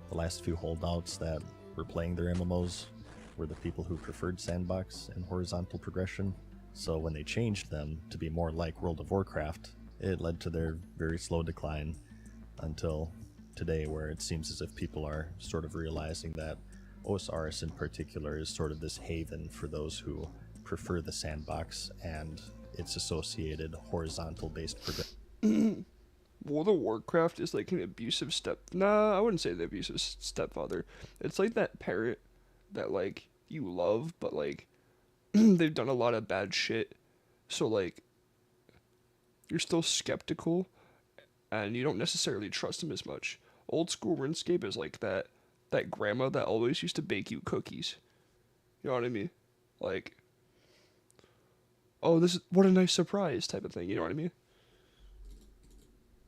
the last few holdouts that were playing their MMOs were the people who preferred sandbox and horizontal progression. So when they changed them to be more like World of Warcraft, it led to their very slow decline until today, where it seems as if people are sort of realizing that OSRS in particular is sort of this haven for those who prefer the sandbox and its associated horizontal based progression. World of Warcraft is like an abusive Nah, I wouldn't say the abusive stepfather. It's like that parent that like you love, but like they've done a lot of bad shit. So like you're still skeptical and you don't necessarily trust them as much. Old school RuneScape is like that grandma that always used to bake you cookies. You know what I mean? Like, oh, what a nice surprise type of thing. You know what I mean?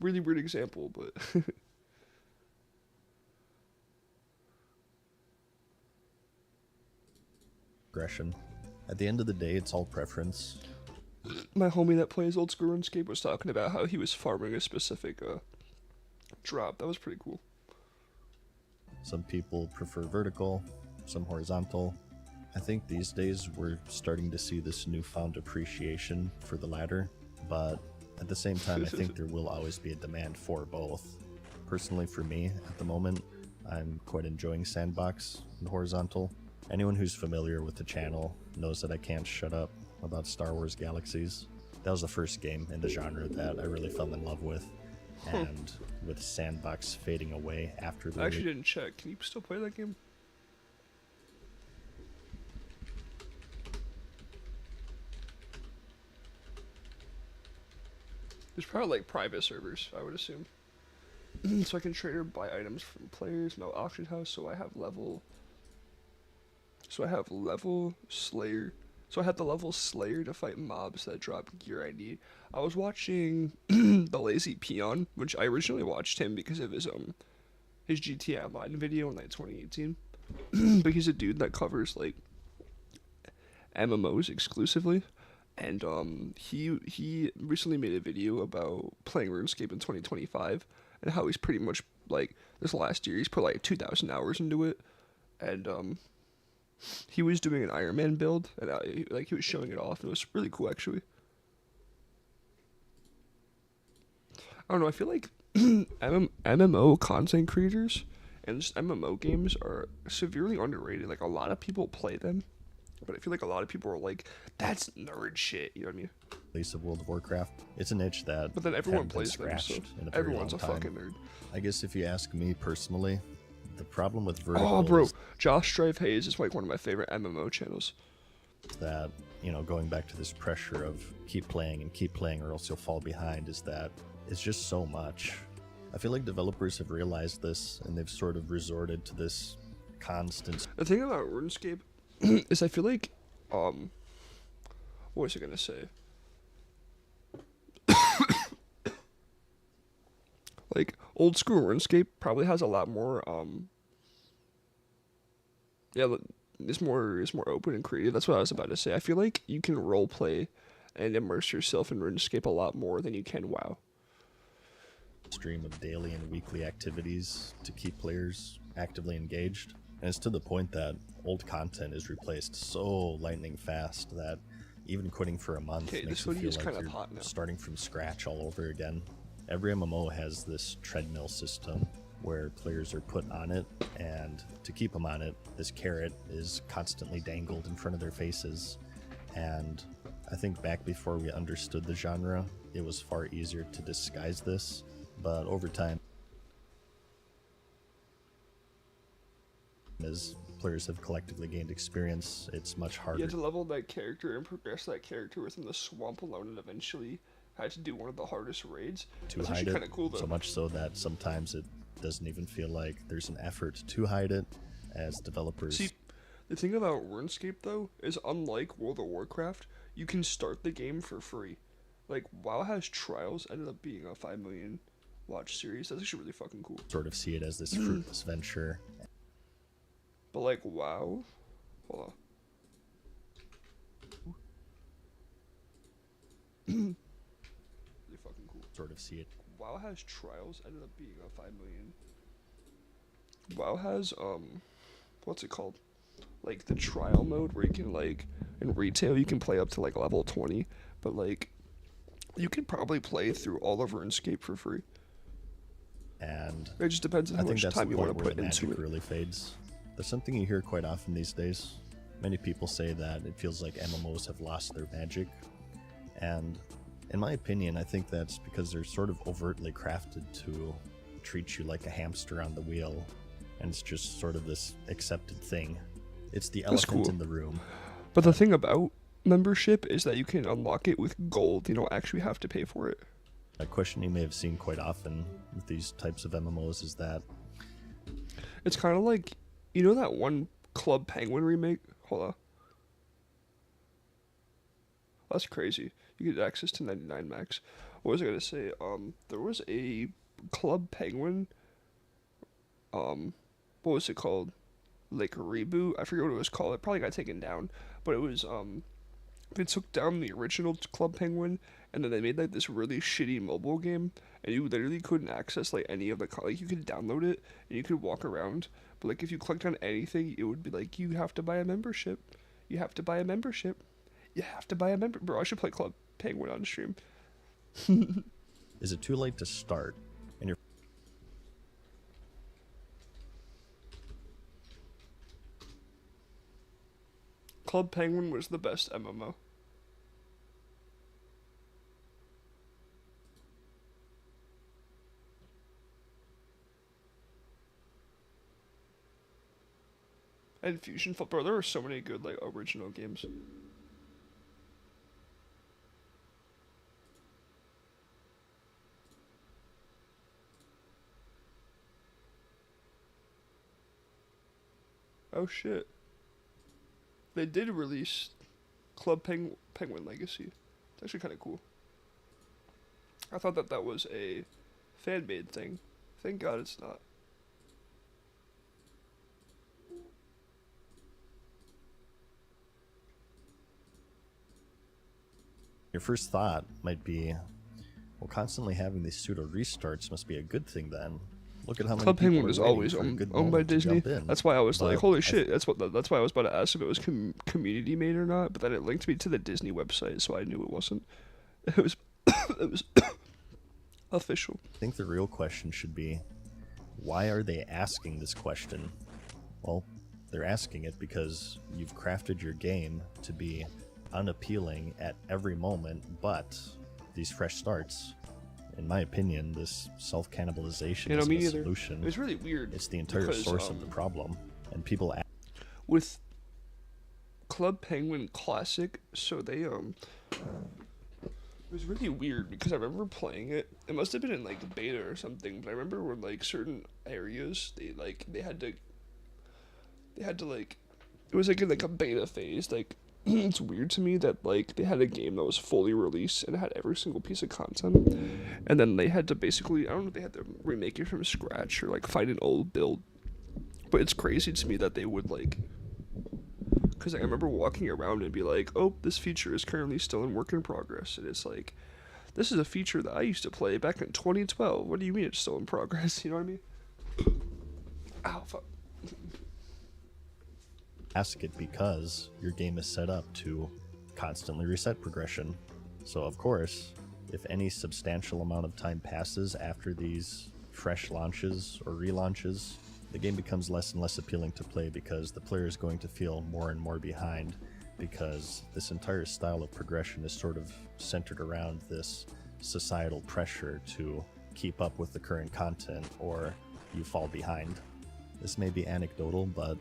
Really weird example, but Progression. At the end of the day, it's all preference. my homie that plays old school RuneScape was talking about how he was farming a specific drop. That was pretty cool. Some people prefer vertical, some horizontal. I think these days we're starting to see this newfound appreciation for the latter, but at the same time, I think there will always be a demand for both. Personally, for me, at the moment, I'm quite enjoying sandbox and horizontal. Anyone who's familiar with the channel knows that I can't shut up about Star Wars Galaxies. That was the first game in the genre that I really fell in love with. And with sandbox fading away after the I actually didn't check. Can you still play that game? There's probably like private servers, I would assume. So I can trade or buy items from players, no auction house, so I have level Slayer. So I had the level Slayer to fight mobs that drop gear I need. I was watching the Lazy Peon, which I originally watched him because of his GTA Online video in like 2018. But he's a dude that covers like MMOs exclusively. And he recently made a video about playing RuneScape in 2025 and how he's pretty much like this last year he's put like 2,000 hours into it, and he was doing an Iron Man build and he was showing it off and it was really cool actually. I don't know, I feel like MMO content creators and just MMO games are severely underrated. Like a lot of people play them, but I feel like a lot of people are like, that's nerd shit, you know what I mean? release of World of Warcraft. It's a niche that But then everyone hadn't been plays them, so scratched in a very everyone's a long time. fucking nerd. I guess if you ask me personally, the problem with vertical Oh, bro, is Josh Strive Hayes is like one of my favorite MMO channels. that, going back to this pressure of keep playing or else you'll fall behind, is that it's just so much. I feel like developers have realized this and they've sort of resorted to this constant The thing about RuneScape is I feel like, what was I gonna say? Like old school RuneScape probably has a lot more, it's more open and creative. That's what I was about to say. I feel like you can role play and immerse yourself in RuneScape a lot more than you can WoW. Stream of daily and weekly activities to keep players actively engaged. And it's to the point that old content is replaced so lightning fast that even quitting for a month Okay, makes this you hoodie feel is like kind of you're hot now. starting from scratch all over again. Every MMO has this treadmill system where players are put on it, and to keep them on it, this carrot is constantly dangled in front of their faces. And I think back before we understood the genre, it was far easier to disguise this, but over time, as players have collectively gained experience, it's much You harder had to level that character and progress that character within the swamp alone, and eventually had to do one of the hardest raids. to That's hide actually it, kind of cool, though. so much so that sometimes it doesn't even feel like there's an effort to hide it, as developers See, the thing about RuneScape, though, is unlike World of Warcraft, you can start the game for free. Like, WoW has Trials ended up being a 5 million watch series. That's actually really fucking cool. sort of see it as this fruitless venture. But, like, WoW... Hold on. Really fucking cool. Sort of see it WoW has Trials ended up being a 5 million. WoW has, what's it called? Like, the trial mode where you can, like, in retail, you can play up to, like, level 20. But, like, you can probably play through all of RuneScape for free. and It just depends on I how think much that's time the you point want to where put the into magic it. really fades. There's something you hear quite often these days. Many people say that it feels like MMOs have lost their magic, and in my opinion, I think that's because they're sort of overtly crafted to treat you like a hamster on the wheel, and it's just sort of this accepted thing. It's the That's elephant cool. in the room. But the thing about membership is that you can unlock it with gold. You don't actually have to pay for it. A question you may have seen quite often with these types of MMOs is that It's kind of like, you know that one Club Penguin remake? Hold on. That's crazy. You get access to 99 max. What was I gonna say? There was a Club Penguin. What was it called? Like a reboot. I forget what it was called. It probably got taken down, but it was they took down the original Club Penguin, and then they made like this really shitty mobile game, and you literally couldn't access like any of the like you could download it and you could walk around, but like if you clicked on anything, it would be like you have to buy a membership, you have to buy a membership, you have to buy a member. Bro, I should play Club Penguin on stream. is it too late to start? And you're Club Penguin was the best MMO. And Fusion Bro, there were so many good like original games. Oh shit. They did release Club Penguin Legacy. It's actually kind of cool. I thought that that was a fan-made thing. Thank God it's not. Your first thought might be, well, constantly having these pseudo restarts must be a good thing then. Look at how many Club people Penguin are is waiting always for a owned, good owned by moment to Disney. jump in. That's why I was like, But holy I shit! That's why I was about to ask if it was community made or not. But then it linked me to the Disney website, so I knew it wasn't. It was it was official. think the real question should be, why are they asking this question? Well, they're asking it because you've crafted your game to be unappealing at every moment, but these fresh starts, in my opinion, this self-cannibalization You know, isn't me a neither. solution. It was really weird. It's the entire because, source of the problem. And people with Club Penguin Classic, so they it was really weird because I remember playing it. It must have been in like beta or something, but I remember where like certain areas they had to like it was like in like a beta phase. Like it's weird to me that like they had a game that was fully released and had every single piece of content, and then they had to basically, I don't know if they had to remake it from scratch or like find an old build. But it's crazy to me that they would like Because I remember walking around and be like, oh, this feature is currently still in work in progress. And it's like, this is a feature that I used to play back in 2012. What do you mean it's still in progress? You know what I mean? Ow, fuck. Ask it because your game is set up to constantly reset progression. So of course, if any substantial amount of time passes after these fresh launches or relaunches, the game becomes less and less appealing to play because the player is going to feel more and more behind, because this entire style of progression is sort of centered around this societal pressure to keep up with the current content or you fall behind. This may be anecdotal, but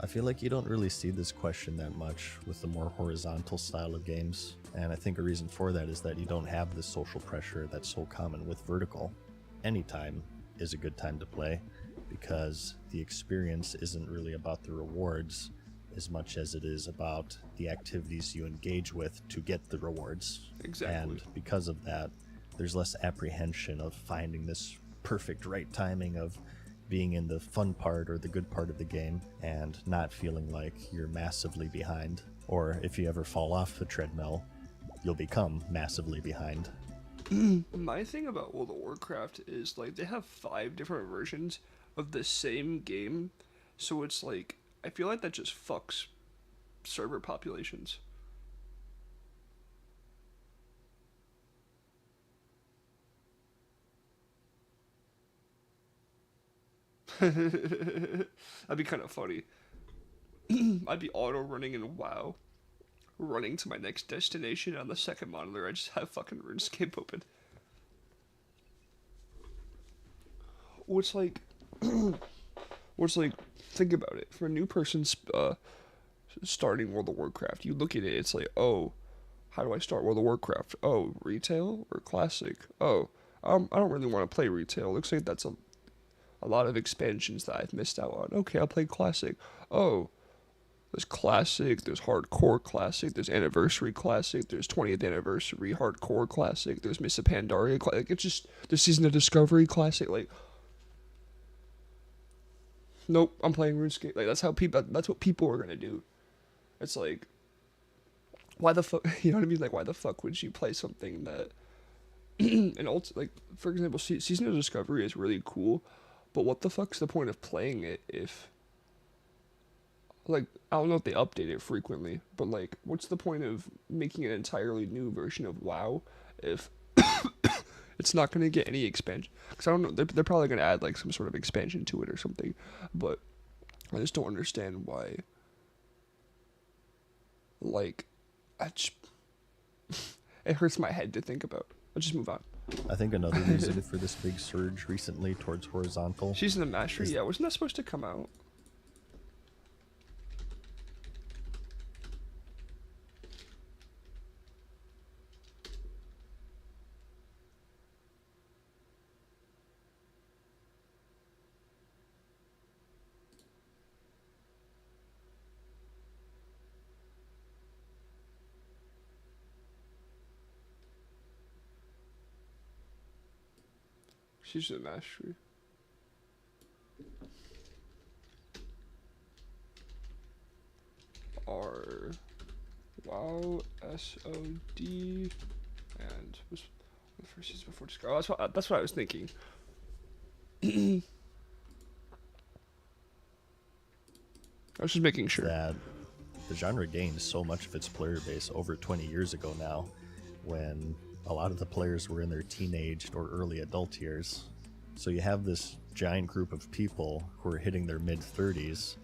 I feel like you don't really see this question that much with the more horizontal style of games, and I think a reason for that is that you don't have this social pressure that's so common with vertical. Anytime is a good time to play, because the experience isn't really about the rewards as much as it is about the activities you engage with to get the rewards. Exactly. And because of that, there's less apprehension of finding this perfect right timing of being in the fun part or the good part of the game and not feeling like you're massively behind. Or if you ever fall off the treadmill, you'll become massively behind. My thing about World of Warcraft is, like, they have 5 different versions of the same game, so it's like, I feel like that just fucks server populations. That'd be kind of funny. I'd be auto running in WoW, running to my next destination on the second monitor. I just have fucking RuneScape open. What's like, think about it. For a new person starting World of Warcraft, you look at it, it's like, oh, how do I start World of Warcraft? Oh, retail or classic? Oh, I don't really want to play retail. Looks like that's a lot of expansions that I've missed out on. Okay, I'll play classic. Oh, there's classic, there's hardcore classic, there's anniversary classic, there's 20th anniversary hardcore classic, there's Miss of Pandaria classic. Like, it's just the Season of Discovery classic. Like, nope, I'm playing RuneScape. Like, that's what people are gonna do. It's like, why the fuck, you know what I mean? Like, why the fuck would you play something that, like, for example, Season of Discovery is really cool, but what the fuck's the point of playing it if, like, I don't know if they update it frequently, but, like, what's the point of making an entirely new version of WoW if it's not going to get any expansion? Because I don't know, they're probably going to add, like, some sort of expansion to it or something, but I just don't understand why, like, it hurts my head to think about. Let's just move on. I think another reason for this big surge recently towards horizontal... She's in the Mastery? Yeah, wasn't that supposed to come out? She's the Mastery. R WoW SOD and was the first season before Discovery. Oh, that's what I was thinking. I was just making sure that the genre gained so much of its player base over 20 years ago now, when a lot of the players were in their teenage or early adult years. So you have this giant group of people who are hitting their mid-30s,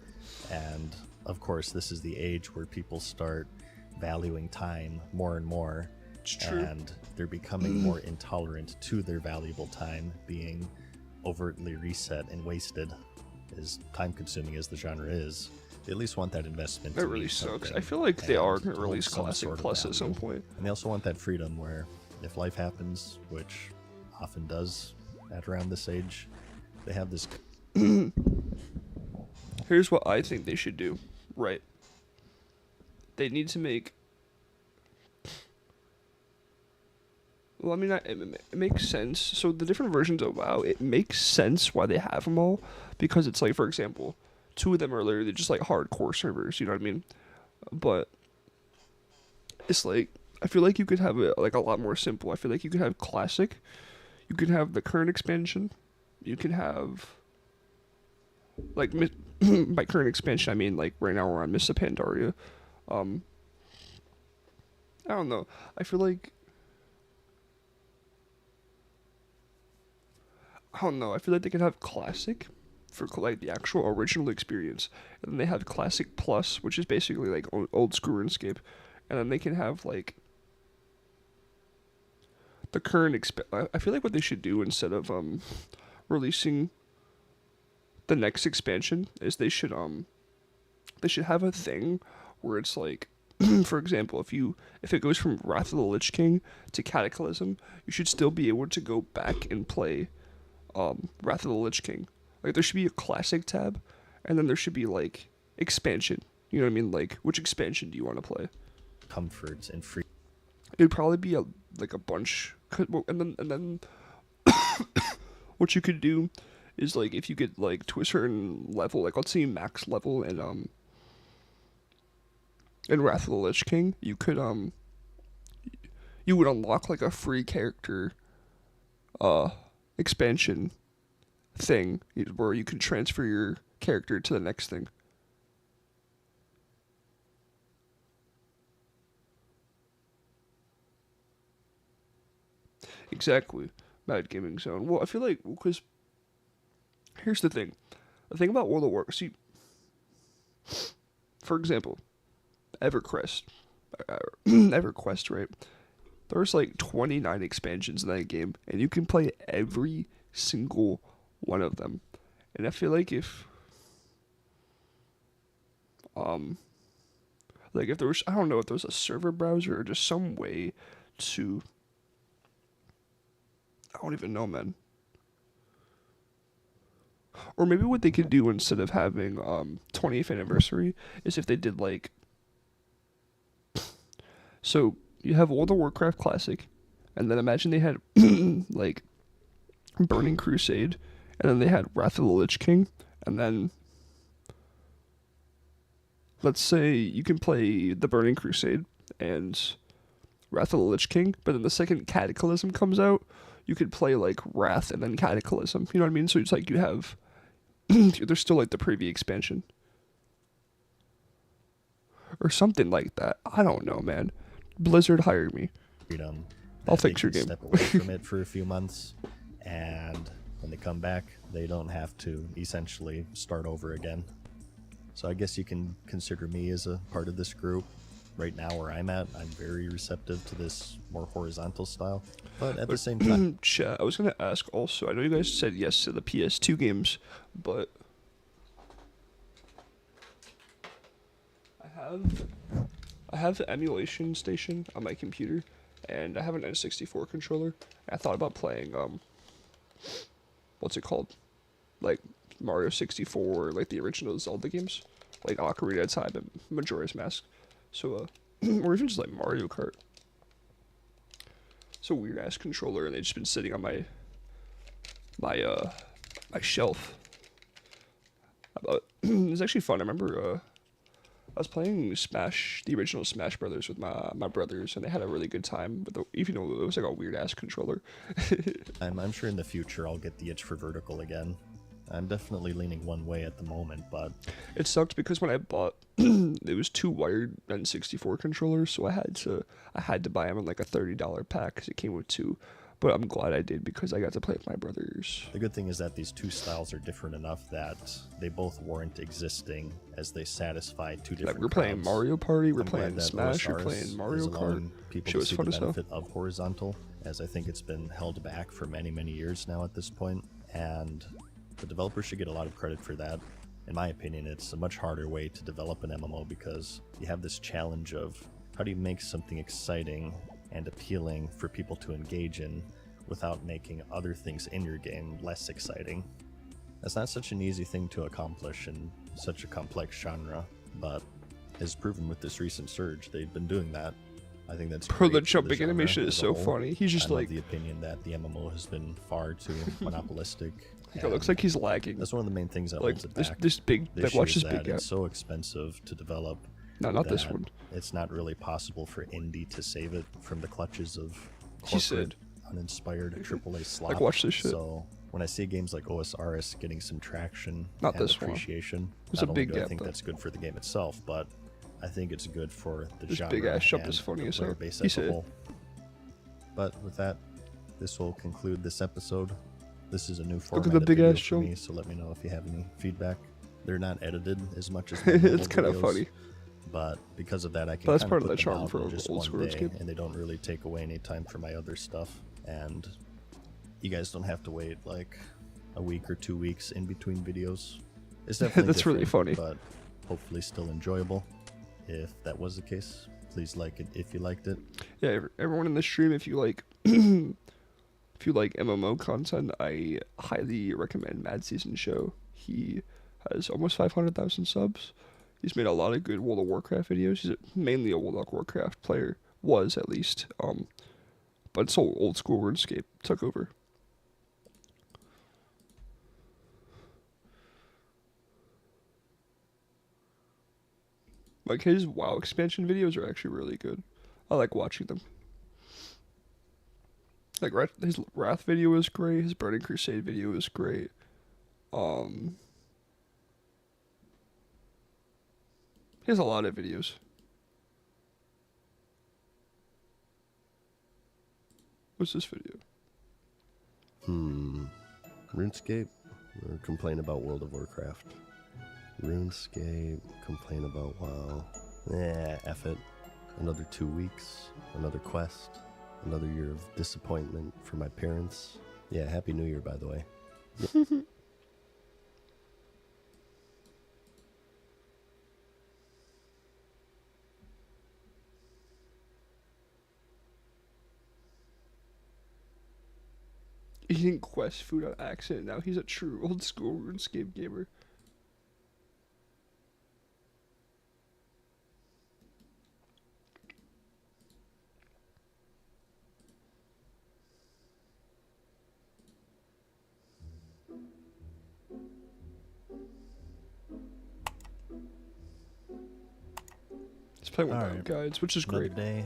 and of course this is the age where people start valuing time more and more. It's true. And they're becoming more intolerant to their valuable time being overtly reset and wasted. As time-consuming as the genre is, they at least want that investment. That really sucks. I feel like they are going to release Classic Plus at some point. And they also want that freedom where if life happens, which often does at around this age, they have this... Here's what I think they should do, right? They need to make... Well, I mean, it makes sense. So the different versions of WoW, it makes sense why they have them all. Because it's like, for example, 2 of them are literally just like hardcore servers, you know what I mean? but it's like I feel like you could have it like a lot more simple. I feel like you could have classic, you could have the current expansion, you can have like by current expansion I mean like right now we're on Mists of Pandaria. Um, I don't know. I feel like I don't know. I feel like they could have classic for like the actual original experience, and then they have classic plus, which is basically like old school RuneScape, and then they can have like the current I feel like what they should do instead of releasing the next expansion is they should have a thing where it's like for example, if it goes from Wrath of the Lich King to Cataclysm, you should still be able to go back and play Wrath of the Lich King. Like there should be a classic tab, and then there should be like expansion. You know what I mean? Like which expansion do you want to play? Comforts and free. It'd probably be like a bunch, and then what you could do is like if you get like to a certain level, like let's say max level in Wrath of the Lich King, you could you would unlock like a free character expansion thing where you can transfer your character to the next thing. Exactly. Mad Gaming Zone. Well, I feel like because here's the thing. The thing about World of Warcraft, see, for example, EverQuest, right? There's like 29 expansions in that game, and you can play every single one of them. And I feel like if there was, I don't know if there was a server browser or just some way to, I don't even know, man. Or maybe what they could do instead of having 20th anniversary is if they did like, so you have World of Warcraft Classic, and then imagine they had like Burning Crusade, and then they had Wrath of the Lich King, and then let's say you can play the Burning Crusade and Wrath of the Lich King, but then the second Cataclysm comes out, you could play like Wrath and then Cataclysm. You know what I mean? So it's like you have there's still like the preview expansion. Or something like that. I don't know, man. Blizzard, hire me. Freedom. I'll They fix your can game. Step away from it for a few months, and when they come back, they don't have to essentially start over again. So I guess you can consider me as a part of this group. Right now, where I'm at, I'm very receptive to this more horizontal style, but at the same time, Chat, I was gonna ask also. I know you guys said yes to the PS2 games, but I have the emulation station on my computer, and I have an N64 controller. I thought about playing what's it called, like Mario 64, like the original Zelda games, like Ocarina of Time and Majora's Mask. So or even just like Mario Kart. It's a weird ass controller, and they've just been sitting on my shelf. It's actually fun. I remember I was playing Smash, the original Smash Brothers, with my brothers, and they had a really good time. But even though it was like a weird ass controller. I'm sure in the future I'll get the itch for vertical again. I'm definitely leaning one way at the moment, but It sucked because when I bought, it was 2 wired N64 controllers, so I had to buy them in like a $30 pack because it came with 2. But I'm glad I did because I got to play with my brothers. the good thing is that these two styles are different enough that they both warrant existing as they satisfy two different Like we're playing crowds. Mario Party, we're I'm playing glad that Smash, we're OSRs playing Mario is Kart. allowing people Shit to was see fun the as hell. benefit of horizontal, as I think it's been held back for many, many years now at this point, and the developers should get a lot of credit for that. In my opinion, it's a much harder way to develop an MMO because you have this challenge of how do you make something exciting and appealing for people to engage in without making other things in your game less exciting. That's not such an easy thing to accomplish in such a complex genre, but as proven with this recent surge, they've been doing that. I think that's Bro, great the for jumping genre animation is as a so whole. funny. He's just I'm like, of the opinion that the MMO has been far too monopolistic. it looks and like he's lagging. that's one of the main things that Like holds it back. this big, The like issue watch is this that big gap. it's so expensive to develop No, not this that one. It's not really possible for indie to save it from the clutches of He said. corporate, uninspired AAA slop. Like, watch this shit. So when I see games like OSRS getting some traction Not and this one. appreciation, There's not a only big do I gap, think though. that's good for the game itself, but I think it's good for the This genre big ass jump and is funny the as player hell. base He as a said. whole. But with that, this will conclude this episode. This is a new Look format at the of big video ass for jump. me, so let me know if you have any feedback. They're not edited as much as It's kind of videos, funny. But because of that, I can But that's kinda part of put the them charm out for in just old one school day, RuneScape. and they don't really take away any time from my other stuff. And you guys don't have to wait like a week or 2 weeks in between videos. It's definitely That's really different, funny. but hopefully still enjoyable. If that was the case, please like it if you liked it. Yeah, everyone in the stream, if you like, if you like MMO content, I highly recommend Mad Season Show. He has almost 500,000 subs. He's made a lot of good World of Warcraft videos. He's mainly a World of Warcraft player, was at least. But so old school RuneScape took over. Like his WoW expansion videos are actually really good. I like watching them. Like his Wrath video is great. His Burning Crusade video is great. He has a lot of videos. What's this video? RuneScape or complain about World of Warcraft? RuneScape, complain about WoW. F it. Another 2 weeks, another quest, another year of disappointment for my parents. Yeah, Happy New Year, by the way. Eating quest food on accident. Now he's a true old school RuneScape gamer. He's playing with Alright. guides, which is Another great. day,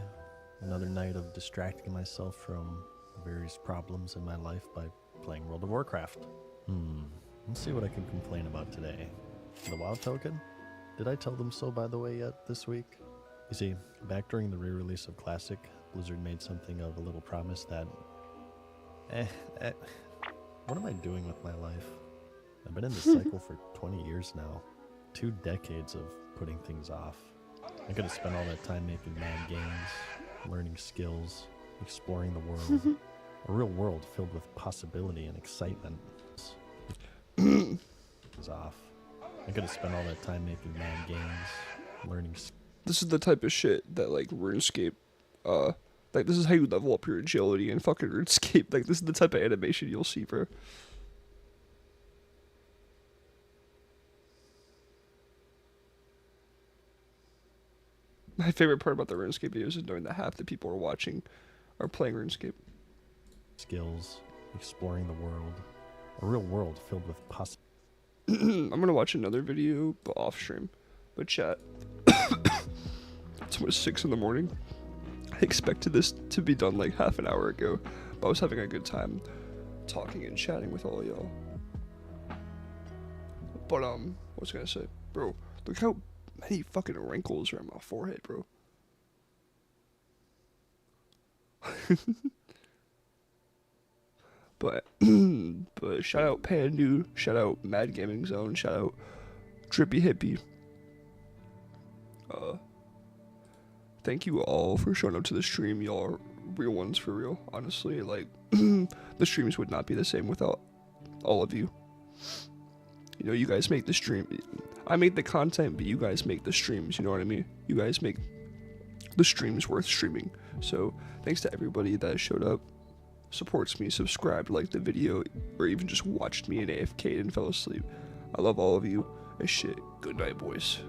another night of distracting myself from various problems in my life by playing World of Warcraft. Let's see what I can complain about today. The WoW token? Did I tell them so, by the way, yet this week? You see, back during the re-release of Classic, Blizzard made something of a little promise that... what am I doing with my life? I've been in this cycle for 20 years now. 2 decades of putting things off. I could have spent all that time making mad games, learning skills, exploring the world. A real world filled with possibility and excitement. It's off. I could have spent all that time making mad games, learning skills. This is the type of shit that like RuneScape, like this is how you level up your agility in fucking RuneScape. Like this is the type of animation you'll see, bro. My favorite part about the RuneScape videos is knowing that half the people are watching are playing RuneScape. Skills, exploring the world. A real world filled with possibility. I'm gonna watch another video, but off stream. But chat. It's almost 6 in the morning. I expected this to be done like half an hour ago, but I was having a good time talking and chatting with all y'all. But what was I gonna say, bro? Look how many fucking wrinkles are on my forehead, bro. But shout out Pandu, shout out Mad Gaming Zone, shout out Drippy Hippie. Thank you all for showing up to the stream. Y'all are real ones for real. Honestly, like the streams would not be the same without all of you. You know, you guys make the stream. I make the content, but you guys make the streams. You know what I mean? You guys make the streams worth streaming. So thanks to everybody that showed up, supports me, subscribed, liked the video, or even just watched me in AFK and fell asleep. I love all of you. And shit. Good night, boys.